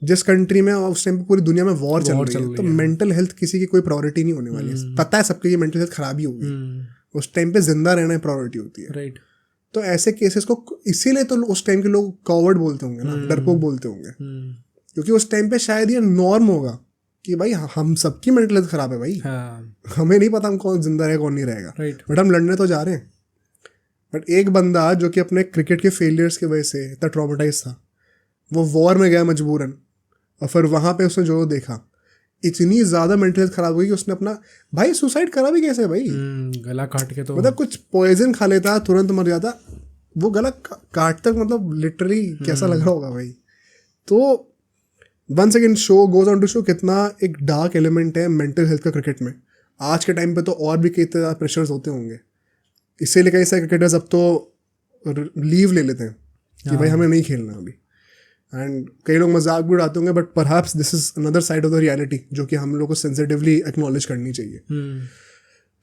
जिस कंट्री में उस टाइम पे पूरी दुनिया में वॉर चल रही है, तो मेंटल हेल्थ किसी की कोई प्रायोरिटी नहीं होने वाली है। पता है सबके, ये मेंटल हेल्थ खराब ही होगी, उस टाइम पे जिंदा रहना प्रायोरिटी होती है। राइट। तो ऐसे केसेस को इसीलिए तो उस टाइम के लोग कॉवर्ड बोलते होंगे ना, डरपोक बोलते होंगे, क्योंकि उस टाइम पे शायद ये नॉर्म होगा कि भाई हम सबकी मेंटल हेल्थ खराब है भाई। हमें नहीं पता हम कौन जिंदा रहेगा कौन नहीं रहेगा, बट हम लड़ने तो जा रहे हैं। बट एक बंदा जो कि अपने क्रिकेट के फेलियर्स की वजह से इतना ट्रॉमेटाइज था, वो वॉर में गया मजबूरन, और फिर वहाँ पे उसने जो देखा, इतनी ज़्यादा मेंटल हेल्थ खराब हुई कि उसने अपना भाई सुसाइड करा भी कैसे भाई, गला काट के। तो मतलब कुछ पॉइजन खा लेता तुरंत मर जाता, वो गला काट तक, मतलब लिटरली कैसा लग रहा होगा भाई। तो once again show goes on to show कितना एक डार्क एलिमेंट है मेंटल हेल्थ का क्रिकेट में। आज के टाइम पे तो और भी कितने ज़्यादा प्रेशर्स होते होंगे, इसीलिए कई सारे क्रिकेटर्स अब तो लीव ले लेते हैं कि भाई हमें नहीं खेलना अभी। एंड कई लोग मजाक भी उड़ाते होंगे, but perhaps this is another side of the reality जो कि हम लोग को सेंसिटिवली एक्नॉलेज करनी चाहिए।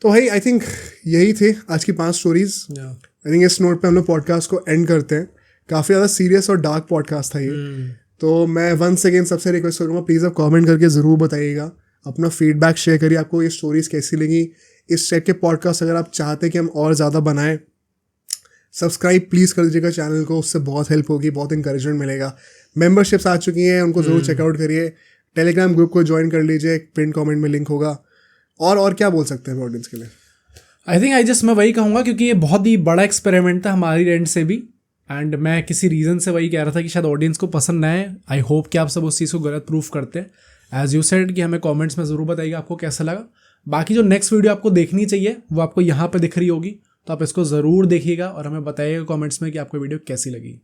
तो भाई आई थिंक यही थे आज की 5 स्टोरीज। आई थिंक इस नोट पे हम लोग पॉडकास्ट को एंड करते हैं। काफ़ी ज़्यादा सीरियस और डार्क पॉडकास्ट था ये। तो मैं वंस अगेन सबसे रिक्वेस्ट करूँगा, प्लीज़ आप कमेंट करके ज़रूर बताइएगा, अपना फीडबैक शेयर करिए, आपको ये स्टोरीज़ कैसी लगी। इस टाइप के पॉडकास्ट अगर आप चाहते हैं कि हम और ज़्यादा बनाएं, सब्सक्राइब प्लीज़ कर दीजिएगा चैनल को, उससे बहुत हेल्प होगी, बहुत इंकरेजमेंट मिलेगा। मेंबरशिप्स आ चुकी हैं, उनको ज़रूर चेकआउट करिए। टेलीग्राम ग्रुप को ज्वाइन कर लीजिए, पिन कमेंट में लिंक होगा। और क्या बोल सकते हैं ऑडियंस के लिए? मैं वही कहूँगा, क्योंकि ये बहुत ही बड़ा एक्सपेरिमेंट था हमारी एंड से भी, एंड मैं किसी रीज़न से वही कह रहा था कि शायद ऑडियंस को पसंद ना आए। आई होप कि आप सब उस चीज़ को गलत प्रूफ करते हैं। एज यू सेड कि हमें कमेंट्स में ज़रूर बताइएगा आपको कैसा लगा। बाकी जो नेक्स्ट वीडियो आपको देखनी चाहिए वो आपको यहाँ पे दिख रही होगी, तो आप इसको ज़रूर देखिएगा और हमें बताइएगा कमेंट्स में कि आपको वीडियो कैसी लगी।